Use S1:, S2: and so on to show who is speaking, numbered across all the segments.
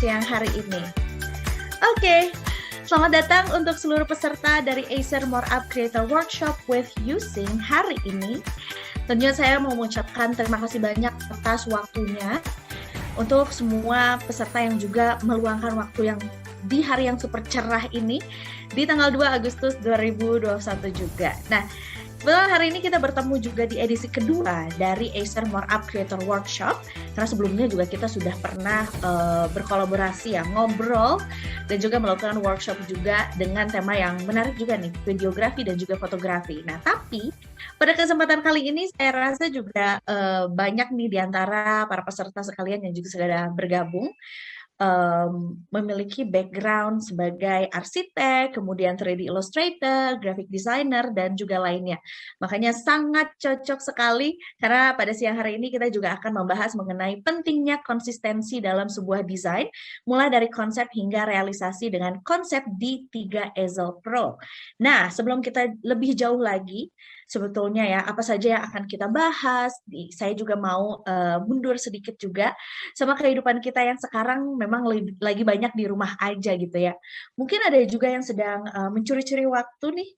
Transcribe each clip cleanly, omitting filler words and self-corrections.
S1: siang hari ini. Oke, selamat datang untuk seluruh peserta dari Acer More Up Creator Workshop with Using hari ini. Tentunya saya mau mengucapkan terima kasih banyak atas waktunya untuk semua peserta yang juga meluangkan waktu yang di hari yang super cerah ini di tanggal 2 Agustus 2021 juga. Nah, sebenarnya hari ini kita bertemu juga di edisi kedua dari Acer More Up Creator Workshop, karena sebelumnya juga kita sudah pernah berkolaborasi ya, ngobrol dan juga melakukan workshop juga dengan tema yang menarik juga nih, videografi dan juga fotografi. Nah, tapi pada kesempatan kali ini saya rasa juga banyak nih di antara para peserta sekalian yang juga sudah bergabung memiliki background sebagai arsitek, kemudian 3D illustrator, graphic designer, dan juga lainnya. Makanya sangat cocok sekali karena pada siang hari ini kita juga akan membahas mengenai pentingnya konsistensi dalam sebuah desain, mulai dari konsep hingga realisasi dengan konsep di 3 Easel Pro. Nah, sebelum kita lebih jauh lagi, sebetulnya ya, apa saja yang akan kita bahas, saya juga mau mundur sedikit juga sama kehidupan kita yang sekarang memang lagi banyak di rumah aja gitu ya. Mungkin ada juga yang sedang mencuri-curi waktu nih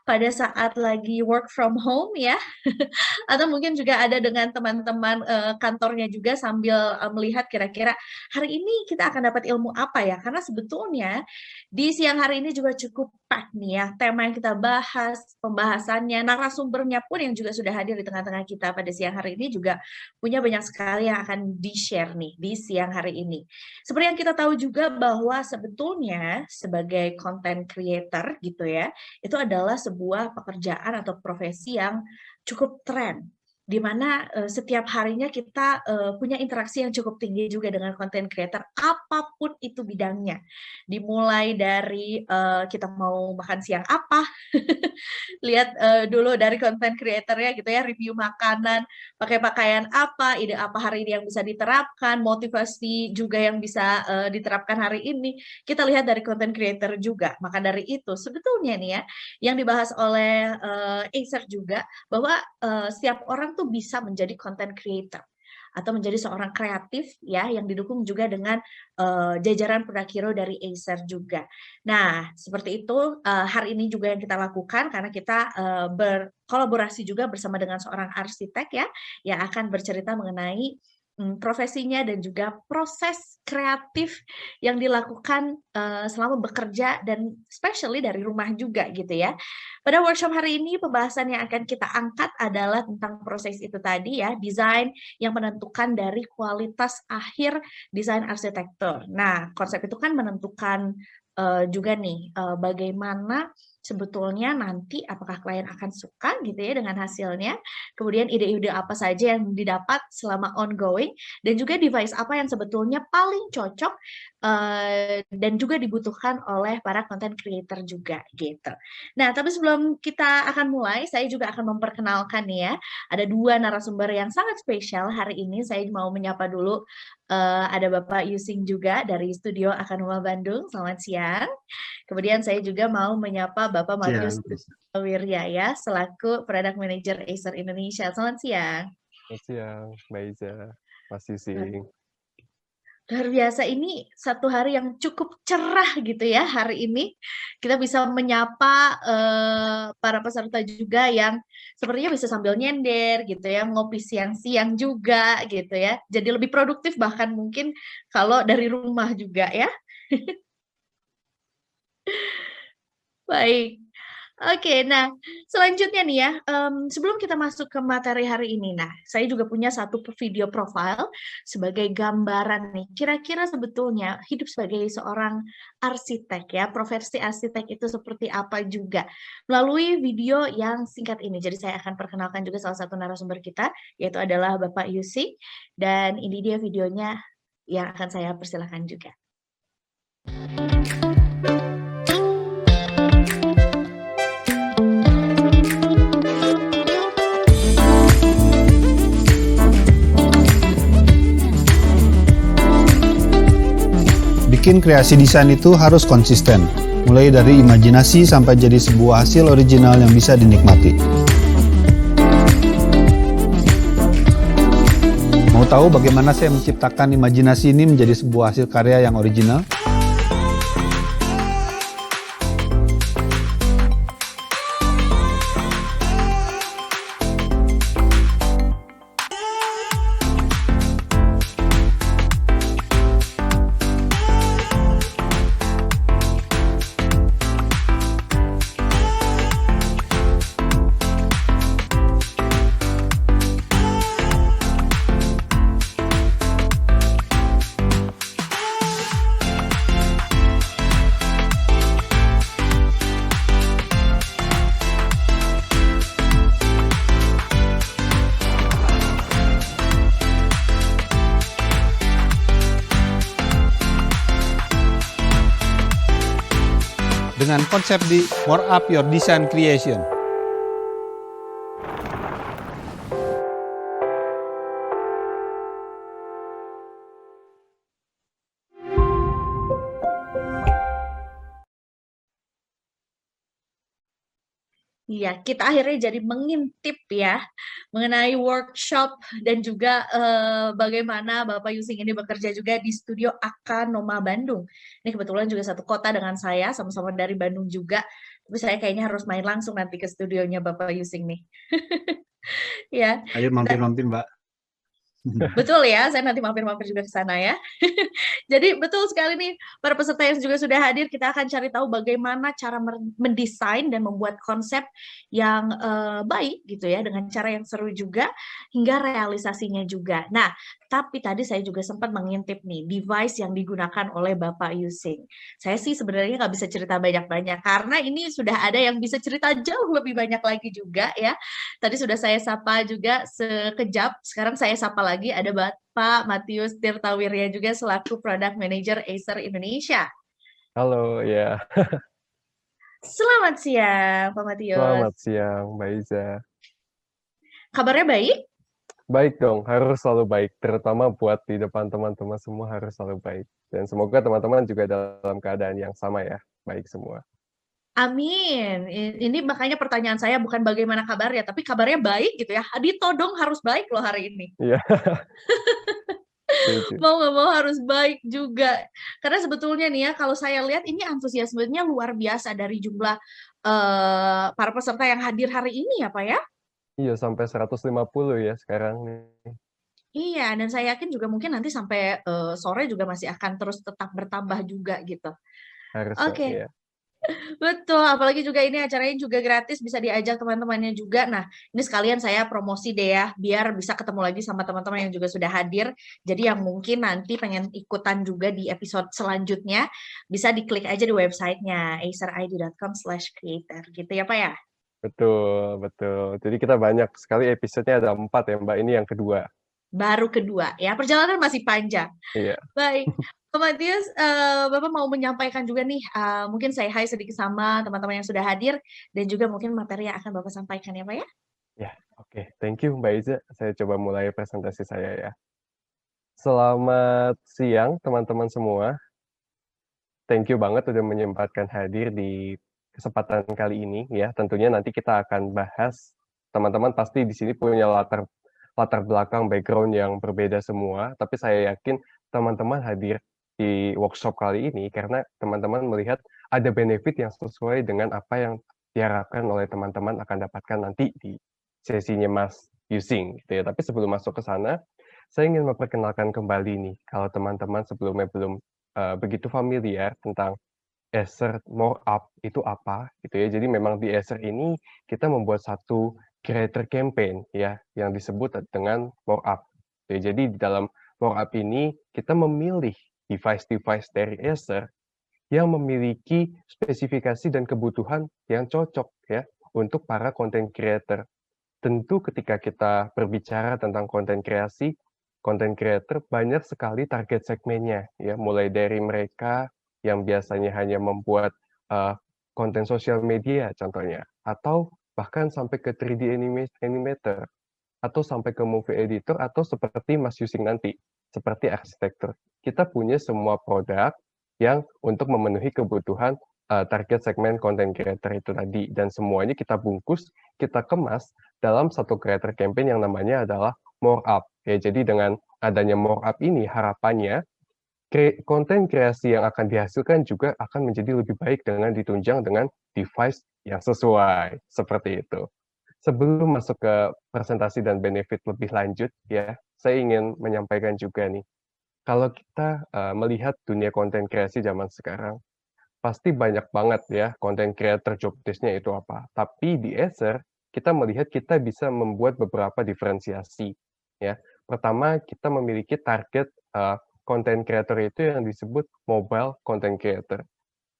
S1: pada saat lagi work from home ya, atau mungkin juga ada dengan teman-teman kantornya juga sambil melihat kira-kira hari ini kita akan dapat ilmu apa ya, karena sebetulnya di siang hari ini juga cukup pack nih ya, tema yang kita bahas, pembahasannya, narasumbernya pun yang juga sudah hadir di tengah-tengah kita pada siang hari ini juga punya banyak sekali yang akan di-share nih di siang hari ini. Seperti yang kita tahu juga bahwa sebetulnya sebagai content creator gitu ya, itu adalah sebuah pekerjaan atau profesi yang cukup tren, di mana setiap harinya kita punya interaksi yang cukup tinggi juga dengan content creator, apapun itu bidangnya. Dimulai dari kita mau makan siang apa, lihat dulu dari content creator-nya gitu ya, review makanan, pakai pakaian apa, ide apa hari ini yang bisa diterapkan, motivasi juga yang bisa diterapkan hari ini, kita lihat dari content creator juga. Maka dari itu sebetulnya nih ya, yang dibahas oleh Acer juga, bahwa setiap orang tuh bisa menjadi content creator atau menjadi seorang kreatif ya, yang didukung juga dengan jajaran produk hero dari Acer juga. Nah, seperti itu hari ini juga yang kita lakukan karena kita berkolaborasi juga bersama dengan seorang arsitek ya, yang akan bercerita mengenai profesinya dan juga proses kreatif yang dilakukan selama bekerja dan especially dari rumah juga gitu ya. Pada workshop hari ini pembahasan yang akan kita angkat adalah tentang proses itu tadi ya, desain yang menentukan dari kualitas akhir desain arsitektur. Nah, konsep itu kan menentukan juga nih bagaimana sebetulnya nanti apakah klien akan suka gitu ya dengan hasilnya, kemudian ide-ide apa saja yang didapat selama ongoing, dan juga device apa yang sebetulnya paling cocok dan juga dibutuhkan oleh para content creator juga gitu. Nah, tapi sebelum kita akan mulai, saya juga akan memperkenalkan nih ya, ada 2 narasumber yang sangat spesial hari ini. Saya mau menyapa dulu ada Bapak Using juga dari Studio Akanuma Bandung. Selamat siang. Kemudian saya juga mau menyapa Bapak Matius Wirya ya, selaku Product Manager Acer Indonesia. Selamat siang.
S2: Selamat siang, Mbak Iza, Mas Using.
S1: Luar biasa, ini satu hari yang cukup cerah gitu ya hari ini. Kita bisa menyapa para peserta juga yang sepertinya bisa sambil nyender gitu ya, ngopi siang-siang juga gitu ya. Jadi lebih produktif bahkan mungkin kalau dari rumah juga ya. Baik. Oke, nah selanjutnya nih ya, sebelum kita masuk ke materi hari ini, nah saya juga punya satu video profile sebagai gambaran nih, kira-kira sebetulnya hidup sebagai seorang arsitek ya, profesi arsitek itu seperti apa juga, melalui video yang singkat ini. Jadi saya akan perkenalkan juga salah satu narasumber kita, yaitu adalah Bapak Using, dan ini dia videonya yang akan saya persilahkan juga.
S3: Bikin kreasi desain itu harus konsisten, mulai dari imajinasi sampai jadi sebuah hasil original yang bisa dinikmati. Mau tahu bagaimana saya menciptakan imajinasi ini menjadi sebuah hasil karya yang original? Dengan konsep di More Up Your Design Creation.
S1: Iya, kita akhirnya jadi mengintip ya mengenai workshop dan juga bagaimana Bapak Yusing ini bekerja juga di studio Akanoma Bandung. Ini kebetulan juga satu kota dengan saya, sama-sama dari Bandung juga. Tapi saya kayaknya harus main langsung nanti ke studionya Bapak Yusing nih. Ya,
S3: Ayo mampir-mampir, Mbak.
S1: betul ya, saya nanti mampir-mampir juga ke sana ya. Jadi betul sekali nih, para peserta yang juga sudah hadir, kita akan cari tahu bagaimana cara mendesain dan membuat konsep yang baik gitu ya, dengan cara yang seru juga, hingga realisasinya juga. Nah, tapi tadi saya juga sempat mengintip nih, device yang digunakan oleh Bapak Yusing. Saya sih sebenarnya nggak bisa cerita banyak-banyak, karena ini sudah ada yang bisa cerita jauh lebih banyak lagi juga ya. Tadi sudah saya sapa juga sekejap, sekarang saya sapa lagi, ada Pak Matius Tirtawirya juga selaku Product Manager Acer Indonesia.
S2: Halo, ya.
S1: Selamat siang, Pak Matius.
S2: Selamat siang, Mbak Iza.
S1: Kabarnya baik?
S2: Baik dong, harus selalu baik. Terutama buat di depan teman-teman semua harus selalu baik. Dan semoga teman-teman juga dalam keadaan yang sama ya, baik semua.
S1: Amin. Ini makanya pertanyaan saya bukan bagaimana kabarnya, tapi kabarnya baik gitu ya. Ditodong harus baik loh hari ini.
S2: Iya.
S1: Mau nggak mau harus baik juga. Karena sebetulnya nih ya, kalau saya lihat ini antusiasmenya luar biasa dari jumlah para peserta yang hadir hari ini ya Pak ya.
S2: Iya, sampai 150 ya sekarang nih.
S1: Iya, dan saya yakin juga mungkin nanti sampai sore juga masih akan terus tetap bertambah juga gitu.
S2: Harus
S1: Oke.
S2: ya.
S1: Betul, apalagi juga ini acaranya juga gratis, bisa diajak teman-temannya juga. Nah, ini sekalian saya promosi deh ya, biar bisa ketemu lagi sama teman-teman yang juga sudah hadir. Jadi yang mungkin nanti pengen ikutan juga di episode selanjutnya, bisa diklik aja di websitenya acerid.com/creator gitu ya Pak ya?
S2: Betul, betul. Jadi kita banyak sekali episodenya, ada 4 ya Mbak, ini yang kedua.
S1: Baru kedua ya, perjalanan masih panjang.
S2: Iya.
S1: Baik. Pak Matius, Bapak mau menyampaikan juga nih, mungkin say hi sedikit sama teman-teman yang sudah hadir, dan juga mungkin materi yang akan Bapak sampaikan ya Pak ya?
S2: Ya, oke. Thank you Mbak Iza. Saya coba mulai presentasi saya ya. Selamat siang teman-teman semua. Thank you banget udah menyempatkan hadir di kesempatan kali ini ya. Tentunya nanti kita akan bahas, teman-teman pasti di sini punya latar belakang background yang berbeda semua, tapi saya yakin teman-teman hadir di workshop kali ini karena teman-teman melihat ada benefit yang sesuai dengan apa yang diharapkan oleh teman-teman akan dapatkan nanti di sesinya Mas Yusing gitu ya. Tapi sebelum masuk ke sana, saya ingin memperkenalkan kembali nih kalau teman-teman sebelumnya belum begitu familiar tentang Acer More Up itu apa gitu ya. Jadi memang di Acer ini kita membuat satu creator campaign ya yang disebut dengan More Up. Jadi di dalam More Up ini kita memilih device-device dari Acer yang memiliki spesifikasi dan kebutuhan yang cocok ya untuk para content creator. Tentu ketika kita berbicara tentang konten kreasi, content creator banyak sekali target segmennya ya, mulai dari mereka yang biasanya hanya membuat konten sosial media contohnya, atau bahkan sampai ke 3D animator, atau sampai ke movie editor, atau seperti Mas Yusing nanti, seperti arsitektur. Kita punya semua produk yang untuk memenuhi kebutuhan target segmen content creator itu tadi, dan semuanya kita bungkus, kita kemas dalam satu creator campaign yang namanya adalah More Up. Ya, jadi dengan adanya more up ini harapannya konten kreasi yang akan dihasilkan juga akan menjadi lebih baik dengan ditunjang dengan device yang sesuai, seperti itu. Sebelum masuk ke presentasi dan benefit lebih lanjut ya, saya ingin menyampaikan juga nih, kalau kita melihat dunia konten kreasi zaman sekarang, pasti banyak banget ya konten creator job desk-nya itu apa. Tapi di Acer, kita melihat kita bisa membuat beberapa diferensiasi. Ya, pertama kita memiliki target konten creator itu yang disebut mobile content creator.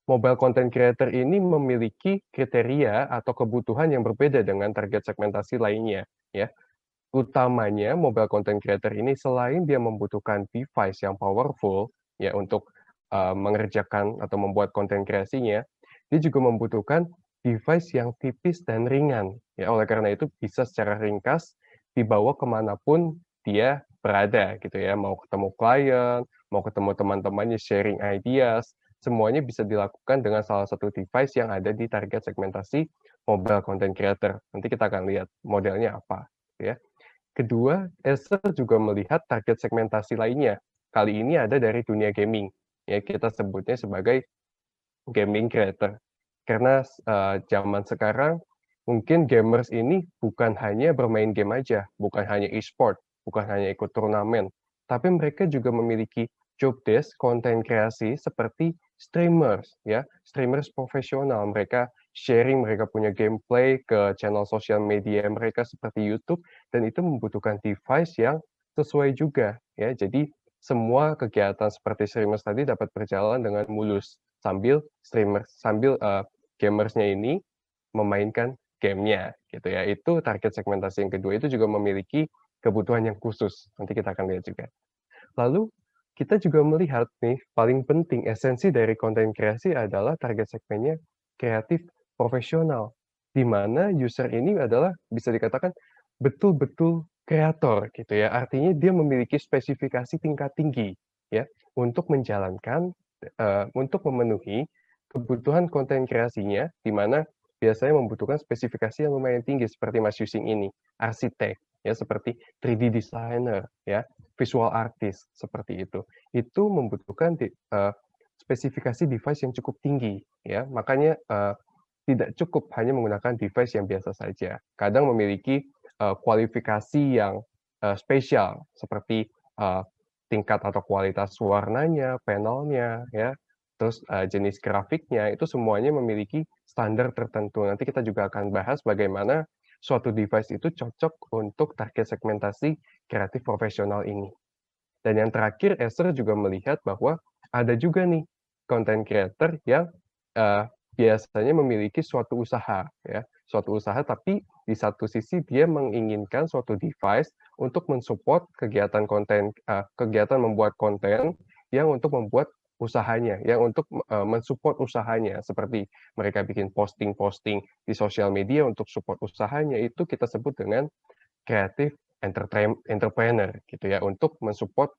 S2: Mobile content creator ini memiliki kriteria atau kebutuhan yang berbeda dengan target segmentasi lainnya. Ya, utamanya mobile content creator ini selain dia membutuhkan device yang powerful ya untuk mengerjakan atau membuat konten kreasinya, dia juga membutuhkan device yang tipis dan ringan. Ya, oleh karena itu bisa secara ringkas dibawa kemanapun dia berada gitu ya. Mau ketemu klien, mau ketemu teman-temannya sharing ideas, semuanya bisa dilakukan dengan salah satu device yang ada di target segmentasi mobile content creator. Nanti kita akan lihat modelnya apa ya. Kedua, Acer juga melihat target segmentasi lainnya. Kali ini ada dari dunia gaming. Ya, kita sebutnya sebagai gaming creator. Karena zaman sekarang mungkin gamers ini bukan hanya bermain game aja, bukan hanya e-sport, bukan hanya ikut turnamen, tapi mereka juga memiliki job desk konten kreasi seperti streamers ya, streamers profesional. Mereka sharing, mereka punya gameplay ke channel sosial media mereka seperti YouTube dan itu membutuhkan device yang sesuai juga ya. Jadi semua kegiatan seperti streamers tadi dapat berjalan dengan mulus sambil gamersnya ini memainkan gamenya gitu ya. Itu target segmentasi yang kedua, itu juga memiliki kebutuhan yang khusus. Nanti kita akan lihat juga. Lalu kita juga melihat nih, paling penting esensi dari konten kreasi adalah target segmennya kreatif profesional, di mana user ini adalah bisa dikatakan betul-betul kreator gitu ya. Artinya dia memiliki spesifikasi tingkat tinggi ya untuk menjalankan untuk memenuhi kebutuhan konten kreasinya, di mana biasanya membutuhkan spesifikasi yang lumayan tinggi seperti Mas Yusing ini, arsitek ya seperti 3D designer ya, visual artist seperti itu. Itu membutuhkan spesifikasi device yang cukup tinggi ya. Makanya tidak cukup hanya menggunakan device yang biasa saja. Kadang memiliki kualifikasi yang spesial seperti tingkat atau kualitas warnanya, panelnya ya, terus jenis grafiknya itu semuanya memiliki standar tertentu. Nanti kita juga akan bahas bagaimana suatu device itu cocok untuk target segmentasi kreatif profesional ini. Dan yang terakhir, Acer juga melihat bahwa ada juga nih content creator yang biasanya memiliki suatu usaha ya, suatu usaha tapi di satu sisi dia menginginkan suatu device untuk mensupport kegiatan kegiatan membuat konten yang untuk membuat usahanya, yang untuk mensupport usahanya seperti mereka bikin posting-posting di sosial media untuk support usahanya itu kita sebut dengan creative entrepreneur gitu ya untuk mensupport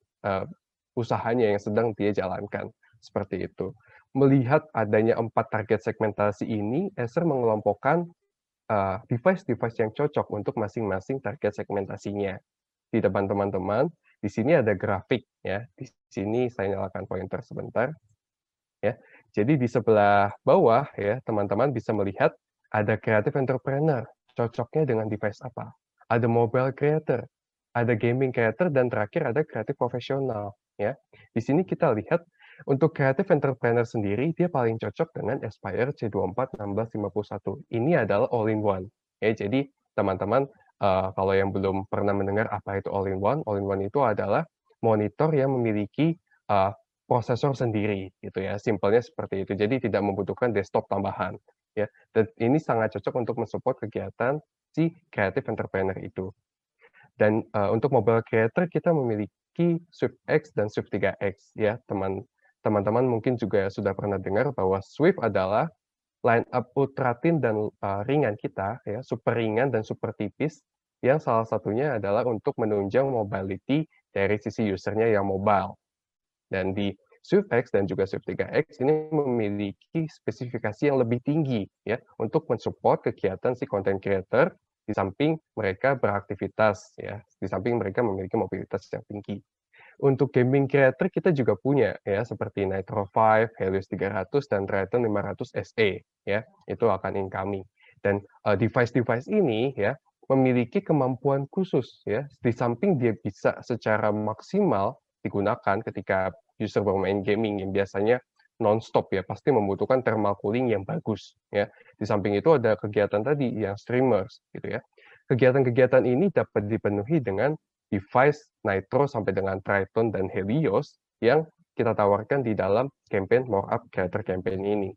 S2: usahanya yang sedang dia jalankan seperti itu. Melihat adanya 4 target segmentasi ini, Acer mengelompokkan device-device yang cocok untuk masing-masing target segmentasinya. Di depan teman-teman, di sini ada grafik ya. Di sini saya nyalakan pointer sebentar ya. Jadi di sebelah bawah ya, teman-teman bisa melihat ada creative entrepreneur, cocoknya dengan device apa. Ada mobile creator, ada gaming creator dan terakhir ada kreatif profesional ya. Di sini kita lihat untuk creative entrepreneur sendiri dia paling cocok dengan Aspire C24 1651. Ini adalah all-in-one. Ya, jadi teman-teman kalau yang belum pernah mendengar apa itu all-in-one itu adalah monitor yang memiliki prosesor sendiri gitu ya. Simpelnya seperti itu. Jadi tidak membutuhkan desktop tambahan ya. Dan ini sangat cocok untuk mensupport kegiatan si creative entrepreneur itu. Dan untuk mobile creator kita memiliki Swift X dan Swift 3X ya. Teman-teman mungkin juga sudah pernah dengar bahwa Swift adalah line up ultra thin dan ringan kita ya, super ringan dan super tipis yang salah satunya adalah untuk menunjang mobility dari sisi usernya yang mobile. Dan di Swift X dan juga Swift 3X ini memiliki spesifikasi yang lebih tinggi ya untuk mensupport kegiatan si content creator di samping mereka beraktivitas ya, di samping mereka memiliki mobilitas yang tinggi. Untuk gaming creator kita juga punya ya, seperti Nitro 5, Helios 300, dan Triton 500 SE ya, itu akan incoming. Dan device-device ini ya memiliki kemampuan khusus ya, di samping dia bisa secara maksimal digunakan ketika user bermain gaming yang biasanya non-stop ya, pasti membutuhkan thermal cooling yang bagus ya. Di samping itu ada kegiatan tadi yang streamers gitu ya. Kegiatan-kegiatan ini dapat dipenuhi dengan device Nitro sampai dengan Triton dan Helios yang kita tawarkan di dalam campaign More Up Creator Campaign ini.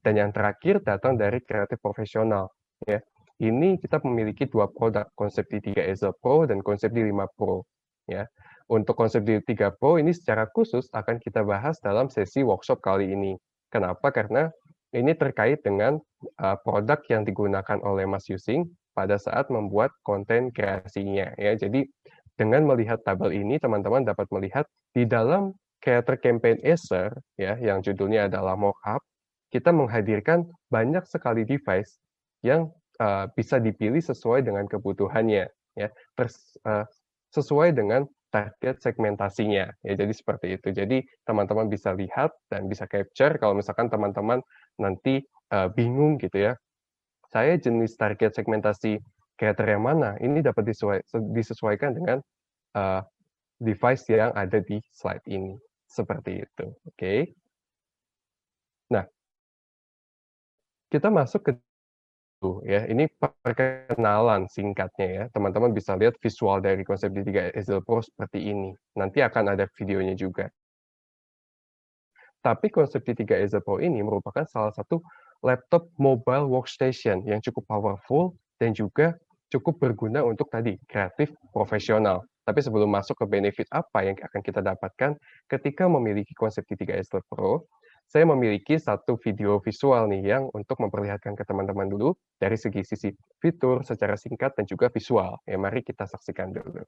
S2: Dan yang terakhir datang dari kreatif profesional. Ya. Ini kita memiliki dua produk, konsep D3 Easel Pro dan konsep D5 Pro. Ya. Untuk konsep D3 Pro ini secara khusus akan kita bahas dalam sesi workshop kali ini. Kenapa? Karena ini terkait dengan produk yang digunakan oleh Mas Yusing pada saat membuat konten kreasinya. Ya. Jadi dengan melihat tabel ini, teman-teman dapat melihat di dalam Creator Campaign Acer, ya, yang judulnya adalah Mockup, kita menghadirkan banyak sekali device yang bisa dipilih sesuai dengan kebutuhannya, ya, sesuai dengan target segmentasinya. Ya, jadi seperti itu. Jadi teman-teman bisa lihat dan bisa capture kalau misalkan teman-teman nanti bingung gitu ya. Saya jenis target segmentasi creator yang mana? Ini dapat disesuaikan dengan device yang ada di slide ini. Seperti itu. Oke. Nah, kita masuk ke ya, ini perkenalan singkatnya ya. Teman-teman bisa lihat visual dari konsep D3 Easel Pro seperti ini. Nanti akan ada videonya juga. Tapi konsep D3 Easel Pro ini merupakan salah satu laptop mobile workstation yang cukup powerful dan juga cukup berguna untuk tadi kreatif profesional. Tapi sebelum masuk ke benefit apa yang akan kita dapatkan ketika memiliki konsep D3 Easel Pro, saya memiliki satu video visual nih yang untuk memperlihatkan ke teman-teman dulu dari segi sisi fitur secara singkat dan juga visual. Ya, mari kita saksikan dulu.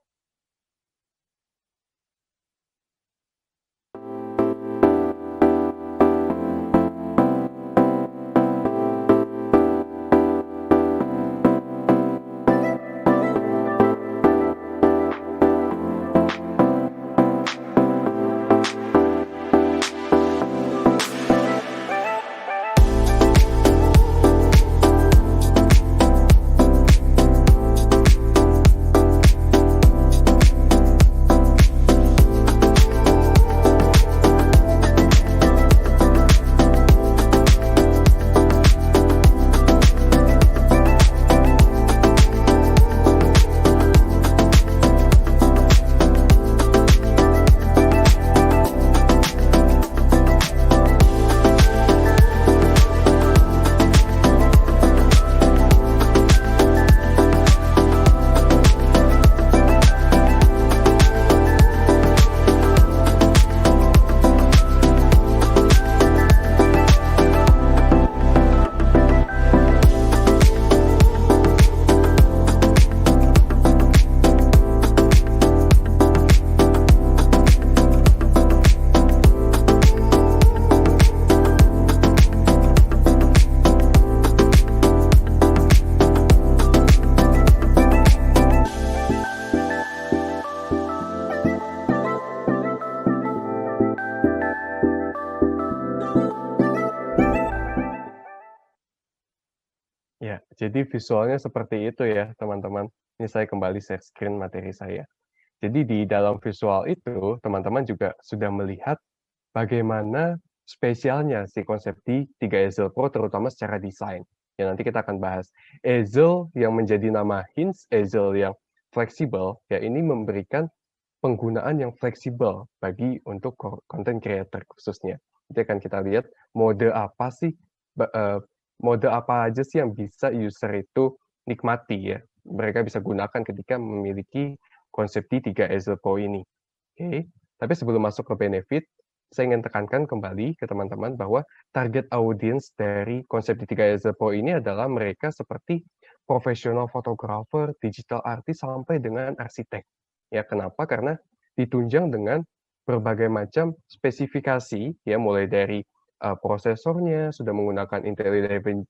S2: Ya, jadi visualnya seperti itu ya, teman-teman. Ini saya kembali share screen materi saya. Jadi di dalam visual itu, teman-teman juga sudah melihat bagaimana spesialnya si konsep di 3 Easel Pro, terutama secara desain. Ya, nanti kita akan bahas. Easel yang menjadi nama hints, Easel yang fleksibel, ya ini memberikan penggunaan yang fleksibel bagi untuk content creator khususnya. Nanti akan kita lihat mode apa sih, mode apa aja sih yang bisa user itu nikmati ya. Mereka bisa gunakan ketika memiliki konsep D3 Easel Pro ini. Oke, tapi sebelum masuk ke benefit, saya ingin tekankan kembali ke teman-teman bahwa target audience dari konsep D3 Easel Pro ini adalah mereka seperti profesional fotografer, digital artist, sampai dengan arsitek. Ya, kenapa? Karena ditunjang dengan berbagai macam spesifikasi, ya mulai dari prosesornya sudah menggunakan Intel 11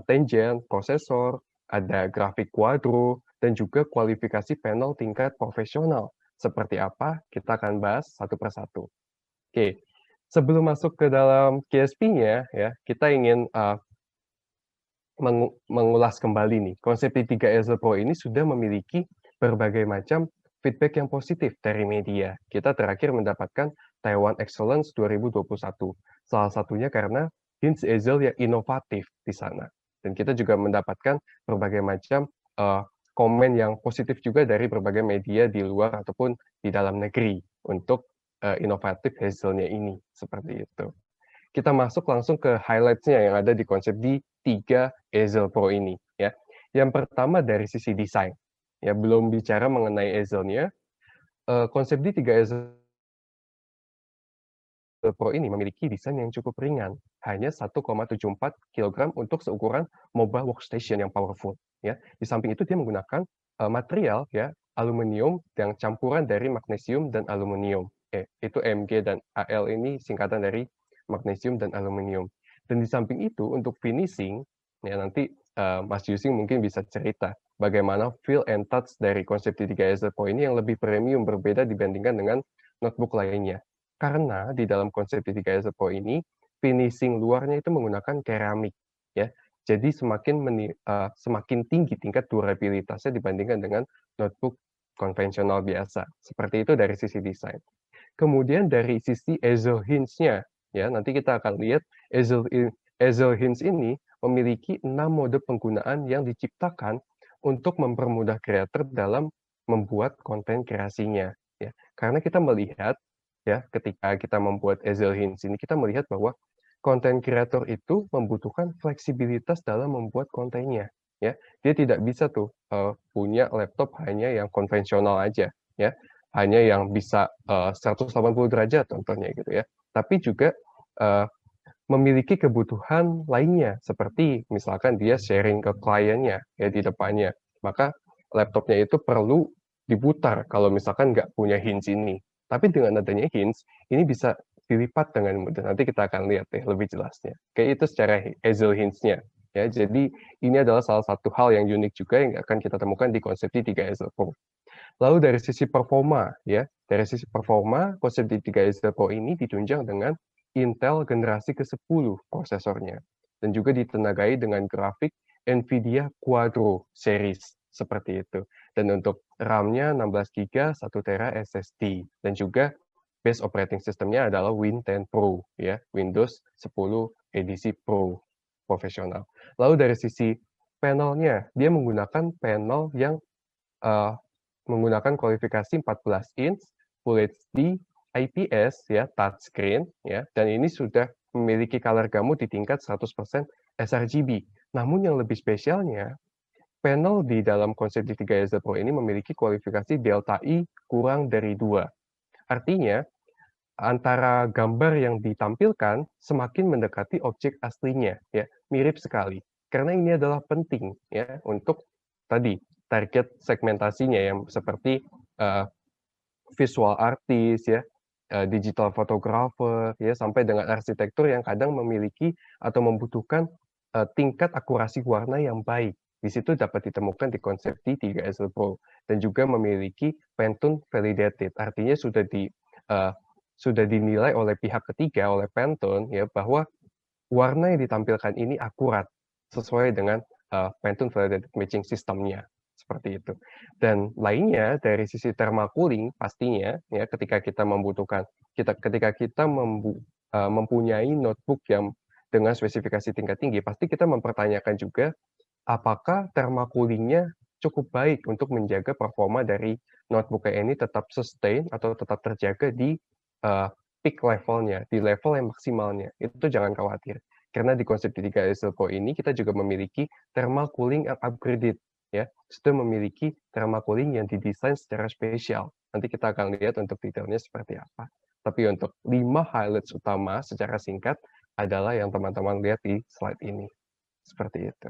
S2: Tangent prosesor, ada grafik kuadro, dan juga kualifikasi panel tingkat profesional. Seperti apa? Kita akan bahas satu persatu. Oke, sebelum masuk ke dalam KSP-nya, ya, kita ingin mengulas kembali nih, konsep T3 Easel Pro ini sudah memiliki berbagai macam feedback yang positif dari media. Kita terakhir mendapatkan Taiwan Excellence 2021. Salah satunya karena hints Easel yang inovatif di sana. Dan kita juga mendapatkan berbagai macam komen yang positif juga dari berbagai media di luar ataupun di dalam negeri untuk inovatif Hazelnya ini. Seperti itu. Kita masuk langsung ke highlights-nya yang ada di konsep di 3 Easel Pro ini. Ya. Yang pertama dari sisi desain. Ya, belum bicara mengenai Easel-nya, konsep di 3 Easel Pro ini memiliki desain yang cukup ringan, hanya 1,74 kg untuk seukuran mobile workstation yang powerful. Ya. Di samping itu dia menggunakan material ya aluminium yang campuran dari magnesium dan aluminium. Itu Mg dan Al ini singkatan dari magnesium dan aluminium. Dan di samping itu untuk finishing, ya nanti Mas Yusing mungkin bisa cerita bagaimana feel and touch dari konsep T3 Easel Pro ini yang lebih premium berbeda dibandingkan dengan notebook lainnya. Karena di dalam konsep T3 Easel Pro ini, finishing luarnya itu menggunakan keramik. Ya. Jadi semakin tinggi tingkat durabilitasnya dibandingkan dengan notebook konvensional biasa. Seperti itu dari sisi desain. Kemudian dari sisi Easel hinge-nya, ya nanti kita akan lihat Easel hinge ini memiliki 6 mode penggunaan yang diciptakan untuk mempermudah kreator dalam membuat konten kreasinya. Ya, karena kita melihat ya ketika kita membuat Easel hinge ini kita melihat bahwa konten kreator itu membutuhkan fleksibilitas dalam membuat kontennya. Ya, dia tidak bisa tuh punya laptop hanya yang konvensional aja. Ya, hanya yang bisa 180 derajat contohnya gitu ya. Tapi juga memiliki kebutuhan lainnya seperti misalkan dia sharing ke kliennya ya di depannya. Maka laptopnya itu perlu diputar kalau misalkan nggak punya hinge ini. Tapi dengan adanya hinge, ini bisa dilipat dengan mudah. Nanti kita akan lihat ya lebih jelasnya. Kayak itu secara Easel hinge-nya. Ya, jadi ini adalah salah satu hal yang unik juga yang akan kita temukan di konsep T3 Easel Pro. Lalu dari sisi performa, ya, dari sisi performa, konsep D3 Easel Pro ini ditunjang dengan Intel generasi ke-10 prosesornya, dan juga ditenagai dengan grafik NVIDIA Quadro series, seperti itu. Dan untuk RAM-nya 16 GB, 1 TB SSD, dan juga base operating system-nya adalah Win 10 Pro, ya, Windows 10 edisi Pro profesional. Lalu dari sisi panelnya, dia menggunakan panel yang menggunakan kualifikasi 14 inch, Full HD, IPS ya, touchscreen ya, dan ini sudah memiliki color gamut di tingkat 100% sRGB. Namun yang lebih spesialnya, panel di dalam konsep D3 Easel Pro ini memiliki kualifikasi delta I kurang dari 2. Artinya, antara gambar yang ditampilkan semakin mendekati objek aslinya ya, mirip sekali. Karena ini adalah penting ya untuk tadi target segmentasinya yang seperti visual artist ya, digital photographer ya, sampai dengan arsitektur yang kadang memiliki atau membutuhkan tingkat akurasi warna yang baik. Di situ dapat ditemukan di konsep T3 Easel Pro dan juga memiliki Pantone validated, artinya sudah dinilai oleh pihak ketiga, oleh Pantone ya, bahwa warna yang ditampilkan ini akurat sesuai dengan Pantone validated matching system-nya. Seperti itu. Dan lainnya dari sisi thermal cooling pastinya ya ketika kita membutuhkan ketika kita mempunyai notebook yang dengan spesifikasi tingkat tinggi, pasti kita mempertanyakan juga apakah thermal cooling-nya cukup baik untuk menjaga performa dari notebook ini tetap sustain atau tetap terjaga di peak levelnya, di level yang maksimalnya. Itu jangan khawatir. Karena di konsep D3 Easel Pro ini kita juga memiliki thermal cooling yang upgraded ya, sudah memiliki thermal cooling yang didesain secara spesial. Nanti kita akan lihat untuk detailnya seperti apa. Tapi untuk 5 highlights utama secara singkat adalah yang teman-teman lihat di slide ini. Seperti itu.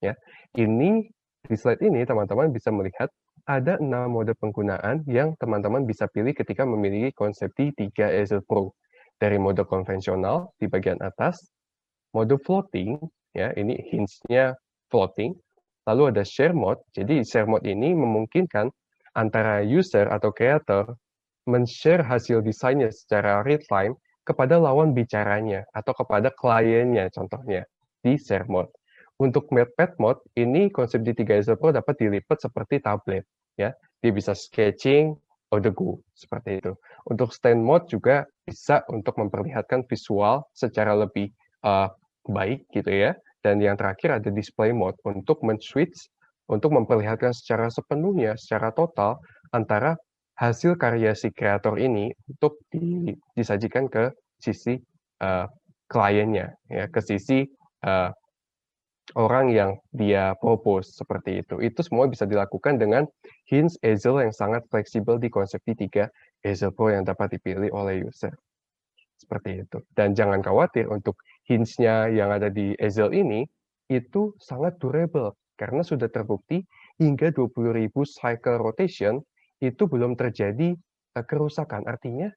S2: Ya. Ini di slide ini teman-teman bisa melihat ada 6 mode penggunaan yang teman-teman bisa pilih ketika memiliki konsep T3 Easel Pro. Dari mode konvensional di bagian atas, mode floating, ya ini hinge-nya floating, Lalu ada share mode. Jadi share mode ini memungkinkan antara user atau creator men-share hasil desainnya secara real time kepada lawan bicaranya atau kepada kliennya contohnya di share mode. Untuk pad mode ini konsep di 3S Pro dapat dilipat seperti tablet ya. Dia bisa sketching, on the go seperti itu. Untuk stand mode juga bisa untuk memperlihatkan visual secara lebih baik gitu ya. Dan yang terakhir ada display mode untuk men-switch untuk memperlihatkan secara sepenuhnya, secara total antara hasil karya si kreator ini untuk disajikan ke sisi kliennya, ya, ke sisi orang yang dia propose seperti itu. Itu semua bisa dilakukan dengan hints easel yang sangat fleksibel di konsep D3 Easel Pro yang dapat dipilih oleh user. Seperti itu. Dan jangan khawatir untuk hints-nya yang ada di easel ini itu sangat durable karena sudah terbukti hingga 20.000 cycle rotation itu belum terjadi kerusakan. Artinya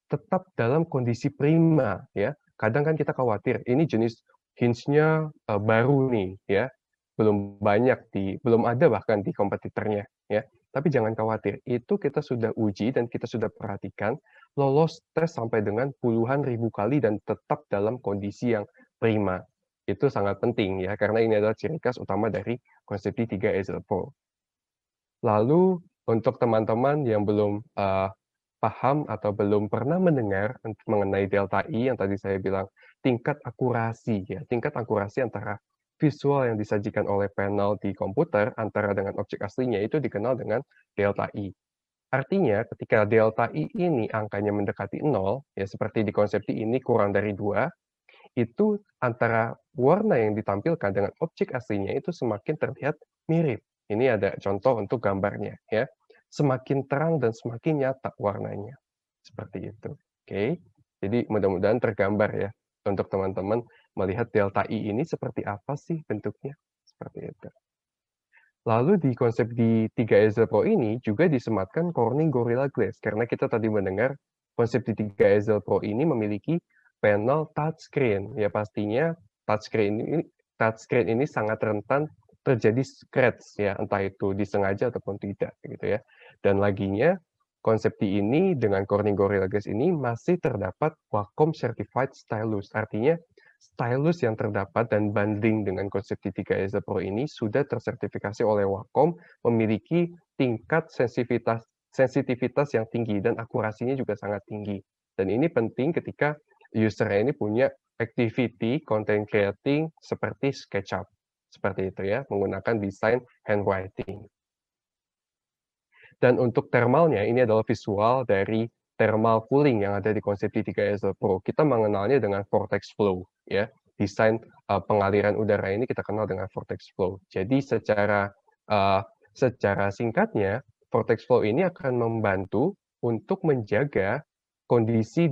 S2: tetap dalam kondisi prima ya. Kadang kan kita khawatir ini jenis hints-nya baru nih ya. Belum ada bahkan di kompetitornya ya. Tapi jangan khawatir, itu kita sudah uji dan kita sudah perhatikan lolos tes sampai dengan puluhan ribu kali dan tetap dalam kondisi yang prima. Itu sangat penting ya, karena ini adalah ciri khas utama dari konsep D3 Easel Pro. Lalu untuk teman-teman yang belum paham atau belum pernah mendengar mengenai delta I yang tadi saya bilang, tingkat akurasi ya, tingkat akurasi antara visual yang disajikan oleh panel di komputer antara dengan objek aslinya itu dikenal dengan delta I. Artinya ketika delta I ini angkanya mendekati 0, ya seperti di konsep ini kurang dari 2, itu antara warna yang ditampilkan dengan objek aslinya itu semakin terlihat mirip. Ini ada contoh untuk gambarnya ya. Semakin terang dan semakin nyata warnanya. Seperti itu. Oke. Jadi mudah-mudahan tergambar ya untuk teman-teman melihat delta I ini seperti apa sih bentuknya. Seperti itu. Lalu di konsep di 3S Pro ini juga disematkan Corning Gorilla Glass karena kita tadi mendengar konsep di 3S Pro ini memiliki panel touchscreen. Ya pastinya touchscreen ini sangat rentan terjadi scratch ya, entah itu disengaja ataupun tidak gitu ya. Dan laginya konsep di ini dengan Corning Gorilla Glass ini masih terdapat Wacom Certified Stylus. Artinya stylus yang terdapat dan banding dengan konsep D3S Pro ini sudah tersertifikasi oleh Wacom memiliki tingkat sensitivitas yang tinggi dan akurasinya juga sangat tinggi. Dan ini penting ketika user ini punya activity content creating seperti SketchUp. Seperti itu ya, menggunakan desain handwriting. Dan untuk thermalnya, ini adalah visual dari thermal cooling yang ada di konsep D3S Pro. Kita mengenalnya dengan vortex flow ya. Desain pengaliran udara ini kita kenal dengan vortex flow. Jadi secara singkatnya, vortex flow ini akan membantu untuk menjaga kondisi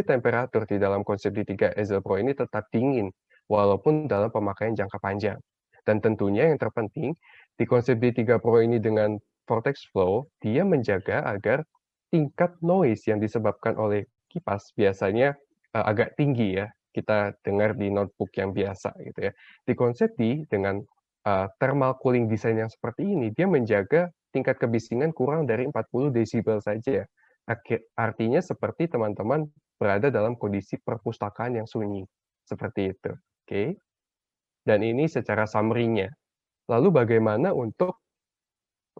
S2: temperatur di dalam konsep D3S Pro ini tetap dingin walaupun dalam pemakaian jangka panjang. Dan tentunya yang terpenting di konsep D3 Pro ini dengan vortex flow, dia menjaga agar tingkat noise yang disebabkan oleh kipas biasanya agak tinggi ya. Kita dengar di notebook yang biasa gitu ya. Di konsep D dengan thermal cooling design yang seperti ini, dia menjaga tingkat kebisingan kurang dari 40 desibel saja. Artinya seperti teman-teman berada dalam kondisi perpustakaan yang sunyi. Seperti itu. Oke. Dan ini secara summary-nya. Lalu bagaimana untuk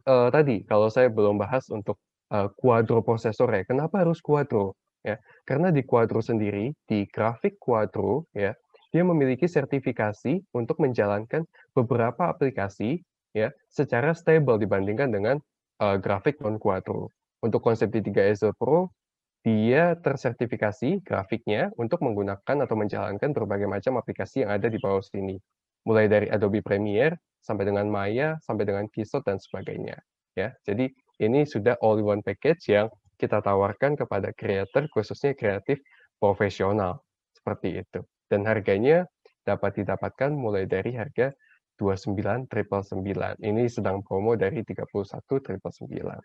S2: tadi kalau saya belum bahas untuk Quadro prosesor ya. Kenapa harus Quadro? Ya, karena di Quadro sendiri, di grafik Quadro ya, dia memiliki sertifikasi untuk menjalankan beberapa aplikasi ya secara stable dibandingkan dengan grafik non Quadro. Untuk konsep D3S Pro, dia tersertifikasi grafiknya untuk menggunakan atau menjalankan berbagai macam aplikasi yang ada di bawah sini. Mulai dari Adobe Premiere, sampai dengan Maya, sampai dengan Keyshot, dan sebagainya. Ya, jadi ini sudah all-in-one package yang kita tawarkan kepada creator, khususnya kreatif profesional. Seperti itu. Dan harganya dapat didapatkan mulai dari harga 29.999. Ini sedang promo dari 31.999.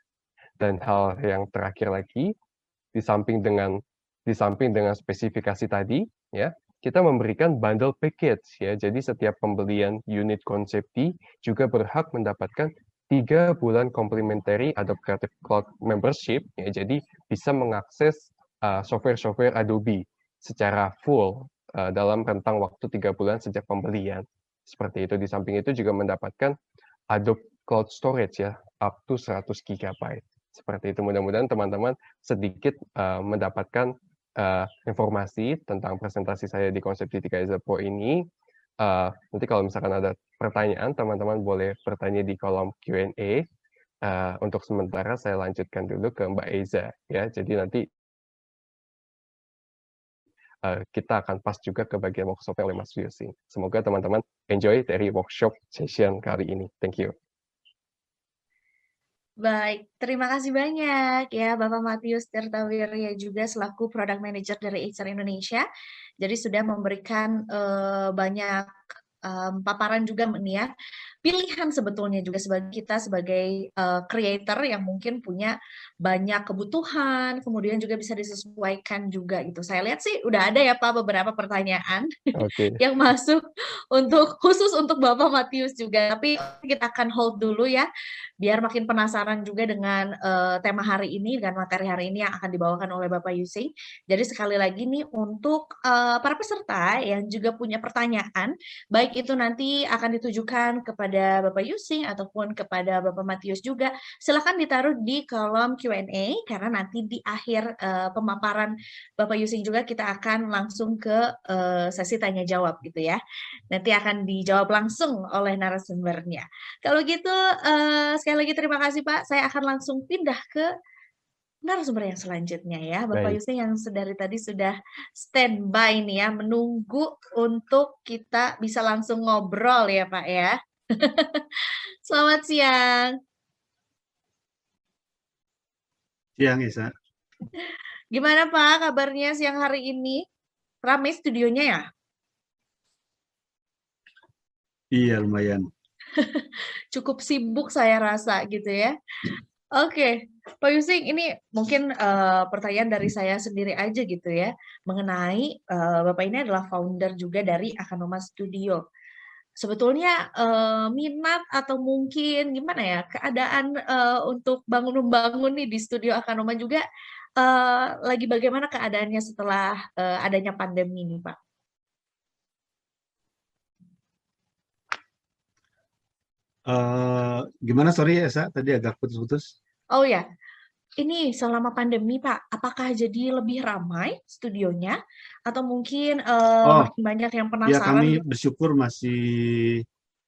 S2: Dan hal yang terakhir lagi, di samping dengan spesifikasi tadi, ya, kita memberikan bundle package ya. Jadi setiap pembelian unit Konsepti juga berhak mendapatkan 3 bulan complimentary Adobe Creative Cloud membership ya. Jadi bisa mengakses software-software Adobe secara full dalam rentang waktu 3 bulan sejak pembelian. Seperti itu. Di samping itu juga mendapatkan Adobe Cloud Storage ya, up to 100 GB. Seperti itu. Mudah-mudahan teman-teman sedikit mendapatkan informasi tentang presentasi saya di Konsepti 3 Pro ini. Nanti kalau misalkan ada pertanyaan, teman-teman boleh bertanya di kolom Q&A. Untuk sementara saya lanjutkan dulu ke Mbak Eza ya. Jadi nanti kita akan pas juga ke bagian workshop oleh Mas Yusing. Semoga teman-teman enjoy dari workshop session kali ini. Thank you.
S1: Baik, terima kasih banyak ya Bapak Matius Tirtawirya juga selaku Product Manager dari HR Indonesia. Jadi sudah memberikan banyak paparan juga nih ya, pilihan sebetulnya juga sebagai kita sebagai creator yang mungkin punya banyak kebutuhan, kemudian juga bisa disesuaikan juga gitu. Saya lihat sih udah ada ya Pak beberapa pertanyaan
S2: Oke.
S1: yang masuk khusus untuk Bapak Matius juga. Tapi kita akan hold dulu ya, biar makin penasaran juga dengan tema hari ini, dengan materi hari ini yang akan dibawakan oleh Bapak Yusing. Jadi sekali lagi nih untuk para peserta yang juga punya pertanyaan, baik itu nanti akan ditujukan kepada Bapak Yusing ataupun kepada Bapak Matius juga, silakan ditaruh di kolom Q&A karena nanti di akhir pemaparan Bapak Yusing juga kita akan langsung ke sesi tanya jawab gitu ya. Nanti akan dijawab langsung oleh narasumbernya. Kalau gitu sekali lagi terima kasih Pak. Saya akan langsung pindah ke narasumber yang selanjutnya ya. Bapak
S2: Baik.
S1: Yusing yang dari tadi sudah standby nih ya, menunggu untuk kita bisa langsung ngobrol ya Pak ya. Selamat siang.
S3: Siang, Isa.
S1: Gimana Pak kabarnya siang hari ini? Ramai studionya ya?
S3: Iya, lumayan.
S1: Cukup sibuk saya rasa gitu ya. Oke, Pak Yusing, ini mungkin pertanyaan dari saya sendiri aja gitu ya, mengenai Bapak ini adalah founder juga dari Akanoma Studio. Sebetulnya minat atau mungkin gimana ya keadaan untuk membangun nih di studio Akanoma juga lagi bagaimana keadaannya setelah adanya pandemi nih Pak?
S3: Gimana, sorry Esa, tadi agak putus-putus.
S1: Oh ya, ini selama pandemi Pak, apakah jadi lebih ramai studionya atau mungkin
S3: Oh,
S1: makin banyak yang
S3: ya
S1: penasaran
S3: kami
S1: gitu?
S3: bersyukur masih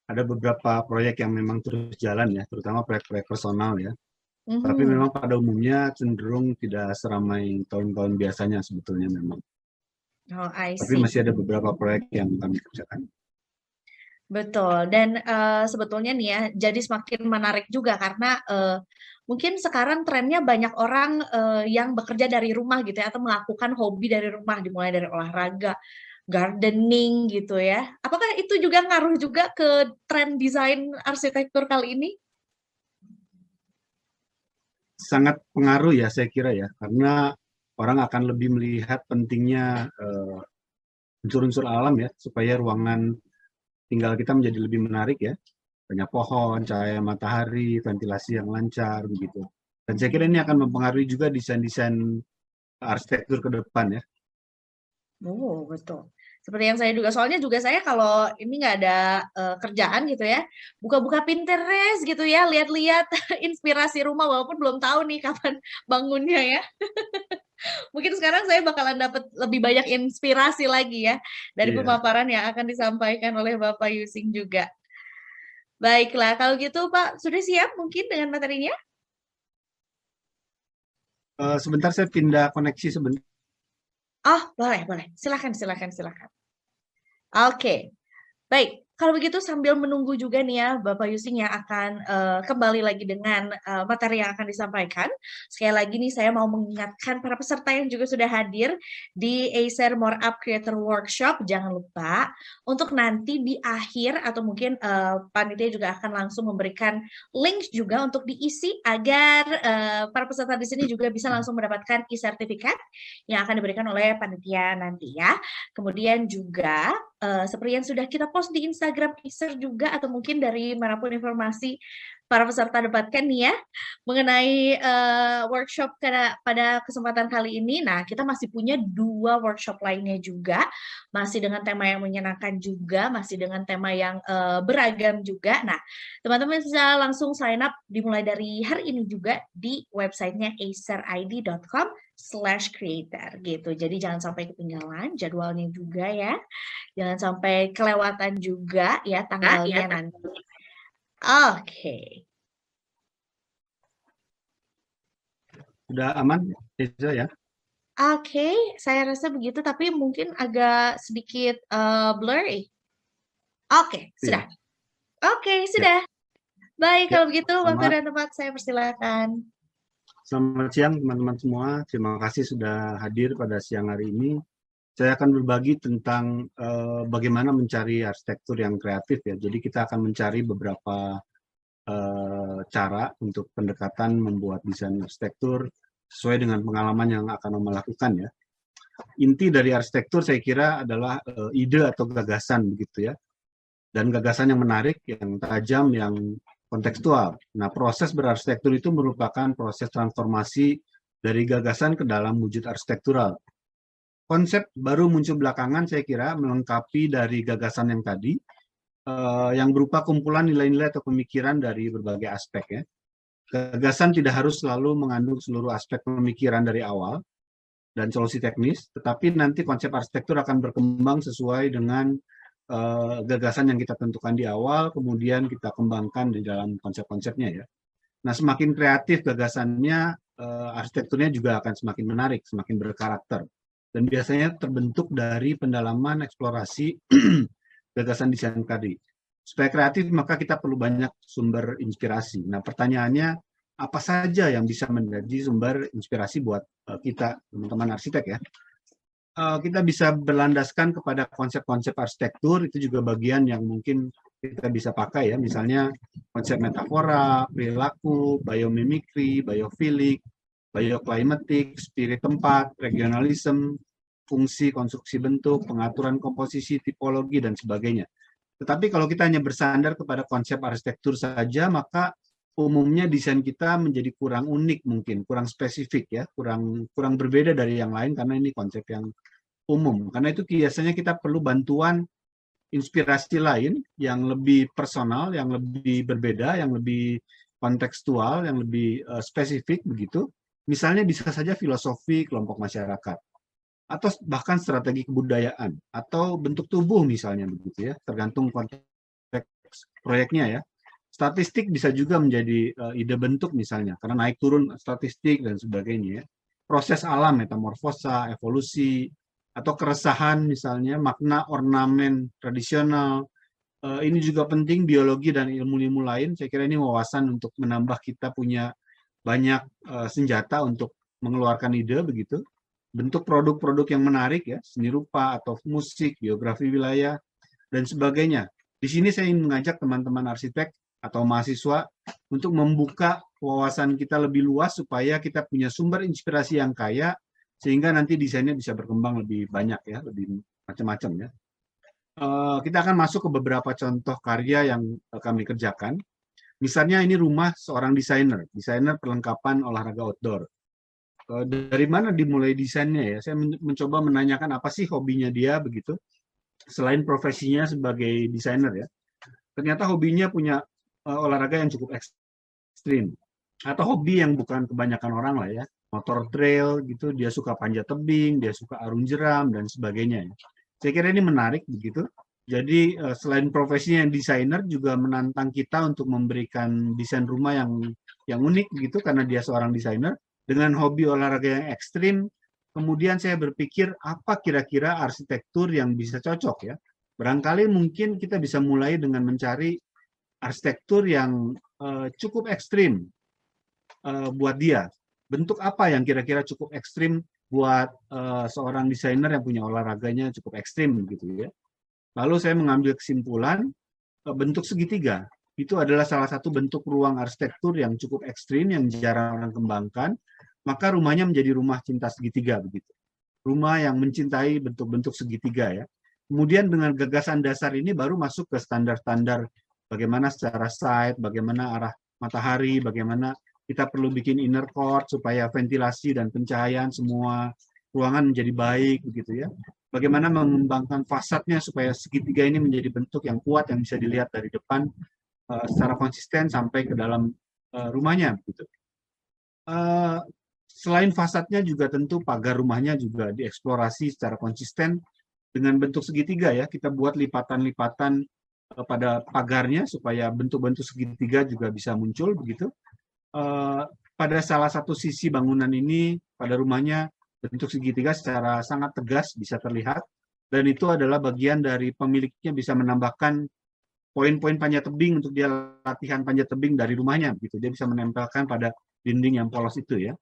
S3: ada beberapa proyek yang memang terus jalan ya, terutama proyek-proyek personal ya. Tapi
S1: Mhm.
S3: memang pada umumnya cenderung tidak seramai tahun-tahun biasanya sebetulnya memang.
S1: Oh, I
S3: Tapi
S1: see.
S3: masih ada beberapa proyek yang kami kerjakan.
S1: Betul. Dan sebetulnya nih ya, jadi semakin menarik juga karena mungkin sekarang trennya banyak orang yang bekerja dari rumah gitu ya, atau melakukan hobi dari rumah, dimulai dari olahraga, gardening gitu ya. Apakah itu juga ngaruh juga ke tren desain arsitektur kali ini?
S3: Sangat pengaruh ya saya kira ya, karena orang akan lebih melihat pentingnya unsur-unsur alam ya, supaya ruangan tinggal kita menjadi lebih menarik ya. Banyak pohon, cahaya matahari, ventilasi yang lancar begitu. Dan saya kira ini akan mempengaruhi juga desain-desain arsitektur ke depan ya.
S1: Oh, betul. Seperti yang saya juga, soalnya juga saya kalau ini nggak ada kerjaan gitu ya, buka-buka Pinterest gitu ya, lihat-lihat inspirasi rumah walaupun belum tahu nih kapan bangunnya ya. Mungkin sekarang saya bakalan dapat lebih banyak inspirasi lagi ya dari
S3: Iya.
S1: pemaparan yang akan disampaikan oleh Bapak Yusing juga. Baiklah, kalau gitu Pak, sudah siap mungkin dengan materinya?
S3: Sebentar saya pindah koneksi sebentar.
S1: Oh, boleh, boleh. Silakan, silakan, silakan. Oke, baik. Kalau begitu sambil menunggu juga nih ya Bapak Yusing yang akan kembali lagi dengan materi yang akan disampaikan. Sekali lagi nih saya mau mengingatkan para peserta yang juga sudah hadir di Acer More Up Creator Workshop, jangan lupa untuk nanti di akhir atau mungkin panitia juga akan langsung memberikan link juga untuk diisi agar para peserta di sini juga bisa langsung mendapatkan e-sertifikat yang akan diberikan oleh panitia nanti ya. Kemudian juga seperti yang sudah kita post di Instagram Acer juga atau mungkin dari manapun informasi para peserta dapatkan nih ya mengenai workshop pada kesempatan kali ini. Nah, kita masih punya 2 workshop lainnya juga, masih dengan tema yang menyenangkan juga, masih dengan tema yang beragam juga. Nah, teman-teman bisa langsung sign up dimulai dari hari ini juga di websitenya acerid.com/creator gitu. Jadi jangan sampai ketinggalan jadwalnya juga ya. Jangan sampai kelewatan juga ya tanggalnya nanti. Oke.
S3: Sudah aman, Reza ya?
S1: Oke, saya rasa begitu, tapi mungkin agak sedikit blurry. Oke, sudah. Oke, sudah. Baik, kalau begitu waktu dan tempat saya persilakan.
S3: Selamat siang teman-teman semua. Terima kasih sudah hadir pada siang hari ini. Saya akan berbagi tentang bagaimana mencari arsitektur yang kreatif ya. Jadi kita akan mencari beberapa cara untuk pendekatan membuat desain arsitektur sesuai dengan pengalaman yang akan Oma lakukan ya. Inti dari arsitektur saya kira adalah ide atau gagasan begitu ya. Dan gagasan yang menarik, yang tajam, yang kontekstual. Nah, proses berarsitektur itu merupakan proses transformasi dari gagasan ke dalam wujud arsitektural. Konsep baru muncul belakangan saya kira melengkapi dari gagasan yang tadi, yang berupa kumpulan nilai-nilai atau pemikiran dari berbagai aspek ya. Gagasan tidak harus selalu mengandung seluruh aspek pemikiran dari awal dan solusi teknis, tetapi nanti konsep arsitektur akan berkembang sesuai dengan gagasan yang kita tentukan di awal, kemudian kita kembangkan di dalam konsep-konsepnya ya. Nah, semakin kreatif gagasannya, arsitekturnya juga akan semakin menarik, semakin berkarakter. Dan biasanya terbentuk dari pendalaman eksplorasi gagasan desain tadi. Supaya kreatif, maka kita perlu banyak sumber inspirasi. Nah, pertanyaannya, apa saja yang bisa menjadi sumber inspirasi buat kita, teman-teman arsitek ya? Kita bisa berlandaskan kepada konsep-konsep arsitektur, itu juga bagian yang mungkin kita bisa pakai ya, misalnya konsep metafora, perilaku, biomimikri, biofilik, bioklimatik, spirit tempat, regionalisme, fungsi, konstruksi bentuk, pengaturan komposisi, tipologi, dan sebagainya. Tetapi kalau kita hanya bersandar kepada konsep arsitektur saja, maka umumnya desain kita menjadi kurang unik mungkin, kurang spesifik ya, kurang berbeda dari yang lain karena ini konsep yang umum. Karena itu biasanya kita perlu bantuan inspirasi lain yang lebih personal, yang lebih berbeda, yang lebih kontekstual, yang lebih spesifik begitu. Misalnya bisa saja filosofi kelompok masyarakat atau bahkan strategi kebudayaan atau bentuk tubuh misalnya begitu ya, tergantung konteks proyeknya ya. Statistik bisa juga menjadi ide bentuk misalnya, karena naik turun statistik dan sebagainya ya. Proses alam, metamorfosa, evolusi, atau keresahan misalnya, makna ornamen tradisional. Ini juga penting, biologi dan ilmu-ilmu lain. Saya kira ini wawasan untuk menambah kita punya banyak senjata untuk mengeluarkan ide begitu. Bentuk produk-produk yang menarik ya, seni rupa atau musik, geografi wilayah, dan sebagainya. Di sini saya ingin mengajak teman-teman arsitek atau mahasiswa untuk membuka wawasan kita lebih luas supaya kita punya sumber inspirasi yang kaya sehingga nanti desainnya bisa berkembang lebih banyak ya, lebih macam-macam ya. Kita akan masuk ke beberapa contoh karya yang kami kerjakan. Misalnya ini rumah seorang desainer perlengkapan olahraga outdoor. Dari mana dimulai desainnya ya? Saya mencoba menanyakan apa sih hobinya dia begitu. Selain profesinya sebagai desainer ya. Ternyata hobinya punya olahraga yang cukup ekstrim atau hobi yang bukan kebanyakan orang lah ya, motor trail gitu, dia suka panjat tebing, dia suka arung jeram dan sebagainya. Saya kira ini menarik begitu. Jadi selain profesinya yang desainer juga menantang kita untuk memberikan desain rumah yang unik gitu karena dia seorang desainer dengan hobi olahraga yang ekstrim. Kemudian saya berpikir apa kira-kira arsitektur yang bisa cocok ya Barangkali mungkin kita bisa mulai dengan mencari arsitektur yang cukup ekstrim buat dia. Bentuk apa yang kira-kira cukup ekstrim buat seorang desainer yang punya olahraganya cukup ekstrim gitu ya. Lalu saya mengambil kesimpulan bentuk segitiga itu adalah salah satu bentuk ruang arsitektur yang cukup ekstrim yang jarang orang kembangkan. Maka rumahnya menjadi rumah cinta segitiga begitu. Rumah yang mencintai bentuk-bentuk segitiga ya. Kemudian dengan gagasan dasar ini baru masuk ke standar-standar bagaimana secara site, bagaimana arah matahari, bagaimana kita perlu bikin inner court supaya ventilasi dan pencahayaan semua ruangan menjadi baik begitu ya. Bagaimana mengembangkan fasadnya supaya segitiga ini menjadi bentuk yang kuat yang bisa dilihat dari depan secara konsisten sampai ke dalam rumahnya gitu. Selain fasadnya juga tentu pagar rumahnya juga dieksplorasi secara konsisten dengan bentuk segitiga ya. Kita buat lipatan-lipatan pada pagarnya supaya bentuk-bentuk segitiga juga bisa muncul begitu. Pada salah satu sisi bangunan ini pada rumahnya bentuk segitiga secara sangat tegas bisa terlihat dan itu adalah bagian dari pemiliknya bisa menambahkan poin-poin panjat tebing untuk dia latihan panjat tebing dari rumahnya gitu. Dia bisa menempelkan pada dinding yang polos itu ya.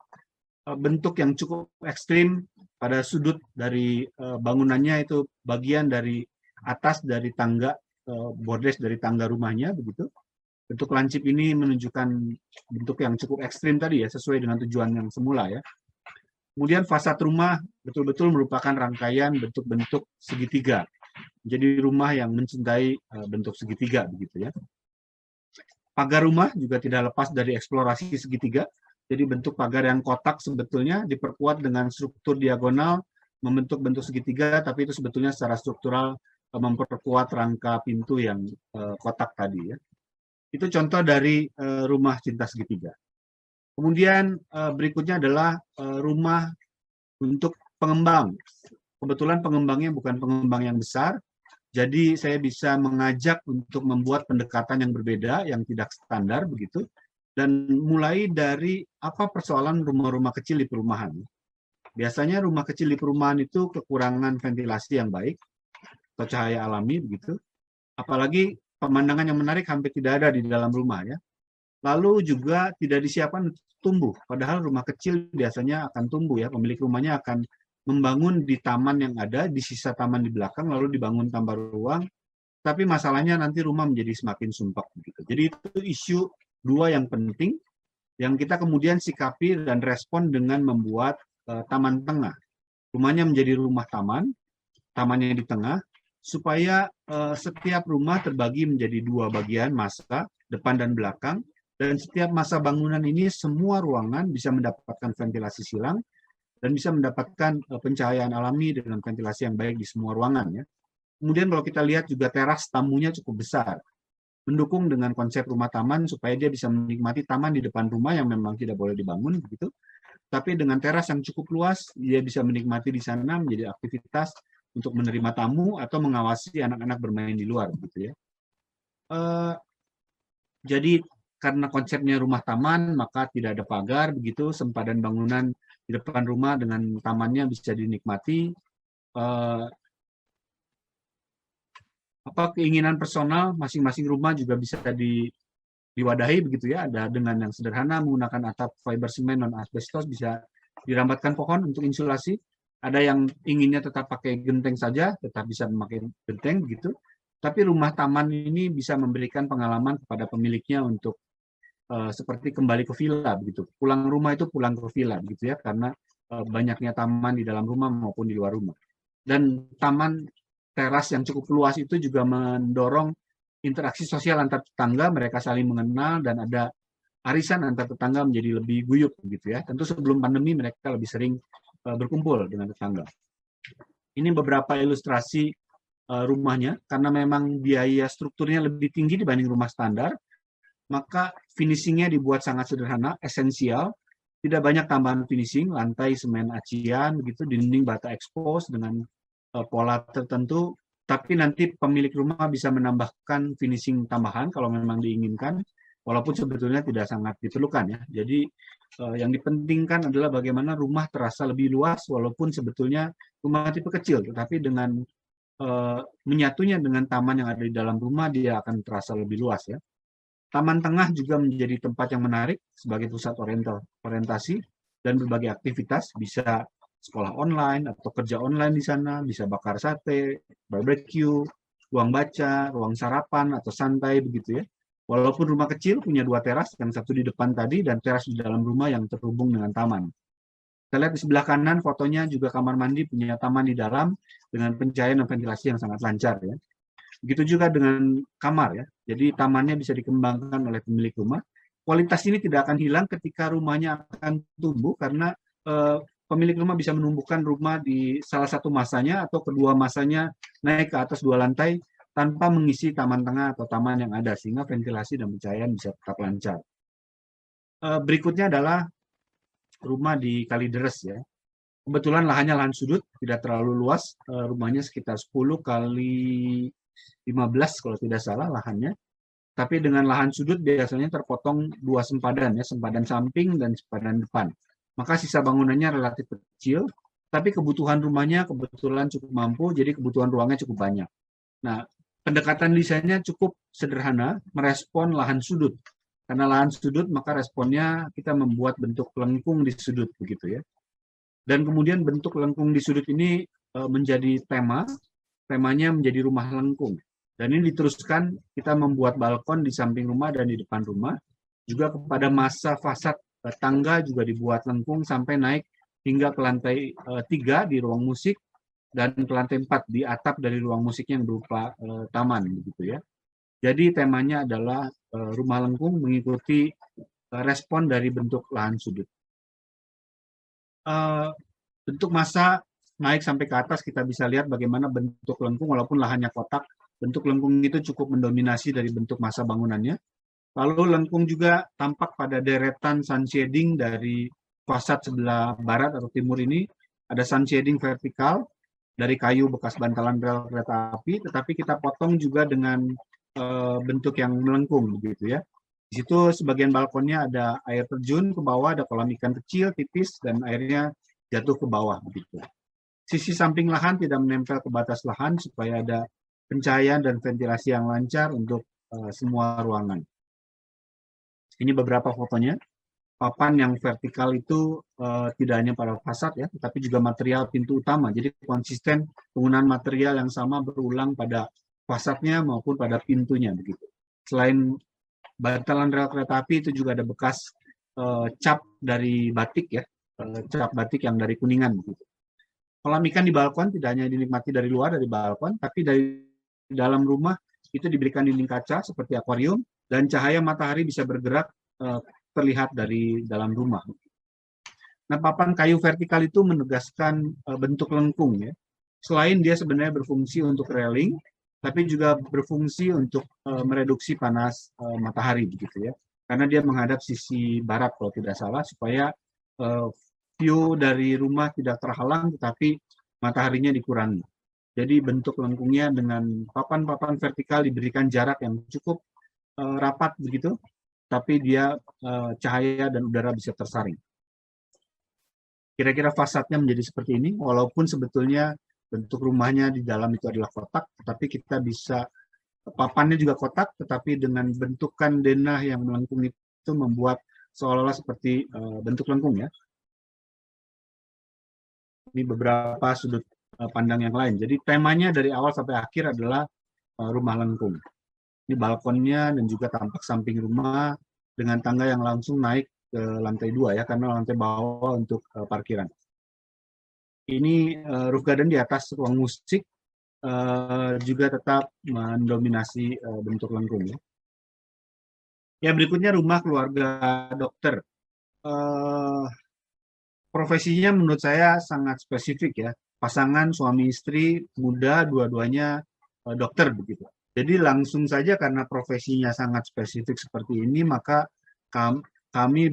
S3: Bentuk yang cukup ekstrim pada sudut dari bangunannya itu bagian dari atas dari tangga bordes dari tangga rumahnya begitu. Bentuk lancip ini menunjukkan bentuk yang cukup ekstrim tadi ya sesuai dengan tujuan yang semula ya. Kemudian fasad rumah betul-betul merupakan rangkaian bentuk-bentuk segitiga. Jadi rumah yang mencintai bentuk segitiga begitu ya. Pagar rumah juga tidak lepas dari eksplorasi segitiga. Jadi bentuk pagar yang kotak sebetulnya diperkuat dengan struktur diagonal membentuk bentuk segitiga, tapi itu sebetulnya secara struktural memperkuat rangka pintu yang kotak tadi ya. Itu contoh dari rumah cinta segitiga. Kemudian berikutnya adalah rumah untuk pengembang. Kebetulan pengembangnya bukan pengembang yang besar, jadi saya bisa mengajak untuk membuat pendekatan yang berbeda, yang tidak standar begitu. Dan mulai dari apa persoalan rumah-rumah kecil di perumahan. Biasanya rumah kecil di perumahan itu kekurangan ventilasi yang baik atau cahaya alami begitu. Apalagi pemandangan yang menarik hampir tidak ada di dalam rumah ya. Lalu juga tidak disiapkan untuk tumbuh. Padahal rumah kecil biasanya akan tumbuh ya. Pemilik rumahnya akan membangun di taman yang ada, di sisa taman di belakang, lalu dibangun tambah ruang. Tapi masalahnya nanti rumah menjadi semakin sumpek begitu. Jadi itu isu dua yang penting yang kita kemudian sikapi dan respon dengan membuat taman tengah. Rumahnya menjadi rumah taman, tamannya di tengah, supaya setiap rumah terbagi menjadi dua bagian masa, depan dan belakang, dan setiap masa bangunan ini semua ruangan bisa mendapatkan ventilasi silang dan bisa mendapatkan pencahayaan alami dengan ventilasi yang baik di semua ruangan. Ya. Kemudian kalau kita lihat juga teras tamunya cukup besar. Mendukung dengan konsep rumah taman supaya dia bisa menikmati taman di depan rumah yang memang tidak boleh dibangun begitu. Tapi dengan teras yang cukup luas, dia bisa menikmati di sana menjadi aktivitas untuk menerima tamu atau mengawasi anak-anak bermain di luar gitu ya. Jadi karena konsepnya rumah taman, maka tidak ada pagar begitu, sempadan bangunan di depan rumah dengan tamannya bisa dinikmati. Keinginan personal masing-masing rumah juga bisa diwadahi begitu ya. Ada dengan yang sederhana menggunakan atap fiber semen non asbestos bisa dirambatkan pohon untuk insulasi. Ada yang inginnya tetap pakai genteng saja, tetap bisa memakai genteng begitu. Tapi rumah taman ini bisa memberikan pengalaman kepada pemiliknya untuk seperti kembali ke villa begitu. Pulang rumah itu pulang ke villa begitu ya, karena banyaknya taman di dalam rumah maupun di luar rumah. Dan taman teras yang cukup luas itu juga mendorong interaksi sosial antar tetangga, mereka saling mengenal dan ada arisan antar tetangga menjadi lebih guyup gitu ya. Tentu sebelum pandemi mereka lebih sering berkumpul dengan tetangga. Ini beberapa ilustrasi rumahnya karena memang biaya strukturnya lebih tinggi dibanding rumah standar, maka finishingnya dibuat sangat sederhana, esensial, tidak banyak tambahan finishing, lantai semen acian begitu, dinding bata expose dengan pola tertentu, tapi nanti pemilik rumah bisa menambahkan finishing tambahan kalau memang diinginkan, walaupun sebetulnya tidak sangat diperlukan ya. Jadi yang dipentingkan adalah bagaimana rumah terasa lebih luas, walaupun sebetulnya rumah tipe kecil, tetapi dengan menyatunya dengan taman yang ada di dalam rumah, dia akan terasa lebih luas ya. Taman tengah juga menjadi tempat yang menarik sebagai pusat orientasi dan berbagai aktivitas, bisa sekolah online atau kerja online di sana, bisa bakar sate, barbecue, ruang baca, ruang sarapan atau santai begitu ya. Walaupun rumah kecil punya 2 teras, yang satu di depan tadi dan teras di dalam rumah yang terhubung dengan taman. Kita lihat di sebelah kanan fotonya juga kamar mandi punya taman di dalam dengan pencahayaan dan ventilasi yang sangat lancar ya. Begitu juga dengan kamar ya. Jadi tamannya bisa dikembangkan oleh pemilik rumah. Kualitas ini tidak akan hilang ketika rumahnya akan tumbuh karena pemilik rumah bisa menumbuhkan rumah di salah satu masanya atau kedua masanya naik ke atas 2 lantai tanpa mengisi taman tengah atau taman yang ada, sehingga ventilasi dan pencahayaan bisa tetap lancar. Berikutnya adalah rumah di Kalideres ya. Kebetulan lahannya lahan sudut, tidak terlalu luas, rumahnya sekitar 10 kali 15 kalau tidak salah lahannya. Tapi dengan lahan sudut biasanya terpotong 2 sempadan ya, sempadan samping dan sempadan depan. Maka sisa bangunannya relatif kecil, tapi kebutuhan rumahnya kebetulan cukup mampu, jadi kebutuhan ruangnya cukup banyak. Nah, pendekatan desainnya cukup sederhana, merespon lahan sudut. Karena lahan sudut, maka responnya kita membuat bentuk lengkung di sudut begitu ya. Dan kemudian bentuk lengkung di sudut ini menjadi temanya menjadi rumah lengkung. Dan ini diteruskan kita membuat balkon di samping rumah dan di depan rumah. Juga kepada masa fasad tangga juga dibuat lengkung sampai naik hingga ke lantai 3 di ruang musik dan ke lantai 4 di atap dari ruang musiknya yang berupa taman begitu ya. Jadi temanya adalah rumah lengkung mengikuti respon dari bentuk lahan sudut. Bentuk masa naik sampai ke atas kita bisa lihat bagaimana bentuk lengkung walaupun lahannya kotak, bentuk lengkung itu cukup mendominasi dari bentuk masa bangunannya. Lalu lengkung juga tampak pada deretan sun shading dari fasad sebelah barat atau timur ini. Ada sun shading vertikal dari kayu bekas bantalan rel kereta api, tetapi kita potong juga dengan bentuk yang melengkung begitu ya. Di situ sebagian balkonnya ada air terjun ke bawah, ada kolam ikan kecil tipis dan airnya jatuh ke bawah begitu. Sisi samping lahan tidak menempel ke batas lahan supaya ada pencahayaan dan ventilasi yang lancar untuk semua ruangan. Ini beberapa fotonya. Papan yang vertikal itu tidak hanya pada fasad ya, tetapi juga material pintu utama. Jadi konsisten penggunaan material yang sama berulang pada fasadnya maupun pada pintunya begitu. Selain bantalan rel kereta api itu juga ada bekas cap dari batik ya, cap batik yang dari Kuningan begitu. Kolam ikan di balkon tidak hanya dinikmati dari luar dari balkon, tapi dari dalam rumah itu diberikan dinding kaca seperti akuarium dan cahaya matahari bisa bergerak terlihat dari dalam rumah. Nah, papan kayu vertikal itu menegaskan bentuk lengkung ya. Selain dia sebenarnya berfungsi untuk railing, tapi juga berfungsi untuk mereduksi panas matahari begitu ya. Karena dia menghadap sisi barat kalau tidak salah supaya view dari rumah tidak terhalang tetapi mataharinya dikurangi. Jadi bentuk lengkungnya dengan papan-papan vertikal diberikan jarak yang cukup rapat begitu, tapi dia cahaya dan udara bisa tersaring. Kira-kira fasadnya menjadi seperti ini, walaupun sebetulnya bentuk rumahnya di dalam itu adalah kotak, tetapi kita bisa, papannya juga kotak, tetapi dengan bentukan denah yang melengkung itu membuat seolah-olah seperti bentuk lengkung ya. Ini beberapa sudut pandang yang lain. Jadi temanya dari awal sampai akhir adalah rumah lengkung. Ini balkonnya dan juga tampak samping rumah dengan tangga yang langsung naik ke lantai 2 ya, karena lantai bawah untuk parkiran. Ini roof garden di atas ruang musik juga tetap mendominasi bentuk lengkung ya. Ya, berikutnya rumah keluarga dokter. Profesinya menurut saya sangat spesifik ya. Pasangan suami istri muda dua-duanya dokter begitu. Jadi langsung saja karena profesinya sangat spesifik seperti ini, maka kami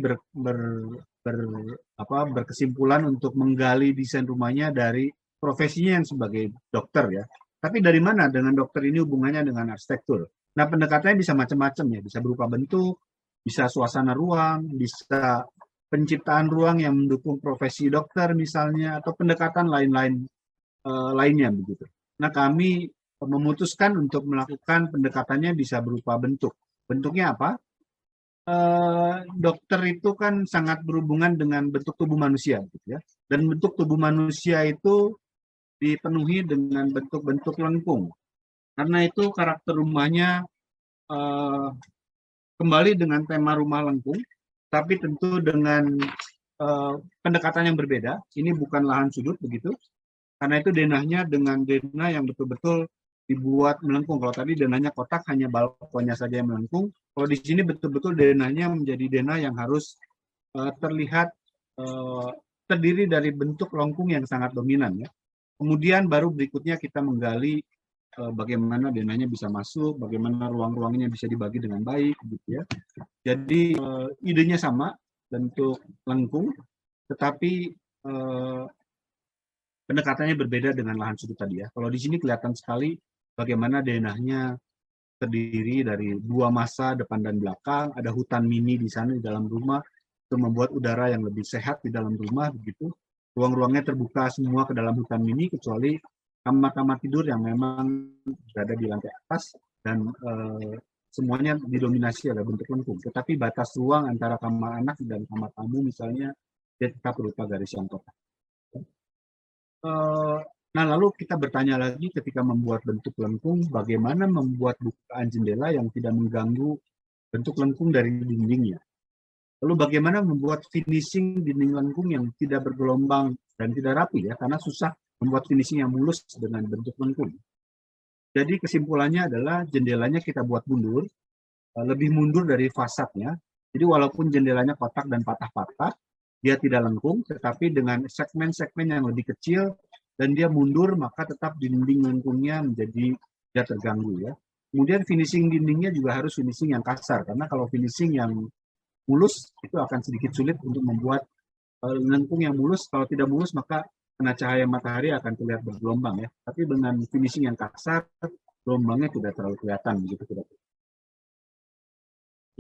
S3: berkesimpulan untuk menggali desain rumahnya dari profesinya yang sebagai dokter ya. Tapi dari mana dengan dokter ini hubungannya dengan arsitektur? Nah, pendekatannya bisa macam-macam ya, bisa berupa bentuk, bisa suasana ruang, bisa penciptaan ruang yang mendukung profesi dokter misalnya, atau pendekatan lainnya begitu. Nah, kami memutuskan untuk melakukan pendekatannya bisa berupa bentuk. Bentuknya apa? Dokter itu kan sangat berhubungan dengan bentuk tubuh manusia, gitu ya. Dan bentuk tubuh manusia itu dipenuhi dengan bentuk-bentuk lengkung. Karena itu karakter rumahnya kembali dengan tema rumah lengkung, tapi tentu dengan pendekatan yang berbeda. Ini bukan lahan sudut begitu, karena itu denahnya dengan denah yang betul-betul dibuat melengkung. Kalau tadi denahnya kotak, hanya balkonnya saja yang melengkung. Kalau di sini betul-betul denahnya menjadi denah yang harus terlihat terdiri dari bentuk lengkung yang sangat dominan, ya. Kemudian baru berikutnya kita menggali bagaimana denahnya bisa masuk, bagaimana ruang-ruangnya bisa dibagi dengan baik, gitu ya. Jadi idenya sama, bentuk lengkung, tetapi pendekatannya berbeda dengan lahan sudut tadi, ya. Kalau di sini kelihatan sekali bagaimana denahnya terdiri dari dua massa depan dan belakang, ada hutan mini di sana di dalam rumah untuk membuat udara yang lebih sehat di dalam rumah, begitu. Ruang-ruangnya terbuka semua ke dalam hutan mini kecuali kamar-kamar tidur yang memang berada di lantai atas dan semuanya didominasi oleh bentuk lengkung. Tetapi batas ruang antara kamar anak dan kamar tamu misalnya dia tetap berupa garis yang kotak. Nah, lalu kita bertanya lagi ketika membuat bentuk lengkung, bagaimana membuat bukaan jendela yang tidak mengganggu bentuk lengkung dari dindingnya. Lalu bagaimana membuat finishing dinding lengkung yang tidak bergelombang dan tidak rapi, ya, karena susah membuat finishing yang mulus dengan bentuk lengkung. Jadi kesimpulannya adalah jendelanya kita buat mundur, lebih mundur dari fasadnya. Jadi walaupun jendelanya kotak dan patah-patah, dia tidak lengkung, tetapi dengan segmen-segmen yang lebih kecil, dan dia mundur, maka tetap dinding lengkungnya menjadi tidak terganggu, ya. Kemudian finishing dindingnya juga harus finishing yang kasar, karena kalau finishing yang mulus itu akan sedikit sulit untuk membuat lengkung yang mulus. Kalau tidak mulus maka kena cahaya matahari akan terlihat bergelombang, ya. Tapi dengan finishing yang kasar, gelombangnya tidak terlalu kelihatan, begitu kira-kira.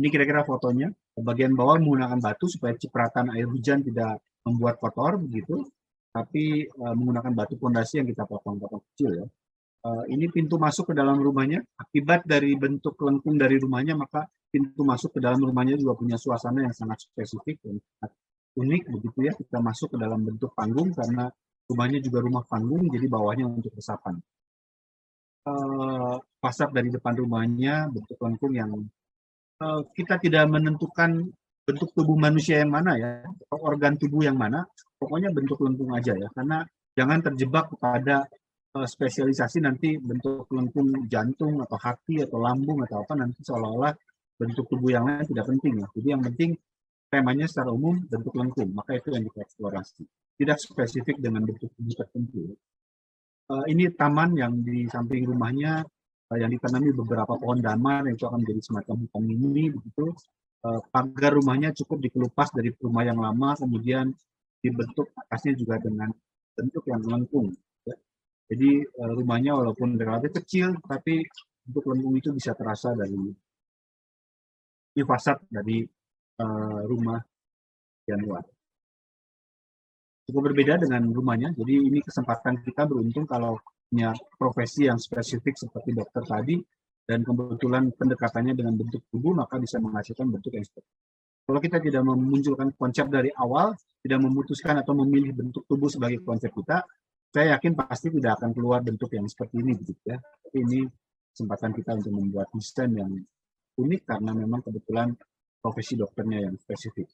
S3: Ini kira-kira fotonya. Bagian bawah menggunakan batu supaya cipratan air hujan tidak membuat kotor, begitu. Tapi menggunakan batu pondasi yang kita potong-potong kecil, ya. Ini pintu masuk ke dalam rumahnya. Akibat dari bentuk lengkung dari rumahnya, maka pintu masuk ke dalam rumahnya juga punya suasana yang sangat spesifik dan unik, begitu, ya. Kita masuk ke dalam bentuk panggung karena rumahnya juga rumah panggung, jadi bawahnya untuk resapan. Fasad dari depan rumahnya bentuk lengkung yang kita tidak menentukan bentuk tubuh manusia yang mana, ya, atau organ tubuh yang mana, pokoknya bentuk lengkung aja, ya, karena jangan terjebak kepada spesialisasi nanti bentuk lengkung jantung atau hati atau lambung atau apa, nanti seolah-olah bentuk tubuh yang lain tidak penting, ya. Jadi yang penting temanya secara umum bentuk lengkung, maka itu yang kita eksplorasi, tidak spesifik dengan bentuk tubuh tertentu. Ini taman yang di samping rumahnya yang ditanami beberapa pohon damar yang itu akan menjadi semacam hutan mini, begitu. Pagar rumahnya cukup dikelupas dari rumah yang lama, kemudian dibentuk atasnya juga dengan bentuk yang lengkung, ya. Jadi rumahnya walaupun relatif kecil, tapi bentuk lengkung itu bisa terasa dari fasad dari rumah yang luar. Cukup berbeda dengan rumahnya, jadi ini kesempatan kita beruntung kalau punya profesi yang spesifik seperti dokter tadi, dan kebetulan pendekatannya dengan bentuk tubuh, maka bisa menghasilkan bentuk yang seperti itu. Kalau kita tidak memunculkan konsep dari awal, tidak memutuskan atau memilih bentuk tubuh sebagai konsep kita, saya yakin pasti tidak akan keluar bentuk yang seperti ini, begitu, ya. Tapi ini kesempatan kita untuk membuat desain yang unik karena memang kebetulan profesi dokternya yang spesifik.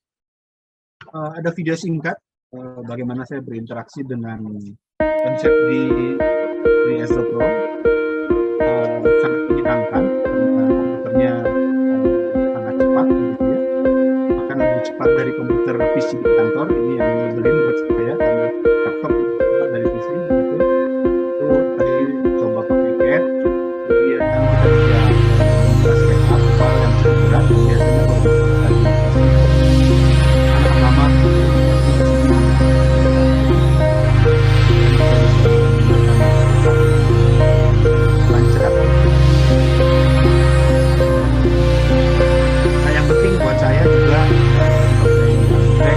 S3: Ada video singkat bagaimana saya berinteraksi dengan konsep di Astro Pro. Sangat menyenangkan karena komputernya sangat cepat, gitu, ya. Bahkan lebih cepat dari komputer PC di kantor. Ini yang nyebelin buat saya karena laptop cepat dari PC, gitu. Itu tadi coba pakai CAD, kemudian kita bisa membahas backup file yang cukup berat, biasanya kalau lama lancar. Nah, yang penting buat saya juga sebagai arsitek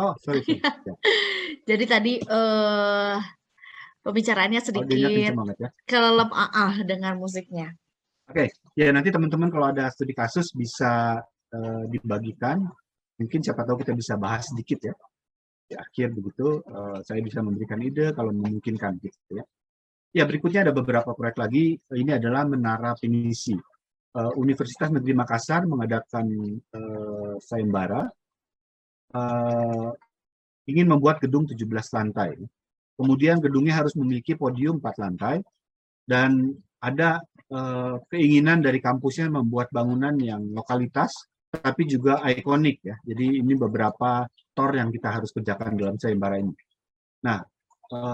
S3: Oh, sorry. Ya.
S1: Jadi tadi pembicaraannya
S3: Audionya
S1: sedikit
S3: kenceng banget ya.
S1: kelelep dengan musiknya.
S3: Oke, ya nanti teman-teman kalau ada studi kasus bisa dibagikan. Mungkin siapa tahu kita bisa bahas sedikit ya. Di akhir begitu, saya bisa memberikan ide kalau memungkinkan gitu ya. Ya, berikutnya ada beberapa proyek lagi. Ini adalah Menara Pinisi. Universitas Negeri Makassar mengadakan sayembara ingin membuat gedung 17 lantai. Kemudian gedungnya harus memiliki podium 4 lantai dan ada keinginan dari kampusnya membuat bangunan yang lokalitas tapi juga ikonik ya. Jadi ini beberapa tor yang kita harus kerjakan dalam sayembara ini. Nah,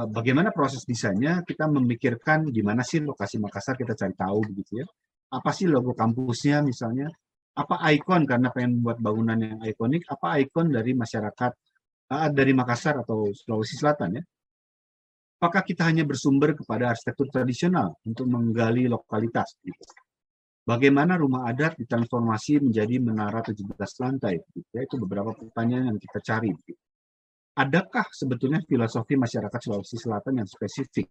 S3: bagaimana proses desainnya? Kita memikirkan di mana sih lokasi Makassar, kita cari tahu begitu ya. Apa sih logo kampusnya misalnya? Apa ikon karena pengen membuat bangunan yang ikonik? Apa ikon dari masyarakat dari Makassar atau Sulawesi Selatan ya? Apakah kita hanya bersumber kepada arsitektur tradisional untuk menggali lokalitas? Gitu. Bagaimana rumah adat ditransformasi menjadi menara 17 lantai? Gitu. Ya, itu beberapa pertanyaan yang kita cari. Gitu. Adakah sebetulnya filosofi masyarakat Sulawesi Selatan yang spesifik?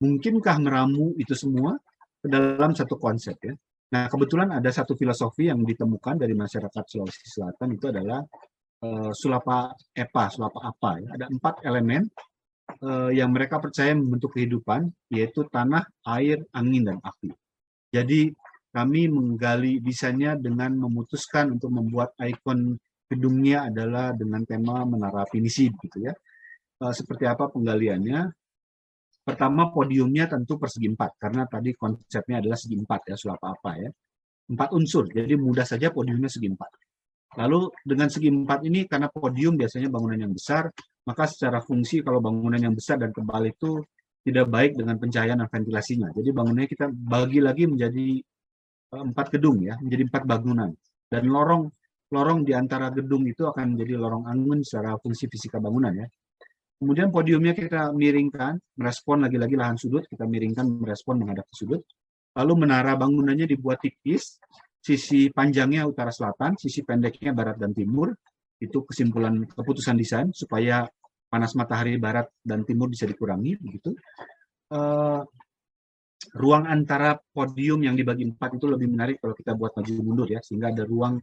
S3: Mungkinkah meramu itu semua ke dalam satu konsep ya? Nah, kebetulan ada satu filosofi yang ditemukan dari masyarakat Sulawesi Selatan, itu adalah sulapa apa ya. Ada 4 elemen yang mereka percaya membentuk kehidupan, yaitu tanah, air, angin, dan api. Jadi kami menggali desainnya dengan memutuskan untuk membuat ikon gedungnya adalah dengan tema Menara Pinisi gitu ya. Seperti apa penggaliannya? Pertama, podiumnya tentu persegi 4 karena tadi konsepnya adalah segi 4 ya, sulapa apa ya. 4 unsur, jadi mudah saja podiumnya segi 4. Lalu dengan segi 4 ini karena podium biasanya bangunan yang besar, maka secara fungsi kalau bangunan yang besar dan tebal itu tidak baik dengan pencahayaan dan ventilasinya. Jadi bangunannya kita bagi lagi menjadi 4 gedung ya, menjadi 4 bangunan. Dan lorong di antara gedung itu akan menjadi lorong angin secara fungsi fisika bangunan ya. Kemudian podiumnya kita miringkan, merespon lagi-lagi lahan sudut, kita miringkan merespon menghadap ke sudut. Lalu menara bangunannya dibuat tipis, sisi panjangnya utara selatan, sisi pendeknya barat dan timur. Itu kesimpulan keputusan desain supaya panas matahari barat dan timur bisa dikurangi begitu. Ruang antara podium yang dibagi 4 itu lebih menarik kalau kita buat maju mundur ya, sehingga ada ruang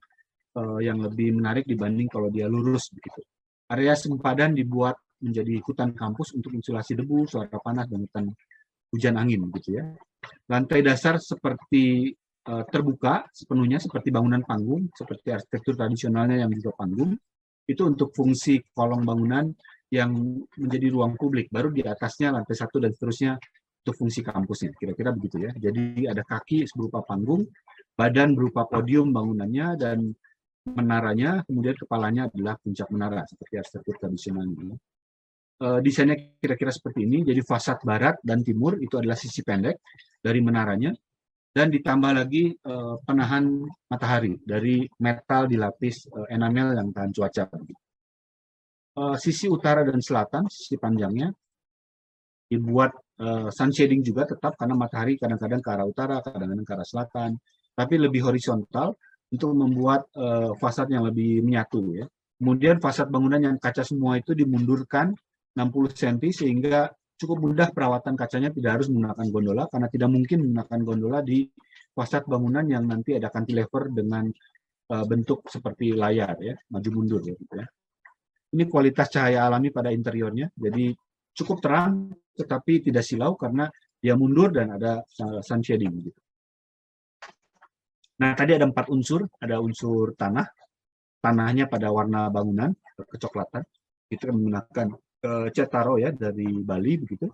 S3: yang lebih menarik dibanding kalau dia lurus begitu. Area sempadan dibuat menjadi hutan kampus untuk insulasi debu, suara panas, dan hujan angin gitu ya. Lantai dasar seperti terbuka sepenuhnya seperti bangunan panggung, seperti arsitektur tradisionalnya yang juga panggung. Itu untuk fungsi kolong bangunan yang menjadi ruang publik. Baru di atasnya lantai 1 dan seterusnya untuk fungsi kampusnya. Kira-kira begitu ya. Jadi ada kaki berupa panggung, badan berupa podium bangunannya, dan menaranya, kemudian kepalanya adalah puncak menara seperti arsitektur tradisional ini. Desainnya kira-kira seperti ini. Jadi fasad barat dan timur itu adalah sisi pendek dari menaranya. Dan ditambah lagi penahan matahari dari metal dilapis enamel yang tahan cuaca. Sisi utara dan selatan, sisi panjangnya, dibuat sun shading juga tetap karena matahari kadang-kadang ke arah utara, kadang-kadang ke arah selatan, tapi lebih horizontal untuk membuat fasad yang lebih menyatu. Ya. Kemudian fasad bangunan yang kaca semua itu dimundurkan 60 cm sehingga cukup mudah perawatan kacanya, tidak harus menggunakan gondola karena tidak mungkin menggunakan gondola di fasad bangunan yang nanti ada cantilever dengan bentuk seperti layar ya, maju mundur ya, gitu ya. Ini kualitas cahaya alami pada interiornya, jadi cukup terang tetapi tidak silau karena dia mundur dan ada sun shading gitu. Nah, tadi ada 4 unsur, ada unsur tanah, tanahnya pada warna bangunan kecoklatan, itu menggunakan cetaro ya dari Bali begitu.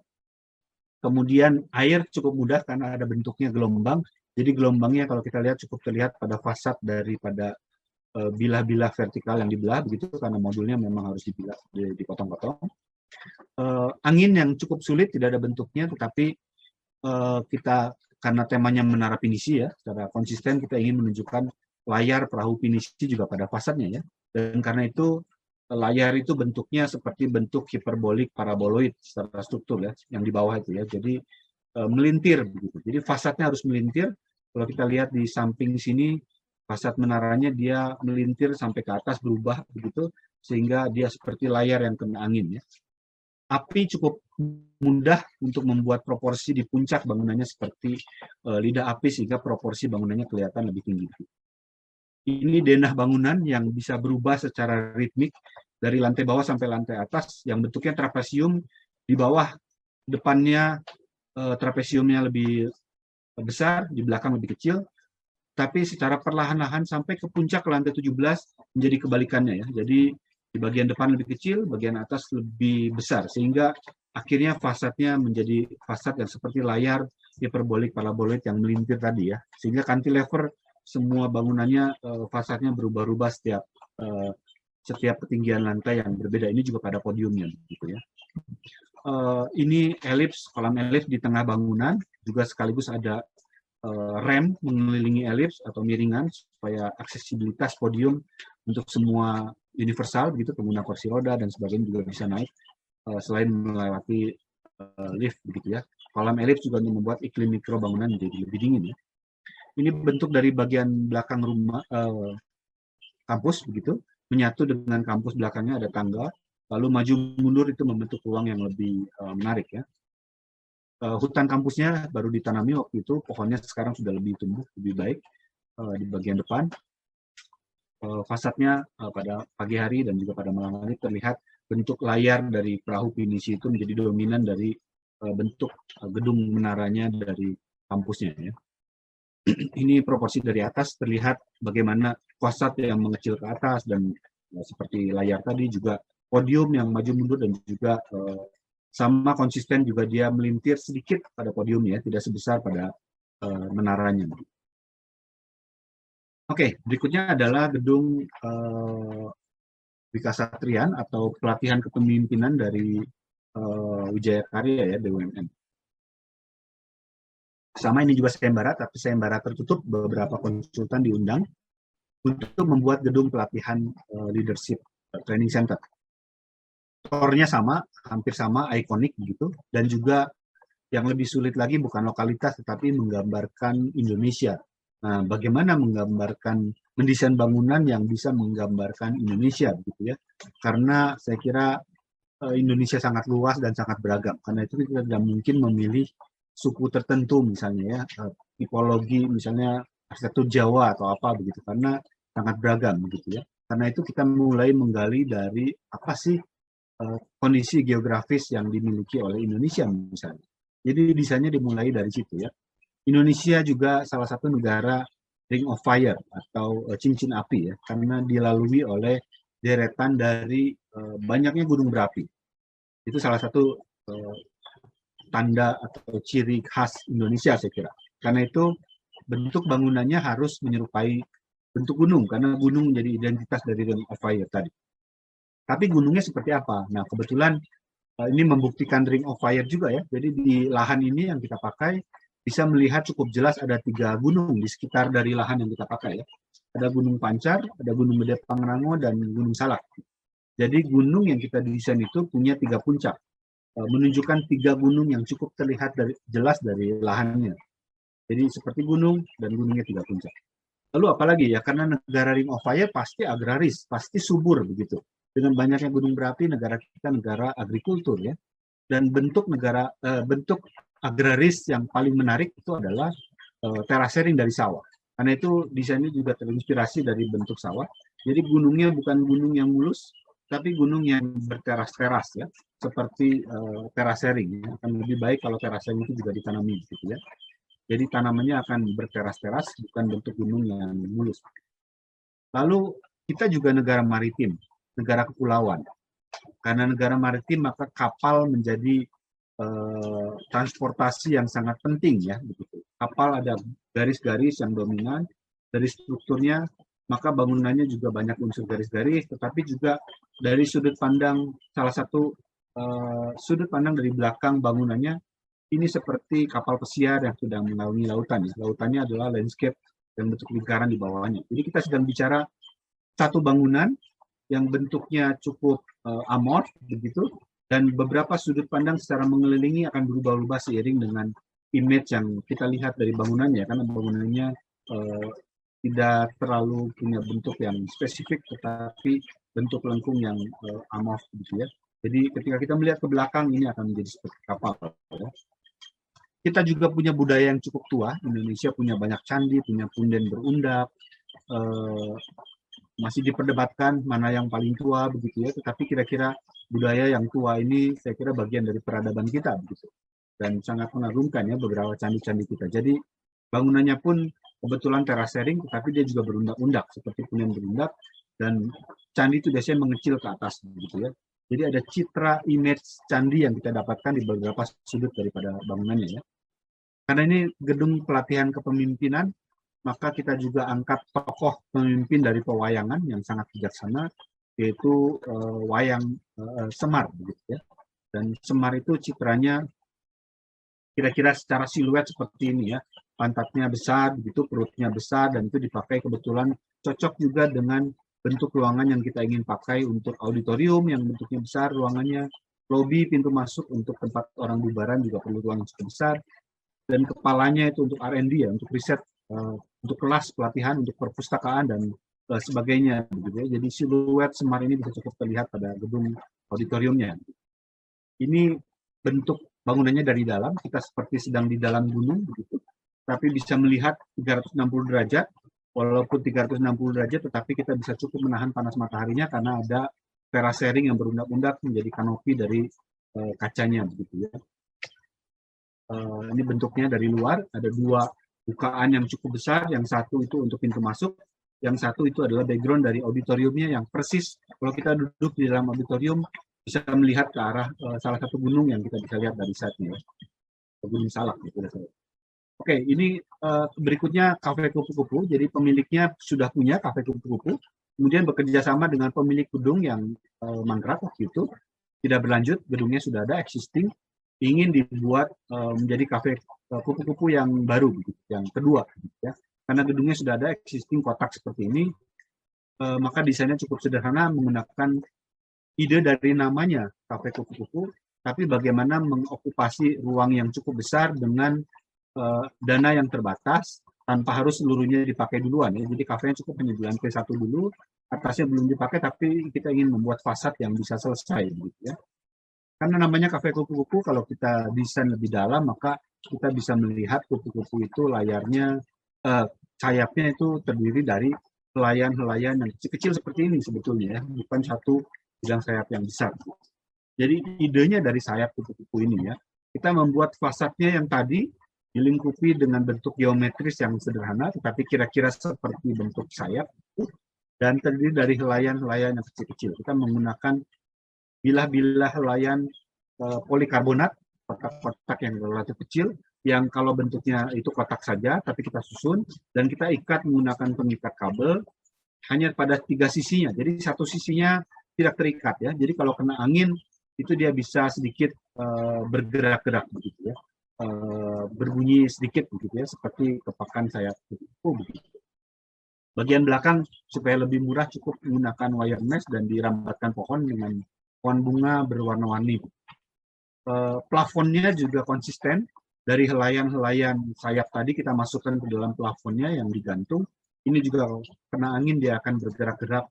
S3: Kemudian air cukup mudah karena ada bentuknya gelombang. Jadi gelombangnya kalau kita lihat cukup terlihat pada fasad daripada bilah-bilah vertikal yang dibelah begitu karena modulnya memang harus dibilah, dipotong-potong. Angin yang cukup sulit, tidak ada bentuknya, tetapi kita karena temanya menara pinisi ya, secara konsisten kita ingin menunjukkan layar perahu pinisi juga pada fasadnya ya. Dan karena itu layar itu bentuknya seperti bentuk hiperbolik paraboloid secara struktur ya, yang di bawah itu ya. Jadi melintir begitu. Jadi fasadnya harus melintir. Kalau kita lihat di samping sini fasad menaranya dia melintir sampai ke atas berubah begitu sehingga dia seperti layar yang kena angin ya. Api cukup mudah untuk membuat proporsi di puncak bangunannya seperti lidah api sehingga proporsi bangunannya kelihatan lebih tinggi. Ini denah bangunan yang bisa berubah secara ritmik dari lantai bawah sampai lantai atas yang bentuknya trapesium, di bawah depannya trapesiumnya lebih besar, di belakang lebih kecil, tapi secara perlahan-lahan sampai ke puncak lantai 17 menjadi kebalikannya ya. Jadi di bagian depan lebih kecil, bagian atas lebih besar, sehingga akhirnya fasadnya menjadi fasad yang seperti layar hiperbolik parabolik yang melintir tadi ya. Sehingga cantilever semua bangunannya fasadnya berubah-ubah setiap ketinggian lantai yang berbeda. Ini juga pada podiumnya gitu ya. Ini elips, kolam elips di tengah bangunan, juga sekaligus ada rem mengelilingi elips atau miringan supaya aksesibilitas podium untuk semua universal begitu, pengguna kursi roda dan sebagainya juga bisa naik selain melewati lift begitu ya. Kolam elips juga untuk membuat iklim mikro bangunan menjadi lebih dingin ya. Ini bentuk dari bagian belakang rumah kampus begitu, menyatu dengan kampus belakangnya ada tangga, lalu maju mundur itu membentuk ruang yang lebih menarik ya. Hutan kampusnya baru ditanami waktu itu, pohonnya sekarang sudah lebih tumbuh, lebih baik di bagian depan. Fasadnya pada pagi hari dan juga pada malam hari terlihat bentuk layar dari perahu pinisi itu menjadi dominan dari bentuk gedung menaranya dari kampusnya ya. Ini proporsi dari atas terlihat bagaimana fasad yang mengecil ke atas dan seperti layar tadi juga podium yang maju mundur dan juga sama konsisten juga dia melintir sedikit pada podium ya, tidak sebesar pada menaranya. Oke, berikutnya adalah gedung Wikasatrian atau pelatihan kepemimpinan dari Wijaya Karya ya, BUMN. Sama ini juga sayembara, tapi sayembara tertutup, beberapa konsultan diundang untuk membuat gedung pelatihan leadership training center. Tornya sama, hampir sama, ikonik begitu, dan juga yang lebih sulit lagi bukan lokalitas, tetapi menggambarkan Indonesia. Nah, bagaimana menggambarkan, mendesain bangunan yang bisa menggambarkan Indonesia, begitu ya? Karena saya kira Indonesia sangat luas dan sangat beragam. Karena itu kita tidak mungkin memilih suku tertentu, misalnya ya, tipologi, misalnya arsitektur Jawa atau apa begitu, karena sangat beragam, begitu ya. Karena itu kita mulai menggali dari apa sih kondisi geografis yang dimiliki oleh Indonesia misalnya. Jadi desainnya dimulai dari situ ya. Indonesia juga salah satu negara Ring of Fire atau cincin api ya, karena dilalui oleh deretan dari banyaknya gunung berapi. Itu salah satu tanda atau ciri khas Indonesia saya kira. Karena itu bentuk bangunannya harus menyerupai bentuk gunung, karena gunung menjadi identitas dari Ring of Fire tadi. Tapi gunungnya seperti apa? Nah, kebetulan ini membuktikan Ring of Fire juga ya. Jadi di lahan ini yang kita pakai bisa melihat cukup jelas ada 3 gunung di sekitar dari lahan yang kita pakai ya. Ada Gunung Pancar, ada Gunung Gede Pangrango, dan Gunung Salak. Jadi gunung yang kita desain itu punya 3 puncak, menunjukkan 3 gunung yang cukup terlihat jelas dari lahannya. Jadi seperti gunung dan gunungnya 3 puncak. Lalu apalagi ya, karena negara Ring of Fire pasti agraris, pasti subur begitu. Dengan banyaknya gunung berapi, negara kita negara agrikultur ya. Dan bentuk agraris yang paling menarik itu adalah terasering dari sawah. Karena itu desainnya juga terinspirasi dari bentuk sawah. Jadi gunungnya bukan gunung yang mulus, tapi gunung yang berteras-teras ya, seperti terasering ya. Akan lebih baik kalau terasering itu juga ditanami gitu ya. Jadi tanamannya akan berteras-teras, bukan bentuk gunung yang mulus. Lalu kita juga negara maritim, negara kepulauan. Karena negara maritim maka kapal menjadi transportasi yang sangat penting ya. Begitu. Kapal ada garis-garis yang dominan dari strukturnya, maka bangunannya juga banyak unsur garis-garis, tetapi juga dari sudut pandang salah satu sudut pandang dari belakang bangunannya ini seperti kapal pesiar yang sedang mengarungi lautan. Lautannya adalah landscape dan bentuk lingkaran di bawahnya. Jadi kita sedang bicara satu bangunan yang bentuknya cukup amorf begitu, dan beberapa sudut pandang secara mengelilingi akan berubah-ubah seiring dengan image yang kita lihat dari bangunannya, karena bangunannya tidak terlalu punya bentuk yang spesifik, tetapi bentuk lengkung yang amorf gitu ya. Jadi ketika kita melihat ke belakang ini akan menjadi seperti kapal. Ya. Kita juga punya budaya yang cukup tua. Indonesia punya banyak candi, punya punden berundap. Masih diperdebatkan mana yang paling tua begitu ya. Tetapi kira-kira budaya yang tua ini saya kira bagian dari peradaban kita begitu. Dan sangat mengagumkan ya beberapa candi-candi kita. Jadi bangunannya pun kebetulan terasering, tetapi dia juga berundak-undak seperti punden berundap. Dan candi itu biasanya mengecil ke atas begitu ya. Jadi ada citra image candi yang kita dapatkan di beberapa sudut daripada bangunannya ya. Karena ini gedung pelatihan kepemimpinan, maka kita juga angkat tokoh pemimpin dari pewayangan yang sangat bijaksana, yaitu wayang Semar begitu ya. Dan Semar itu citranya kira-kira secara siluet seperti ini ya. Pantatnya besar begitu, perutnya besar, dan itu dipakai kebetulan cocok juga dengan bentuk ruangan yang kita ingin pakai untuk auditorium yang bentuknya besar ruangannya, lobi, pintu masuk untuk tempat orang bubaran juga perlu ruang yang cukup besar, dan kepalanya itu untuk R&D ya, untuk riset, untuk kelas pelatihan, untuk perpustakaan dan sebagainya begitu ya. Jadi siluet Semar ini bisa cukup terlihat pada gedung auditoriumnya. Ini bentuk bangunannya dari dalam, kita seperti sedang di dalam gunung begitu, tapi bisa melihat 360 derajat. Walaupun 360 derajat, tetapi kita bisa cukup menahan panas mataharinya karena ada terasering yang berundak-undak menjadi kanopi dari kacanya begitu ya. Ini bentuknya dari luar, ada dua bukaan yang cukup besar, yang satu itu untuk pintu masuk, yang satu itu adalah background dari auditoriumnya yang persis kalau kita duduk di dalam auditorium bisa melihat ke arah salah satu gunung yang kita bisa lihat dari site-nya, Gunung Salak gitu. Oke, ini berikutnya Cafe Kupu-Kupu. Jadi pemiliknya sudah punya Cafe Kupu-Kupu, kemudian bekerja sama dengan pemilik gedung yang mangkrak waktu itu, tidak berlanjut, gedungnya sudah ada existing, ingin dibuat menjadi Cafe Kupu-Kupu yang baru, gitu, yang kedua, gitu ya. Karena gedungnya sudah ada existing kotak seperti ini, maka desainnya cukup sederhana menggunakan ide dari namanya Cafe Kupu-Kupu, tapi bagaimana mengokupasi ruang yang cukup besar dengan dana yang terbatas tanpa harus seluruhnya dipakai duluan ya. Jadi kafenya cukup hanya di lantai 1 dulu, atasnya belum dipakai tapi kita ingin membuat fasad yang bisa selesai gitu ya. Karena namanya Cafe Kupu-Kupu, kalau kita desain lebih dalam maka kita bisa melihat kupu-kupu itu layarnya sayapnya itu terdiri dari helaian-helaian yang kecil-kecil seperti ini sebetulnya ya, bukan satu bidang sayap yang besar. Jadi idenya dari sayap kupu-kupu ini ya, kita membuat fasadnya yang tadi dilingkupi dengan bentuk geometris yang sederhana, tetapi kira-kira seperti bentuk sayap, dan terdiri dari helaian-helaian yang kecil-kecil. Kita menggunakan bilah-bilah helaian polikarbonat, kotak-kotak yang relatif kecil, yang kalau bentuknya itu kotak saja, tapi kita susun, dan kita ikat menggunakan pengikat kabel, hanya pada 3 sisinya. Jadi satu sisinya tidak terikat ya. Jadi kalau kena angin, itu dia bisa sedikit bergerak-gerak begitu ya. Berbunyi sedikit begitu ya, seperti kepakan sayap kupu begitu. Bagian belakang supaya lebih murah cukup menggunakan wire mesh dan dirambatkan pohon dengan pohon bunga berwarna-warni. Plafonnya juga konsisten, dari helaian-helaian sayap tadi kita masukkan ke dalam plafonnya yang digantung. Ini juga kena angin dia akan bergerak-gerak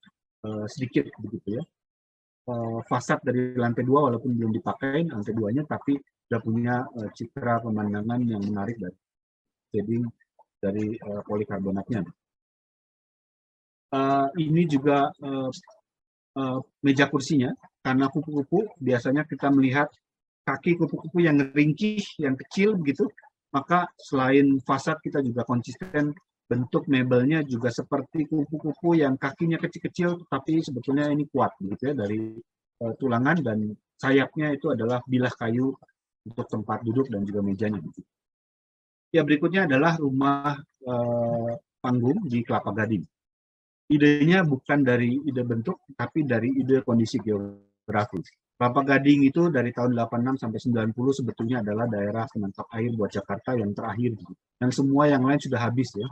S3: sedikit begitu ya. Fasad dari lantai 2 walaupun belum dipakai lantai 2-nya, tapi sudah punya citra pemandangan yang menarik dari shading dari polikarbonatnya. Ini juga meja kursinya, karena kupu-kupu biasanya kita melihat kaki kupu-kupu yang ringkih, yang kecil begitu, maka selain fasad kita juga konsisten bentuk mebelnya juga seperti kupu-kupu yang kakinya kecil-kecil, tapi sebetulnya ini kuat begitu ya, dari tulangan, dan sayapnya itu adalah bilah kayu untuk tempat duduk dan juga mejanya. Ya, berikutnya adalah rumah panggung di Kelapa Gading. Idenya bukan dari ide bentuk, tapi dari ide kondisi geografis. Kelapa Gading itu dari tahun 86 sampai 90 sebetulnya adalah daerah penangkap air buat Jakarta yang terakhir. Yang semua yang lain sudah habis ya.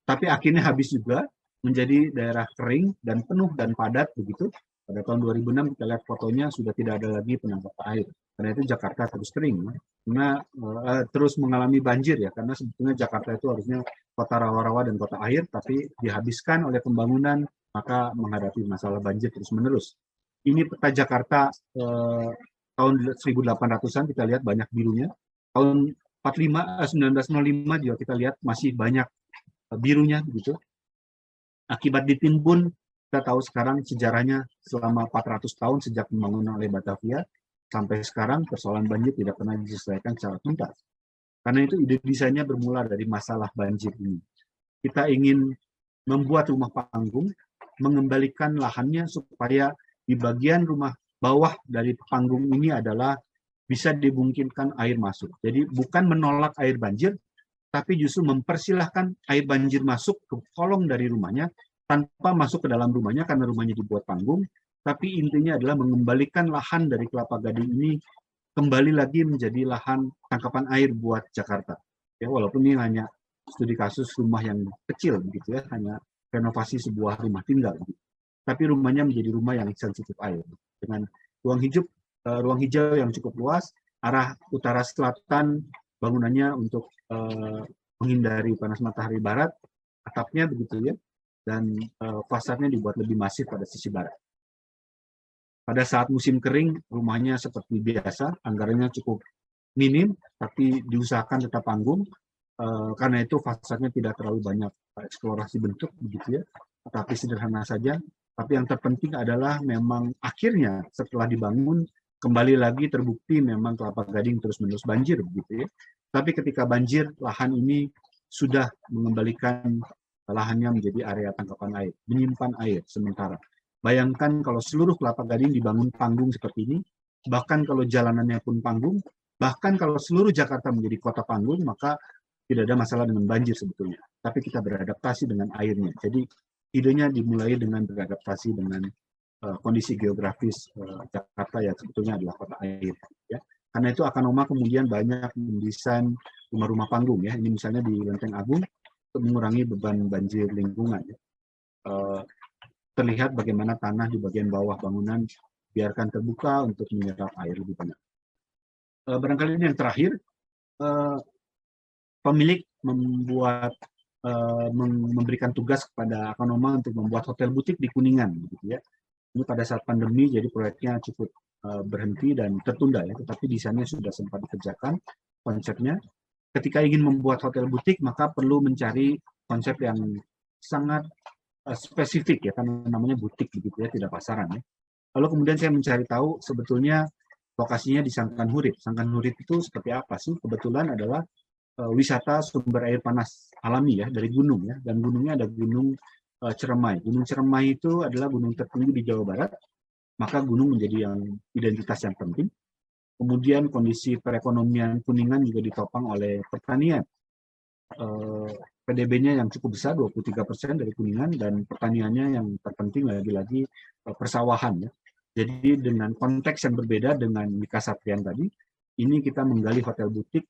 S3: Tapi akhirnya habis juga menjadi daerah kering dan penuh dan padat begitu. Pada tahun 2006 kita lihat fotonya sudah tidak ada lagi penangkap air. Karena itu Jakarta terus kering. Karena terus mengalami banjir ya. Karena sebetulnya Jakarta itu harusnya kota rawa-rawa dan kota air, tapi dihabiskan oleh pembangunan maka menghadapi masalah banjir terus-menerus. Ini peta Jakarta tahun 1800-an kita lihat banyak birunya. Tahun 1905 juga kita lihat masih banyak birunya gitu. Akibat ditimbun, kita tahu sekarang sejarahnya selama 400 tahun sejak pembangunan oleh Batavia sampai sekarang persoalan banjir tidak pernah diselesaikan secara tuntas. Karena itu ide desainnya bermula dari masalah banjir ini. Kita ingin membuat rumah panggung, mengembalikan lahannya supaya di bagian rumah bawah dari panggung ini adalah bisa dimungkinkan air masuk. Jadi bukan menolak air banjir, tapi justru mempersilahkan air banjir masuk ke kolong dari rumahnya tanpa masuk ke dalam rumahnya karena rumahnya dibuat panggung. Tapi intinya adalah mengembalikan lahan dari Kelapa Gading ini kembali lagi menjadi lahan tangkapan air buat Jakarta. Ya, walaupun ini hanya studi kasus rumah yang kecil begitu ya, hanya renovasi sebuah rumah tinggal. Gitu. Tapi rumahnya menjadi rumah yang sensitif air dengan ruang hijau yang cukup luas, arah utara selatan bangunannya untuk menghindari panas matahari barat, atapnya begitu ya, dan fasadnya dibuat lebih masif pada sisi barat. Pada saat musim kering, rumahnya seperti biasa, anggarannya cukup minim, tapi diusahakan tetap panggung, karena itu fasadnya tidak terlalu banyak eksplorasi bentuk begitu ya, tapi sederhana saja. Tapi yang terpenting adalah memang akhirnya setelah dibangun kembali lagi terbukti memang Kelapa Gading terus-menerus banjir begitu ya. Tapi ketika banjir, lahan ini sudah mengembalikan lahannya menjadi area tangkapan air, menyimpan air sementara. Bayangkan kalau seluruh Kelapa Gading dibangun panggung seperti ini, bahkan kalau jalanannya pun panggung, bahkan kalau seluruh Jakarta menjadi kota panggung, maka tidak ada masalah dengan banjir sebetulnya. Tapi kita beradaptasi dengan airnya. Jadi idenya dimulai dengan beradaptasi dengan kondisi geografis Jakarta yang sebetulnya adalah kota air. Ya. Karena itu Akanoma kemudian banyak mendesain rumah-rumah panggung. Ya. Ini misalnya di Lenteng Agung untuk mengurangi beban banjir lingkungan. Ya. Terlihat bagaimana tanah di bagian bawah bangunan biarkan terbuka untuk menyerap air lebih banyak. Barangkali ini yang terakhir, pemilik memberikan tugas kepada Akanoma untuk membuat hotel butik di Kuningan, gitu ya. Ini pada saat pandemi, jadi proyeknya cukup berhenti dan tertunda ya, tetapi desainnya sudah sempat dikerjakan konsepnya. Ketika ingin membuat hotel butik, maka perlu mencari konsep yang sangat spesifik ya, karena namanya butik begitu ya, tidak pasaran ya. Lalu kemudian saya mencari tahu sebetulnya lokasinya di Sangkan Hurip. Sangkan Hurip itu seperti apa sih? Kebetulan adalah wisata sumber air panas alami ya, dari gunung ya, dan gunungnya ada Gunung Ciremai. Gunung Ciremai itu adalah gunung tertinggi di Jawa Barat, maka gunung menjadi yang identitas yang penting. Kemudian kondisi perekonomian Kuningan juga ditopang oleh pertanian. PDB-nya yang cukup besar, 23% dari Kuningan, dan pertaniannya yang terpenting lagi-lagi persawahan ya. Jadi dengan konteks yang berbeda dengan Mika Satrian tadi, ini kita menggali hotel butik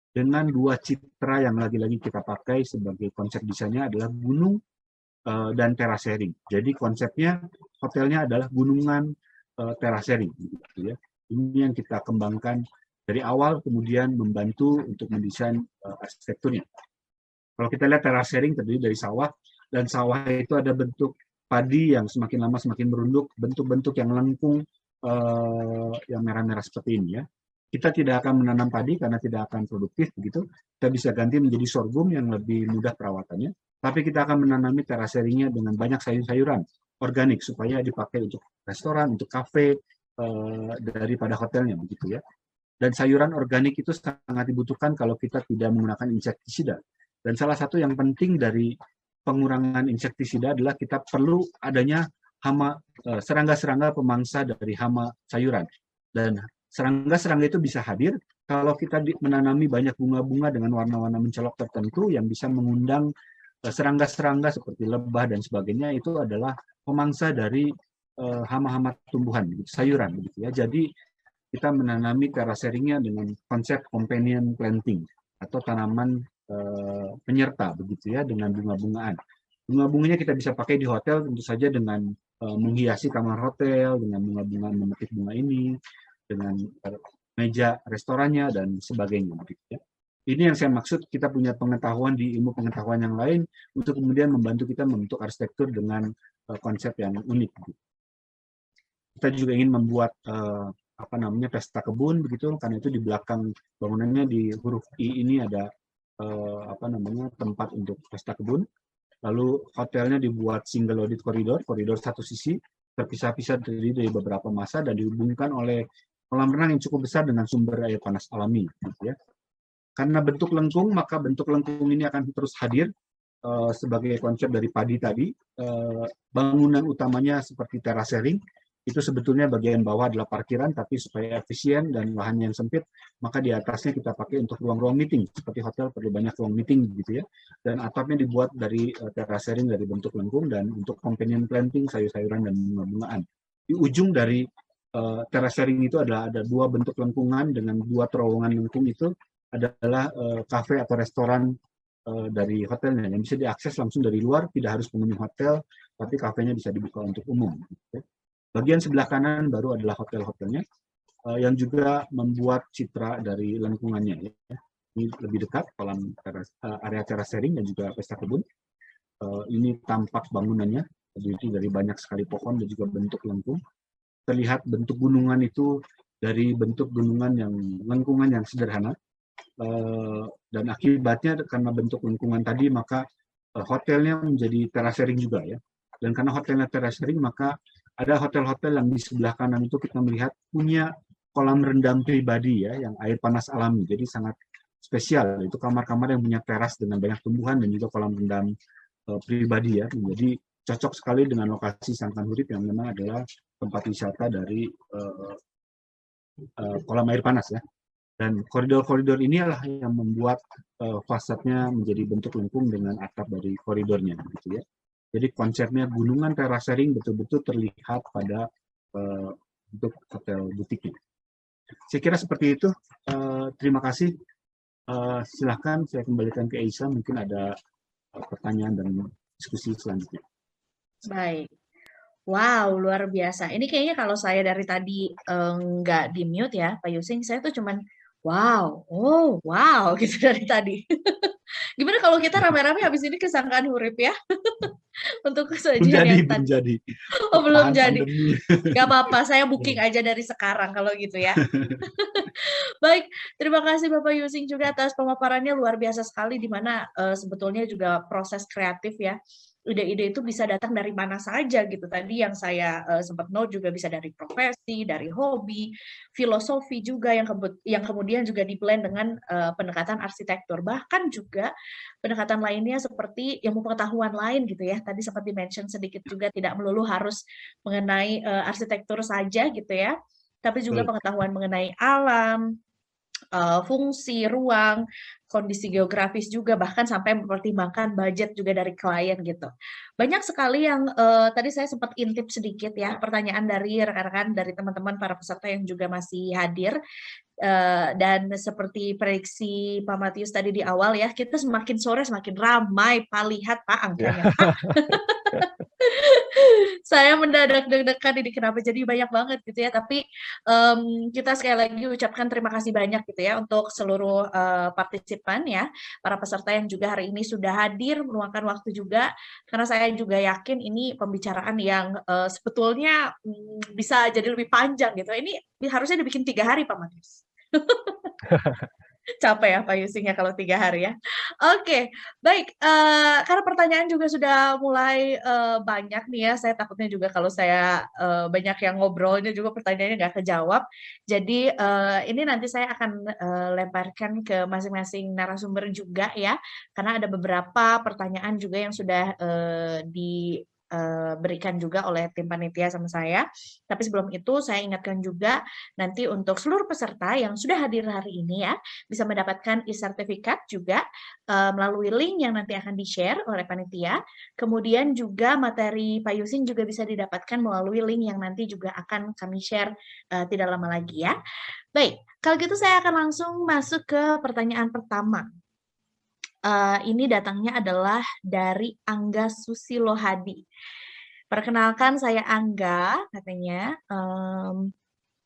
S3: dengan dua citra yang lagi-lagi kita pakai sebagai konsep desainnya adalah gunung dan terasering. Jadi konsepnya hotelnya adalah gunungan terasering. Gitu ya. Ini yang kita kembangkan dari awal, kemudian membantu untuk mendesain arsitekturnya. Kalau kita lihat terasering terdiri dari sawah, dan sawah itu ada bentuk padi yang semakin lama semakin merunduk, bentuk-bentuk yang lengkung, yang merah-merah seperti ini ya. Kita tidak akan menanam padi karena tidak akan produktif begitu. Kita bisa ganti menjadi sorghum yang lebih mudah perawatannya. Tapi kita akan menanami teraseringnya dengan banyak sayur-sayuran organik supaya dipakai untuk restoran, untuk kafe, daripada hotelnya begitu ya. Dan sayuran organik itu sangat dibutuhkan kalau kita tidak menggunakan insektisida. Dan salah satu yang penting dari pengurangan insektisida adalah kita perlu adanya hama, serangga-serangga pemangsa dari hama sayuran. Dan serangga-serangga itu bisa hadir kalau kita menanami banyak bunga-bunga dengan warna-warna mencolok tertentu yang bisa mengundang serangga-serangga seperti lebah dan sebagainya. Itu adalah pemangsa dari hama-hama tumbuhan, sayuran, gitu ya. Jadi kita menanami teraseringnya dengan konsep companion planting atau tanaman penyerta, begitu ya, dengan bunga-bungaan. Bunga-bunganya kita bisa pakai di hotel tentu saja dengan menghiasi kamar hotel dengan bunga-bunga, memetik bunga ini, dengan meja restorannya dan sebagainya. Ya. Ini yang saya maksud, kita punya pengetahuan di ilmu pengetahuan yang lain untuk kemudian membantu kita membentuk arsitektur dengan konsep yang unik. Kita juga ingin membuat pesta kebun begitu, karena itu di belakang bangunannya di huruf I ini ada tempat untuk pesta kebun. Lalu hotelnya dibuat single audit koridor satu sisi, terpisah-pisah dari beberapa masa dan dihubungkan oleh kolam renang yang cukup besar dengan sumber air panas alami. Gitu ya. Karena bentuk lengkung, maka bentuk lengkung ini akan terus hadir sebagai konsep dari padi tadi. Bangunan utamanya seperti terasering, itu sebetulnya bagian bawah adalah parkiran, tapi supaya efisien dan lahannya yang sempit, maka di atasnya kita pakai untuk ruang-ruang meeting, seperti hotel perlu banyak ruang meeting gitu ya. Dan atapnya dibuat dari terasering dari bentuk lengkung, dan untuk companion planting, sayur-sayuran dan bunga-bungaan. Di ujung dari terasering itu ada dua bentuk lengkungan dengan dua terowongan lengkung itu adalah kafe atau restoran dari hotelnya yang bisa diakses langsung dari luar, tidak harus pengunjung hotel, tapi kafenya bisa dibuka untuk umum. Gitu. Bagian sebelah kanan baru adalah hotel-hotelnya yang juga membuat citra dari lengkungannya. Ya. Ini lebih dekat kolam area terasering dan juga pesta kebun. Ini tampak bangunannya, terdiri dari banyak sekali pohon dan juga bentuk lengkung. Terlihat bentuk gunungan itu dari bentuk gunungan yang lengkungan yang sederhana. Dan akibatnya karena bentuk lengkungan tadi, maka hotelnya menjadi terasering juga ya. Dan karena hotelnya terasering, maka ada hotel-hotel yang di sebelah kanan itu kita melihat punya kolam rendam pribadi ya, yang air panas alami. Jadi sangat spesial. Itu kamar-kamar yang punya teras dengan banyak tumbuhan dan juga kolam rendam pribadi ya. Jadi cocok sekali dengan lokasi Sangkan Hurip yang memang adalah tempat wisata dari kolam air panas ya. Dan koridor-koridor inilah yang membuat fasadnya menjadi bentuk lengkung dengan atap dari koridornya gitu ya. Jadi konsepnya gunungan terasering betul-betul terlihat pada bentuk hotel butiknya. Saya kira seperti itu. Terima kasih. Silahkan saya kembalikan ke Aisyah. Mungkin ada pertanyaan dan diskusi selanjutnya.
S1: Baik. Wow, luar biasa. Ini kayaknya kalau saya dari tadi nggak di-mute ya, Pak Yusing, saya tuh cuman wow, oh wow gitu dari tadi. Gimana kalau kita rame-rame habis ini ke Sangkan Hurip ya? Untuk sajian yang
S3: Belum
S1: tadi.
S3: jadi.
S1: Oh, belum
S3: Tahan
S1: jadi.
S3: pandemi.
S1: Gak apa-apa, saya booking aja dari sekarang kalau gitu ya. Baik, terima kasih Bapak Yusing juga atas pemaparannya, luar biasa sekali, di mana sebetulnya juga proses kreatif ya. Ide-ide itu bisa datang dari mana saja gitu. Tadi yang saya sempat note juga bisa dari profesi, dari hobi, filosofi juga yang kemudian juga di-blend dengan pendekatan arsitektur. Bahkan juga pendekatan lainnya seperti ilmu pengetahuan lain gitu ya. Tadi sempat di-mention sedikit juga, tidak melulu harus mengenai arsitektur saja gitu ya, tapi juga pengetahuan mengenai alam, fungsi, ruang, kondisi geografis juga, bahkan sampai mempertimbangkan budget juga dari klien gitu. Banyak sekali yang tadi saya sempat intip sedikit ya, pertanyaan dari rekan-rekan, dari teman-teman para peserta yang juga masih hadir. Dan seperti prediksi Pak Matius tadi di awal ya, kita semakin sore semakin ramai, Pak, lihat Pak angkanya Pak. Saya mendadak deg-degan ini kenapa jadi banyak banget gitu ya, tapi kita sekali lagi ucapkan terima kasih banyak gitu ya untuk seluruh partisipan ya, para peserta yang juga hari ini sudah hadir, meluangkan waktu juga, karena saya juga yakin ini pembicaraan yang sebetulnya bisa jadi lebih panjang gitu. Ini harusnya dibikin 3 hari Pak Matius. Capek ya Pak Yusing ya kalau 3 hari ya. Oke, baik. Karena pertanyaan juga sudah mulai banyak nih ya, saya takutnya juga kalau saya banyak yang ngobrolnya juga pertanyaannya nggak kejawab. Jadi ini nanti saya akan lemparkan ke masing-masing narasumber juga ya, karena ada beberapa pertanyaan juga yang sudah diberikan juga oleh tim panitia sama saya. Tapi sebelum itu saya ingatkan juga nanti untuk seluruh peserta yang sudah hadir hari ini ya, bisa mendapatkan e-sertifikat juga melalui link yang nanti akan di-share oleh panitia. Kemudian juga materi Pak Yusing juga bisa didapatkan melalui link yang nanti juga akan kami share tidak lama lagi ya. Baik, kalau gitu saya akan langsung masuk ke pertanyaan pertama. Ini datangnya adalah dari Angga Susilo Hadi. Perkenalkan, saya Angga, katanya.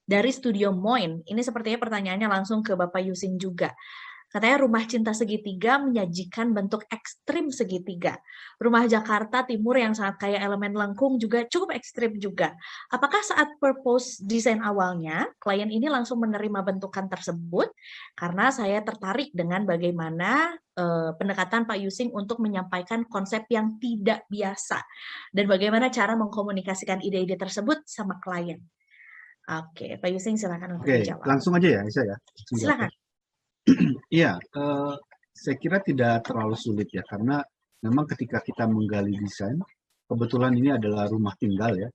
S1: Dari Studio Moin. Ini sepertinya pertanyaannya langsung ke Bapak Yusing juga. Katanya rumah cinta segitiga menyajikan bentuk ekstrim segitiga. Rumah Jakarta Timur yang sangat kaya elemen lengkung juga cukup ekstrim juga. Apakah saat purpose desain awalnya, klien ini langsung menerima bentukan tersebut? Karena saya tertarik dengan bagaimana pendekatan Pak Yusing untuk menyampaikan konsep yang tidak biasa dan bagaimana cara mengkomunikasikan ide-ide tersebut sama klien. Oke, Pak Yusing silakan untuk
S3: Oke,
S1: dijawab.
S3: langsung aja ya, Isa ya. Langsung jawab ya.
S1: Silakan.
S3: Iya, saya kira tidak terlalu sulit ya, karena memang ketika kita menggali desain, kebetulan ini adalah rumah tinggal ya.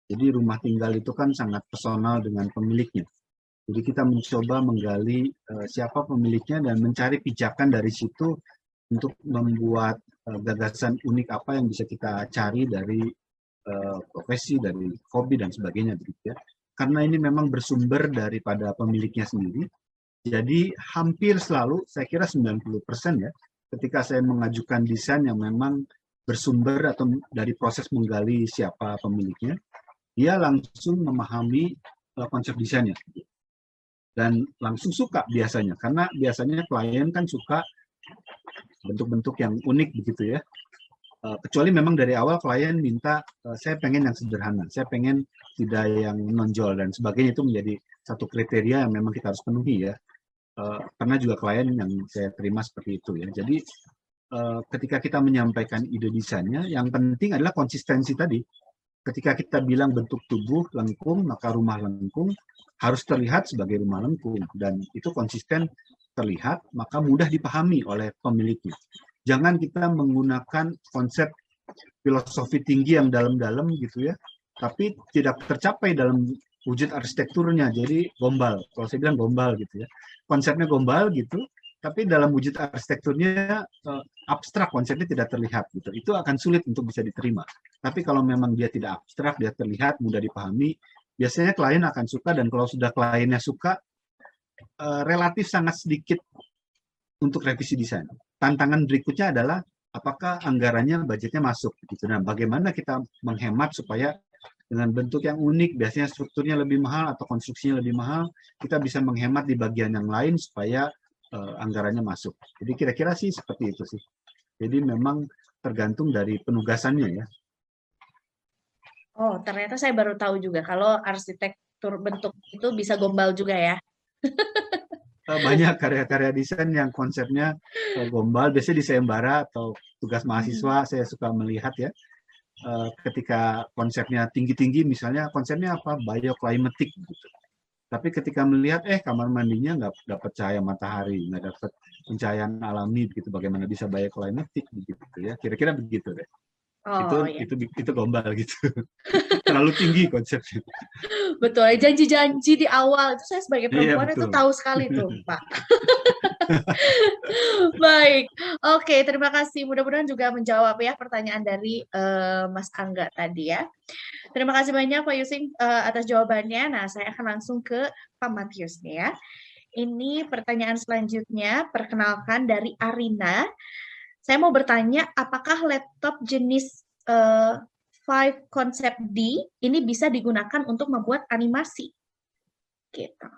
S3: Jadi rumah tinggal itu kan sangat personal dengan pemiliknya. Jadi kita mencoba menggali siapa pemiliknya dan mencari pijakan dari situ untuk membuat gagasan unik apa yang bisa kita cari dari profesi, dari hobi dan sebagainya begitu ya. Karena ini memang bersumber daripada pemiliknya sendiri. Jadi hampir selalu, saya kira 90% ya, ketika saya mengajukan desain yang memang bersumber atau dari proses menggali siapa pemiliknya, dia langsung memahami konsep desainnya. Dan langsung suka biasanya, karena biasanya klien kan suka bentuk-bentuk yang unik begitu ya. Kecuali memang dari awal klien minta, saya pengen yang sederhana, saya pengen tidak yang menonjol dan sebagainya, itu menjadi satu kriteria yang memang kita harus penuhi ya. Karena juga klien yang saya terima seperti itu ya. Jadi ketika kita menyampaikan ide desainnya, yang penting adalah konsistensi tadi. Ketika kita bilang bentuk tubuh lengkung, maka rumah lengkung harus terlihat sebagai rumah lengkung, dan itu konsisten terlihat, maka mudah dipahami oleh pemiliknya. Jangan kita menggunakan konsep filosofi tinggi yang dalam-dalam gitu ya, tapi tidak tercapai dalam wujud arsitekturnya, jadi gombal. Kalau saya bilang gombal gitu ya, konsepnya gombal gitu, tapi dalam wujud arsitekturnya abstrak, konsepnya tidak terlihat gitu. Itu akan sulit untuk bisa diterima. Tapi kalau memang dia tidak abstrak, dia terlihat, mudah dipahami, biasanya klien akan suka, dan kalau sudah kliennya suka, relatif sangat sedikit untuk revisi desain. Tantangan berikutnya adalah apakah anggarannya, budgetnya masuk gitu. Nah, bagaimana kita menghemat supaya dengan bentuk yang unik, biasanya strukturnya lebih mahal atau konstruksinya lebih mahal, kita bisa menghemat di bagian yang lain supaya anggarannya masuk. Jadi kira-kira sih seperti itu sih. Jadi memang tergantung dari penugasannya ya.
S1: Oh, ternyata saya baru tahu juga kalau arsitektur bentuk itu bisa gombal juga ya.
S3: Banyak karya-karya desain yang konsepnya gombal, biasanya di sayembara atau tugas mahasiswa saya suka melihat ya. Ketika konsepnya tinggi-tinggi, misalnya konsepnya apa, bioclimatic gitu. Tapi ketika melihat kamar mandinya nggak dapat cahaya matahari, nggak dapat pencahayaan alami begitu, bagaimana bisa bioclimatic begitu ya, kira-kira begitu deh.
S1: Oh ya,
S3: Itu gombal gitu. Terlalu tinggi konsepnya.
S1: betul. Janji-janji di awal itu saya sebagai
S3: Iya,
S1: perempuan itu
S3: betul.
S1: tahu sekali tuh, Pak. Baik, oke, terima kasih. Mudah-mudahan juga menjawab ya pertanyaan dari Mas Angga tadi ya. Terima kasih banyak Pak Yusing atas jawabannya. Nah, saya akan langsung ke Pak Matius nih ya. Ini pertanyaan selanjutnya, perkenalkan dari Arina. Saya mau bertanya, apakah laptop jenis 5 Concept D ini bisa digunakan untuk membuat animasi? Gitu.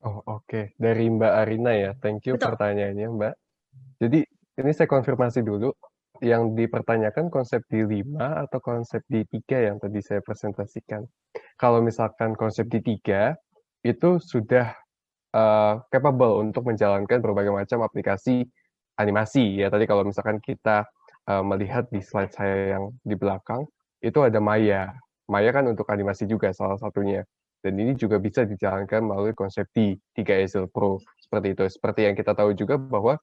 S2: Oh, oke. Dari Mbak Arina ya. Thank you
S1: Betul.
S2: pertanyaannya, Mbak. Jadi, ini saya konfirmasi dulu. Yang dipertanyakan konsep D5 atau konsep D3 yang tadi saya presentasikan. Kalau misalkan konsep D3, itu sudah capable untuk menjalankan berbagai macam aplikasi animasi. Ya, tadi kalau misalkan kita melihat di slide saya yang di belakang, itu ada Maya. Maya kan untuk animasi juga salah satunya. Dan ini juga bisa dijalankan melalui konsep D3 Easel Pro. Seperti itu. Seperti yang kita tahu juga bahwa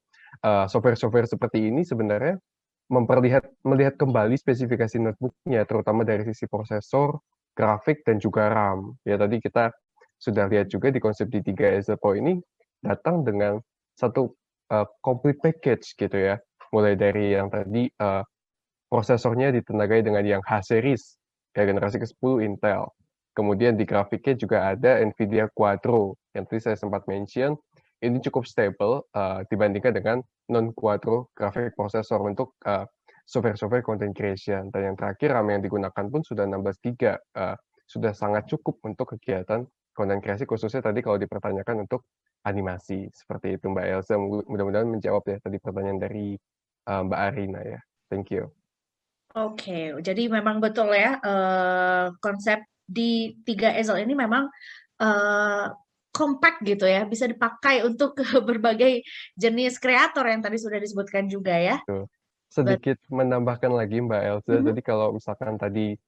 S2: software-software seperti ini sebenarnya melihat kembali spesifikasi notebook-nya, terutama dari sisi prosesor, grafik, dan juga RAM. Ya, tadi kita sudah lihat juga di konsep D3 Easel Pro ini datang dengan satu complete package gitu ya. Mulai dari yang tadi prosesornya ditenagai dengan yang H-series, ya generasi ke-10 Intel. Kemudian di grafiknya juga ada NVIDIA Quadro, yang tadi saya sempat mention, ini cukup stable dibandingkan dengan non-Quadro grafik prosesor untuk software-software content creation. Dan yang terakhir, RAM yang digunakan pun sudah 16 GB, sudah sangat cukup untuk kegiatan content creation, khususnya tadi kalau dipertanyakan untuk animasi. Seperti itu Mbak Elsa, mudah-mudahan menjawab ya tadi pertanyaan dari Mbak Arina ya. Thank you.
S1: Oke, jadi memang betul ya, konsep di 3 easel ini memang compact gitu ya, bisa dipakai untuk berbagai jenis kreator yang tadi sudah disebutkan juga ya.
S2: Betul. Sedikit menambahkan lagi Mbak Elsa, jadi kalau misalkan tadi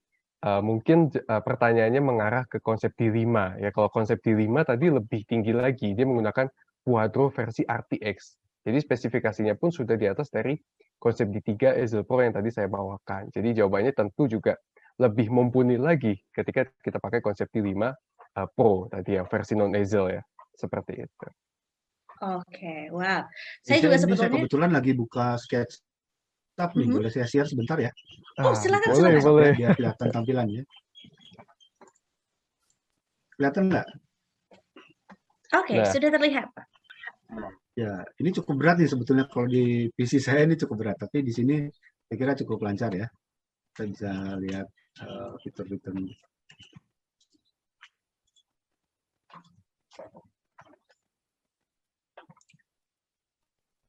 S2: mungkin pertanyaannya mengarah ke konsep D5 ya. Kalau konsep D5 tadi lebih tinggi lagi, dia menggunakan Quadro versi RTX. Jadi spesifikasinya pun sudah di atas dari konsep D3 Easel Pro yang tadi saya bawakan. Jadi jawabannya tentu juga lebih mumpuni lagi ketika kita pakai konsep D5 Pro tadi yang versi non Easel ya, seperti itu.
S1: Oke, wow. Saya
S3: Saya
S1: juga
S3: ini saya
S1: sebetulnya
S3: kebetulan lagi buka SketchUp nih, boleh saya share sebentar ya?
S1: Oh, silakan
S2: Boleh,
S1: silakan.
S2: boleh.
S3: Biar kelihatan tampilannya. Kelihatan nggak?
S1: Oke,
S2: Nah.
S1: sudah terlihat, Pak.
S3: Ya, ini cukup berat nih sebetulnya kalau di PC saya ini cukup berat, tapi di sini saya kira cukup lancar ya. Kita bisa lihat fitur-fiturnya.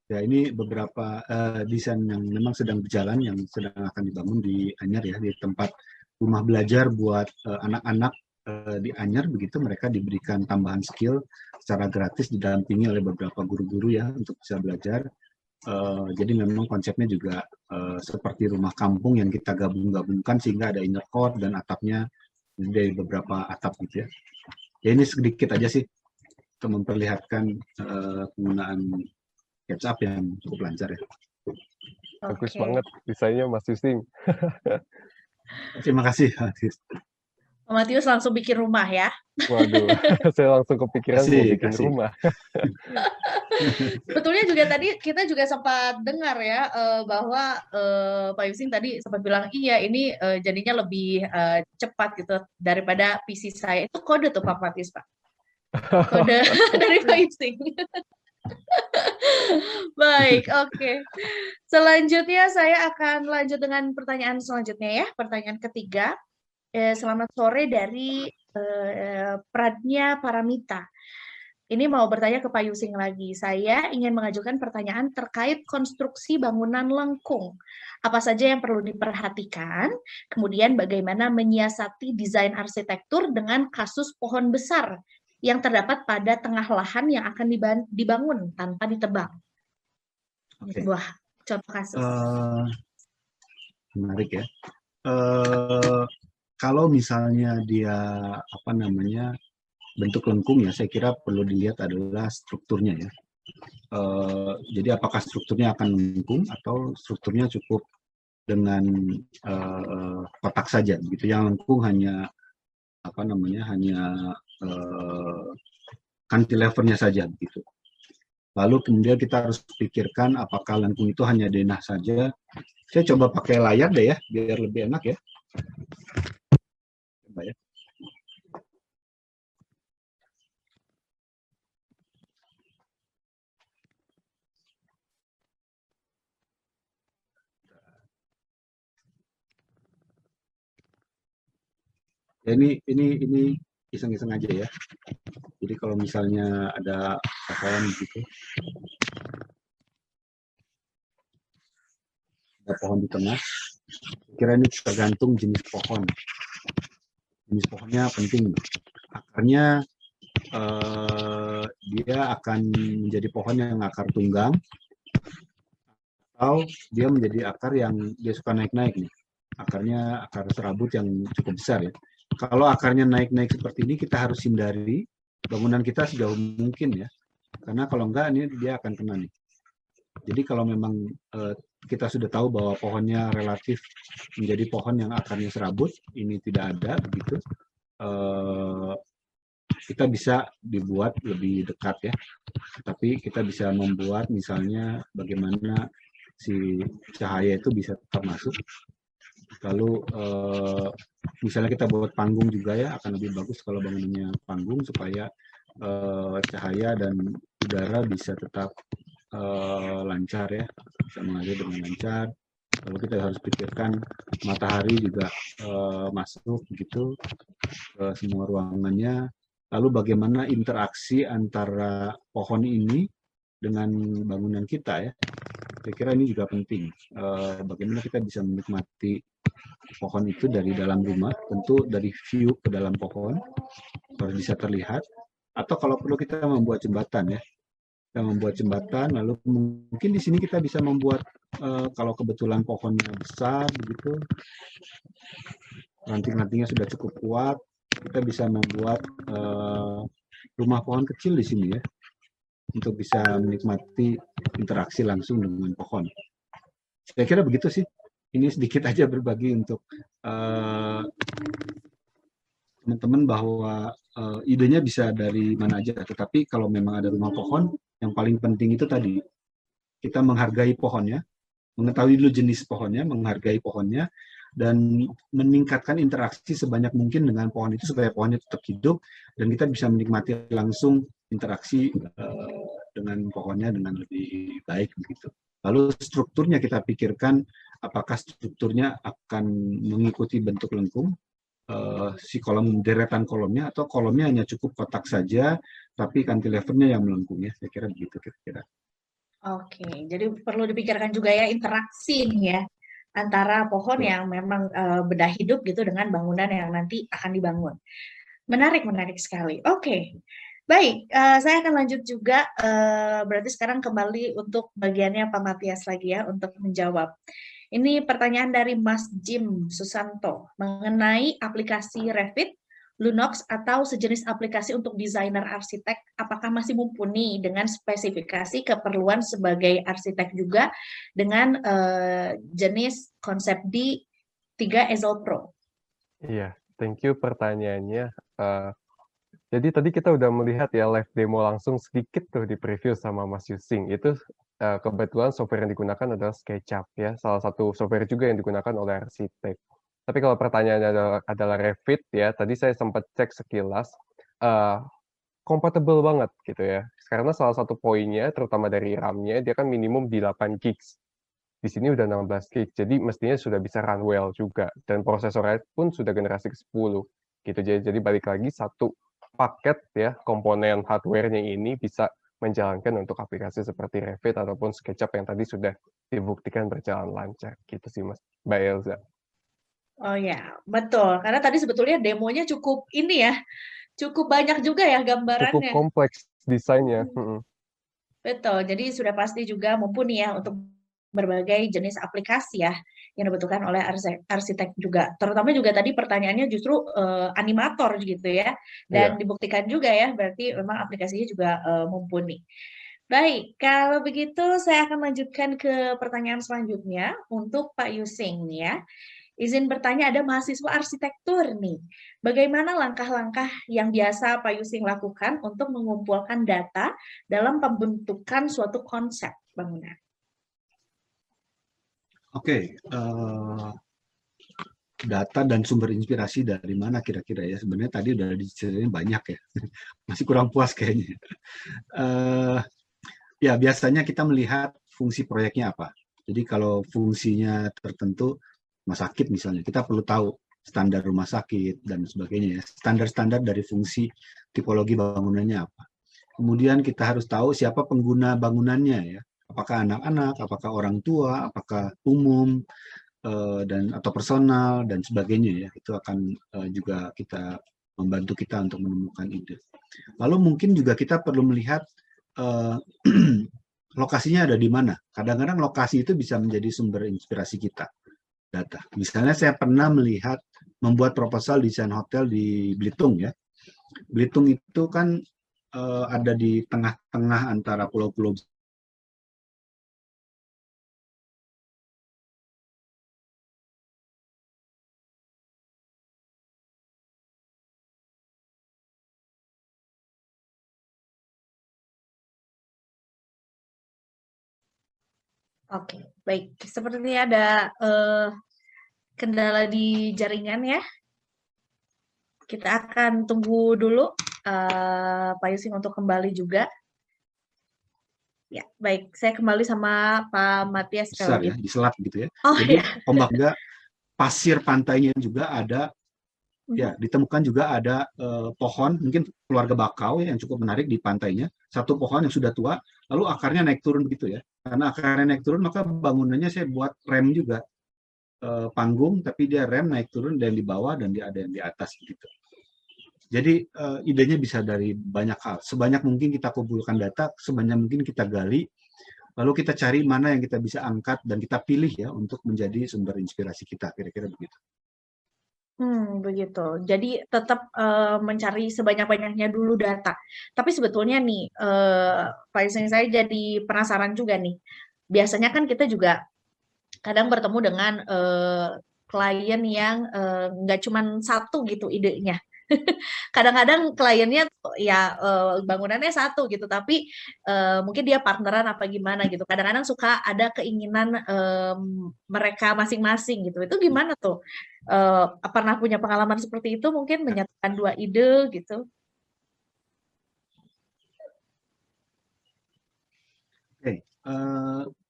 S3: Ya, ini beberapa desain yang memang sedang berjalan, yang sedang akan dibangun di Anyer ya, di tempat rumah belajar buat anak-anak di Anyer, begitu mereka diberikan tambahan skill secara gratis, didampingi oleh beberapa guru-guru ya untuk bisa belajar. Jadi memang konsepnya juga seperti rumah kampung yang kita gabung-gabungkan sehingga ada inner court dan atapnya dari beberapa atap gitu ya. Ya ini sedikit aja sih untuk memperlihatkan penggunaan SketchUp yang cukup lancar ya.
S2: Bagus
S1: Oke.
S2: banget desainnya Mas Yusing.
S3: Terima kasih.
S1: Pak Matius langsung bikin rumah ya.
S2: Waduh, saya langsung kepikiran mau bikin rumah.
S1: Sebetulnya juga tadi kita juga sempat dengar ya bahwa Pak Yusing tadi sempat bilang iya ini jadinya lebih cepat gitu daripada PC saya. Itu kode tuh Pak Matius, Pak. Kode dari Pak Yusing. Baik, oke. Selanjutnya saya akan lanjut dengan pertanyaan selanjutnya ya. Pertanyaan ketiga. Selamat sore dari Pradnya Paramita. Ini mau bertanya ke Pak Yusing lagi. Saya ingin mengajukan pertanyaan terkait konstruksi bangunan lengkung. Apa saja yang perlu diperhatikan? Kemudian bagaimana menyiasati desain arsitektur dengan kasus pohon besar yang terdapat pada tengah lahan yang akan dibangun tanpa ditebang.
S3: Okay.
S1: Wah, contoh kasus.
S3: Menarik ya. Kalau misalnya dia bentuk lengkung ya, saya kira perlu dilihat adalah strukturnya ya. Jadi apakah strukturnya akan lengkung atau strukturnya cukup dengan kotak saja gitu. Yang lengkung hanya cantilevernya saja begitu. Lalu kemudian kita harus pikirkan apakah lengkung itu hanya denah saja. Saya coba pakai layar deh ya, biar lebih enak ya. Coba ya. Ya, ini iseng-iseng aja ya. Jadi kalau misalnya ada pohon gitu, ada pohon di tengah, kira ini tergantung jenis pohon. Jenis pohonnya penting. Akarnya dia akan menjadi pohon yang akar tunggang, atau dia menjadi akar yang dia suka naik-naik nih. Akarnya akar serabut yang cukup besar ya. Kalau akarnya naik-naik seperti ini, kita harus hindari bangunan kita sejauh mungkin ya. Karena kalau enggak, ini dia akan kena nih. Jadi kalau memang kita sudah tahu bahwa pohonnya relatif menjadi pohon yang akarnya serabut, ini tidak ada begitu, kita bisa dibuat lebih dekat ya. Tapi kita bisa membuat misalnya bagaimana si cahaya itu bisa tetap masuk. Lalu misalnya kita buat panggung juga ya, akan lebih bagus kalau bangunannya panggung supaya cahaya dan udara bisa tetap lancar ya, bisa mengalir dengan lancar. Lalu kita harus pikirkan matahari juga masuk begitu ke semua ruangannya. lalu bagaimana interaksi antara pohon ini dengan bangunan kita ya. Saya kira ini juga penting. Bagaimana kita bisa menikmati pohon itu dari dalam rumah, tentu dari view ke dalam pohon harus bisa terlihat. Atau kalau perlu kita membuat jembatan ya, kita membuat jembatan, lalu mungkin di sini kita bisa membuat kalau kebetulan pohonnya besar begitu, ranting-rantingnya sudah cukup kuat, kita bisa membuat rumah pohon kecil di sini ya, untuk bisa menikmati interaksi langsung dengan pohon. Saya kira begitu sih. Ini sedikit aja berbagi untuk teman-teman bahwa idenya bisa dari mana aja. Tetapi kalau memang ada rumah pohon, yang paling penting itu tadi, kita menghargai pohonnya, mengetahui dulu jenis pohonnya, menghargai pohonnya, dan meningkatkan interaksi sebanyak mungkin dengan pohon itu supaya pohonnya tetap hidup, dan kita bisa menikmati langsung interaksi dengan pohonnya dengan lebih baik begitu. Lalu strukturnya kita pikirkan apakah strukturnya akan mengikuti bentuk lengkung, si kolom deretan kolomnya, atau kolomnya hanya cukup kotak saja, tapi cantilevernya yang melengkung ya. Saya kira begitu kira-kira.
S1: Oke, jadi perlu dipikirkan juga ya interaksi nih ya antara pohon yang memang benda hidup gitu dengan bangunan yang nanti akan dibangun. Menarik sekali. Oke. Baik, saya akan lanjut juga, berarti sekarang kembali untuk bagiannya Pak Matias lagi ya, untuk menjawab. Ini pertanyaan dari Mas Jim Susanto, mengenai aplikasi Revit, Lunox, atau sejenis aplikasi untuk desainer arsitek, apakah masih mumpuni dengan spesifikasi keperluan sebagai arsitek juga dengan jenis konsep D3 Easel Pro?
S2: Iya, thank you pertanyaannya. Jadi tadi kita udah melihat ya live demo langsung sedikit tuh di preview sama Mas Yusing. Itu kebetulan software yang digunakan adalah SketchUp ya, salah satu software juga yang digunakan oleh arsitek. Tapi kalau pertanyaannya adalah Revit ya, tadi saya sempat cek sekilas, compatible banget gitu ya. Karena salah satu poinnya, terutama dari RAM-nya, dia kan minimum di 8 GB. Di sini udah 16 GB, jadi mestinya sudah bisa run well juga. Dan prosesornya pun sudah generasi ke-10 gitu. Jadi balik lagi satu paket ya, komponen hardware-nya ini bisa menjalankan untuk aplikasi seperti Revit ataupun SketchUp yang tadi sudah dibuktikan berjalan lancar gitu sih Mas, Mbak Elza.
S1: Oh ya, betul. Karena tadi sebetulnya demonya cukup ini ya, cukup banyak juga ya
S2: Cukup
S1: gambarannya.
S2: kompleks desainnya.
S1: Betul, jadi sudah pasti juga mumpuni ya untuk berbagai jenis aplikasi ya yang dibutuhkan oleh arsitek juga. Terutama juga tadi pertanyaannya justru animator gitu ya, dan dibuktikan juga ya berarti memang aplikasinya juga mumpuni. Baik, kalau begitu saya akan lanjutkan ke pertanyaan selanjutnya untuk Pak Yusing ya. Izin bertanya, ada mahasiswa arsitektur nih. Bagaimana langkah-langkah yang biasa Pak Yusing lakukan untuk mengumpulkan data dalam pembentukan suatu konsep bangunan?
S3: Oke, data dan sumber inspirasi dari mana kira-kira ya? Sebenarnya tadi udah diceritain banyak ya, masih kurang puas kayaknya. Ya biasanya kita melihat fungsi proyeknya apa. Jadi kalau fungsinya tertentu, rumah sakit misalnya, kita perlu tahu standar rumah sakit dan sebagainya ya. Standar-standar dari fungsi tipologi bangunannya apa. Kemudian kita harus tahu siapa pengguna bangunannya ya. Apakah anak-anak, apakah orang tua, apakah umum, dan atau personal dan sebagainya ya. Itu akan juga membantu kita untuk menemukan ide. Lalu mungkin juga kita perlu melihat lokasinya ada di mana. Kadang-kadang lokasi itu bisa menjadi sumber inspirasi kita, data. Misalnya saya pernah membuat proposal desain hotel di Belitung ya. Belitung itu kan ada di tengah-tengah antara pulau-pulau.
S1: Oke, baik. Sepertinya ada kendala di jaringan ya. Kita akan tunggu dulu Pak Yusing untuk kembali juga. Ya, baik. Saya kembali sama Pak Matias kalau
S3: Besar ya,
S1: gitu.
S3: di selat gitu ya.
S1: Oh,
S3: jadi
S1: iya.
S3: ombak juga, pasir pantainya juga ada Ya, ditemukan juga ada pohon, mungkin keluarga bakau yang cukup menarik di pantainya. Satu pohon yang sudah tua, lalu akarnya naik turun begitu ya. Karena akarnya naik turun, maka bangunannya saya buat rem juga. Panggung, tapi dia rem naik turun dan di bawah dan dia ada yang di atas gitu. Jadi idenya bisa dari banyak hal. Sebanyak mungkin kita kumpulkan data, sebanyak mungkin kita gali, lalu kita cari mana yang kita bisa angkat dan kita pilih ya untuk menjadi sumber inspirasi kita, kira-kira begitu.
S1: Begitu. Jadi tetap, mencari sebanyak-banyaknya dulu data. Tapi sebetulnya nih, Pak Iseng, saya jadi penasaran juga nih. Biasanya kan kita juga kadang bertemu dengan, klien yang, nggak cuman satu gitu idenya. Kadang-kadang kliennya ya, bangunannya satu gitu, tapi, mungkin dia partneran apa gimana gitu. Kadang-kadang suka ada keinginan, mereka masing-masing gitu. Itu gimana tuh? Pernah punya pengalaman seperti itu mungkin menyatukan 2 ide gitu?
S3: Oke,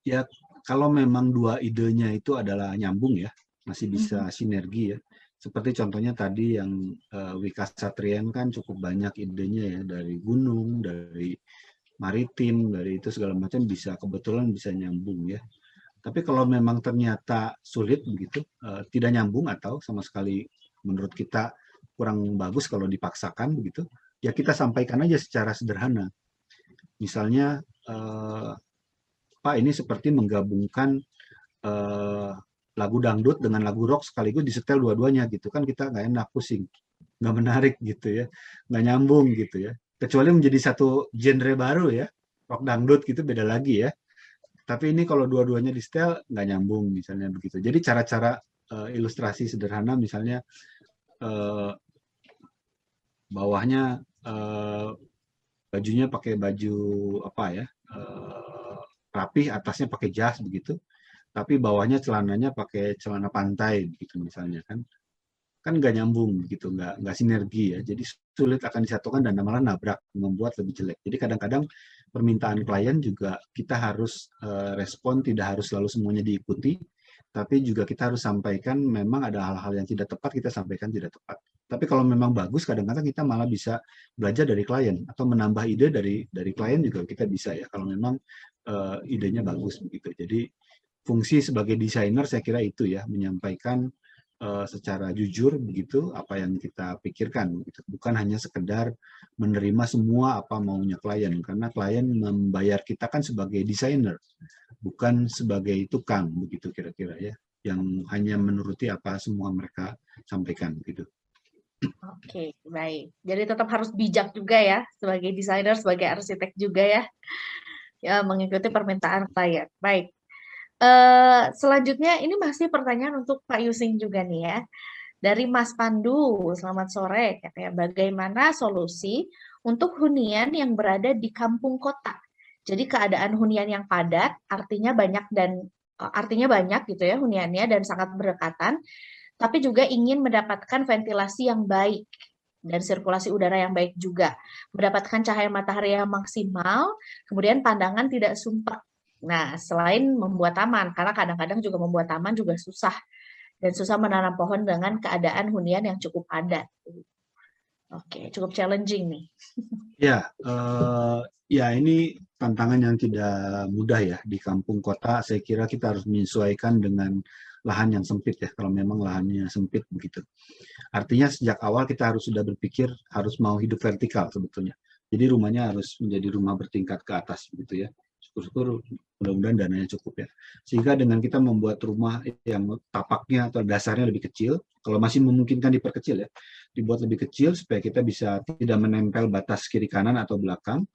S3: ya kalau memang dua idenya itu adalah nyambung ya, masih bisa sinergi ya. Seperti contohnya tadi yang Wika Satrian kan cukup banyak idenya ya, dari gunung, dari maritim, dari itu segala macam bisa kebetulan bisa nyambung ya. Tapi kalau memang ternyata sulit begitu, tidak nyambung atau sama sekali menurut kita kurang bagus kalau dipaksakan begitu, ya kita sampaikan aja secara sederhana. Misalnya, Pak ini seperti menggabungkan lagu dangdut dengan lagu rock sekaligus disetel dua-duanya gitu kan kita nggak enak, pusing, nggak menarik gitu ya, nggak nyambung gitu ya. Kecuali menjadi satu genre baru ya, rock dangdut gitu beda lagi ya. Tapi ini kalau dua-duanya disetel nggak nyambung misalnya begitu. Jadi cara-cara ilustrasi sederhana misalnya bawahnya bajunya pakai baju apa ya, rapih, atasnya pakai jas begitu, tapi bawahnya celananya pakai celana pantai gitu misalnya kan nggak nyambung gitu, nggak sinergi ya, jadi sulit akan disatukan dan malah nabrak, membuat lebih jelek. Jadi kadang-kadang permintaan klien juga kita harus respon, tidak harus selalu semuanya diikuti, tapi juga kita harus sampaikan memang ada hal-hal yang tidak tepat, kita sampaikan tidak tepat. Tapi kalau memang bagus, kadang-kadang kita malah bisa belajar dari klien atau menambah ide dari klien juga kita bisa ya kalau memang idenya bagus begitu. Jadi fungsi sebagai desainer saya kira itu ya, menyampaikan secara jujur begitu apa yang kita pikirkan gitu. Bukan hanya sekedar menerima semua apa maunya klien, karena klien membayar kita kan sebagai desainer, bukan sebagai tukang begitu kira-kira ya, yang hanya menuruti apa semua mereka sampaikan gitu.
S1: Oke, baik. Jadi tetap harus bijak juga ya sebagai desainer, sebagai arsitek juga ya, ya mengikuti permintaan klien. Baik. Selanjutnya ini masih pertanyaan untuk Pak Yusing juga nih ya. Dari Mas Pandu, selamat sore. Katanya, bagaimana solusi untuk hunian yang berada di kampung kota? Jadi keadaan hunian yang padat, artinya banyak gitu ya huniannya dan sangat berdekatan, tapi juga ingin mendapatkan ventilasi yang baik dan sirkulasi udara yang baik juga, mendapatkan cahaya matahari yang maksimal, kemudian pandangan tidak sumpek. Nah, selain membuat taman, karena kadang-kadang juga membuat taman juga susah, dan susah menanam pohon dengan keadaan hunian yang cukup padat. Oke, cukup challenging nih.
S3: Ya, ya ini tantangan yang tidak mudah ya di kampung kota. Saya kira kita harus menyesuaikan dengan lahan yang sempit ya, kalau memang lahannya sempit begitu. Artinya sejak awal kita harus sudah berpikir harus mau hidup vertikal sebetulnya. Jadi rumahnya harus menjadi rumah bertingkat ke atas begitu ya. Syukur-syukur mudah-mudahan dananya cukup ya. Sehingga dengan kita membuat rumah yang tapaknya atau dasarnya lebih kecil, kalau masih memungkinkan diperkecil ya, dibuat lebih kecil supaya kita bisa tidak menempel batas kiri kanan atau belakang,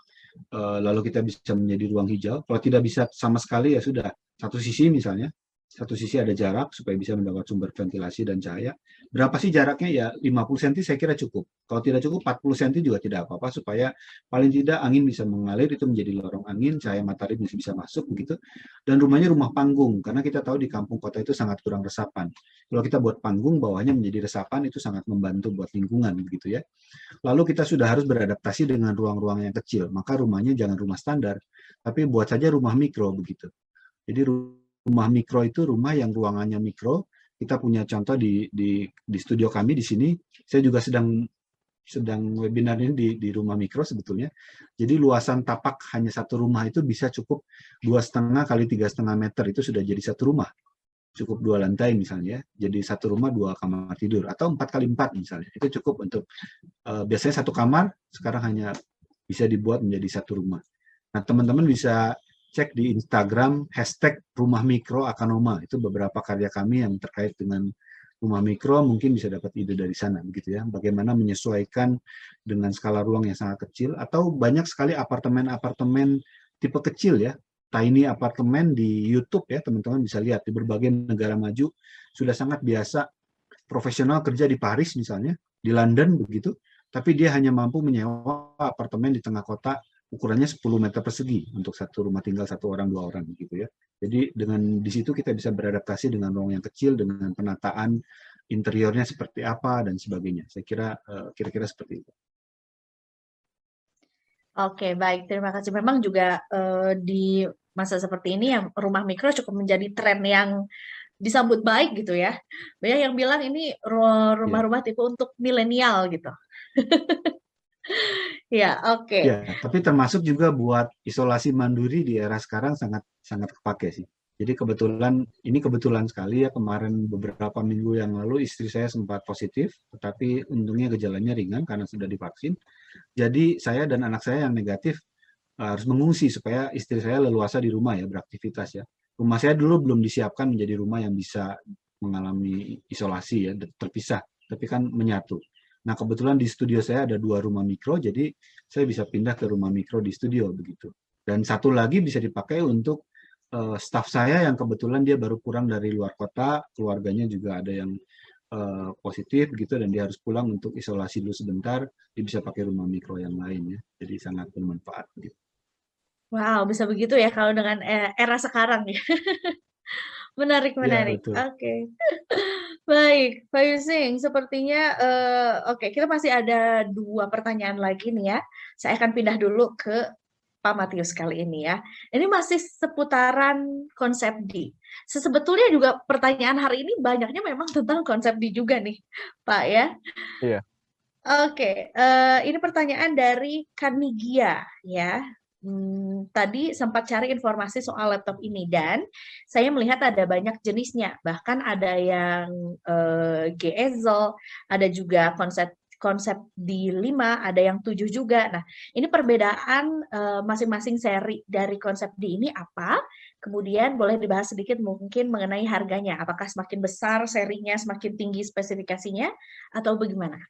S3: lalu kita bisa menjadi ruang hijau. Kalau tidak bisa sama sekali ya sudah, satu sisi misalnya, satu sisi ada jarak supaya bisa mendapat sumber ventilasi dan cahaya. Berapa sih jaraknya? Ya 50 cm saya kira cukup. Kalau tidak cukup 40 cm juga tidak apa-apa supaya paling tidak angin bisa mengalir, itu menjadi lorong angin, cahaya matahari bisa masuk begitu. Dan rumahnya rumah panggung karena kita tahu di kampung kota itu sangat kurang resapan. Kalau kita buat panggung bawahnya menjadi resapan itu sangat membantu buat lingkungan begitu ya. Lalu kita sudah harus beradaptasi dengan ruang-ruang yang kecil. Maka rumahnya jangan rumah standar, tapi buat saja rumah mikro begitu. Jadi rumah mikro itu rumah yang ruangannya mikro, Kita punya contoh di studio kami di sini. Saya juga sedang webinar ini di rumah mikro sebetulnya. Jadi luasan tapak hanya satu rumah itu bisa cukup 2,5 kali 3,5 meter, itu sudah jadi satu rumah. Cukup 2 lantai misalnya, jadi satu rumah 2 kamar tidur, atau 4 kali 4 misalnya. Itu cukup untuk biasanya satu kamar, sekarang hanya bisa dibuat menjadi satu rumah. Nah, teman-teman bisa cek di Instagram #rumah mikro Akanoma. Itu beberapa karya kami yang terkait dengan rumah mikro, mungkin bisa dapat ide dari sana begitu ya. Bagaimana menyesuaikan dengan skala ruang yang sangat kecil, atau banyak sekali apartemen-apartemen tipe kecil ya. Tiny apartemen di YouTube ya, teman-teman bisa lihat di berbagai negara maju sudah sangat biasa. Profesional kerja di Paris misalnya, di London begitu, tapi dia hanya mampu menyewa apartemen di tengah kota ukurannya 10 meter persegi untuk satu rumah tinggal 1 orang 2 orang gitu ya. Jadi di situ kita bisa beradaptasi dengan ruang yang kecil, dengan penataan interiornya seperti apa dan sebagainya. Saya kira kira-kira seperti itu.
S1: Oke, baik. Terima kasih. Memang juga di masa seperti ini yang rumah mikro cukup menjadi tren yang disambut baik gitu ya. Banyak yang bilang ini rumah-rumah tipe untuk milenial gitu. Ya, oke.
S3: Ya, tapi termasuk juga buat isolasi mandiri di era sekarang sangat kepake sih. Jadi kebetulan sekali ya, kemarin beberapa minggu yang lalu istri saya sempat positif, tetapi untungnya gejalanya ringan karena sudah divaksin. Jadi saya dan anak saya yang negatif harus mengungsi supaya istri saya leluasa di rumah ya, beraktivitas ya. Rumah saya dulu belum disiapkan menjadi rumah yang bisa mengalami isolasi ya, terpisah, tapi kan menyatu. Nah, kebetulan di studio saya ada 2 rumah mikro, jadi saya bisa pindah ke rumah mikro di studio begitu. Dan satu lagi bisa dipakai untuk staf saya yang kebetulan dia baru pulang dari luar kota, keluarganya juga ada yang positif gitu, dan dia harus pulang untuk isolasi dulu sebentar, dia bisa pakai rumah mikro yang lain ya. Jadi sangat bermanfaat gitu.
S1: Wow, bisa begitu ya kalau dengan era sekarang ya. Menarik,
S3: Iya,
S1: menarik.
S3: betul.
S1: Oke. Baik, Pak Yusing, sepertinya oke, kita masih ada 2 pertanyaan lagi nih ya. Saya akan pindah dulu ke Pak Matius kali ini ya. Ini masih seputaran konsep D. Sebetulnya juga pertanyaan hari ini banyaknya memang tentang konsep D juga nih, Pak ya.
S2: Iya.
S1: Oke, ini pertanyaan dari Kanigia ya. Tadi sempat cari informasi soal laptop ini dan saya melihat ada banyak jenisnya. Bahkan ada yang G-Ezel, ada juga konsep D5, ada yang 7 juga. Nah, ini perbedaan masing-masing seri dari konsep D ini apa? Kemudian boleh dibahas sedikit mungkin mengenai harganya. Apakah semakin besar serinya, semakin tinggi spesifikasinya, atau bagaimana?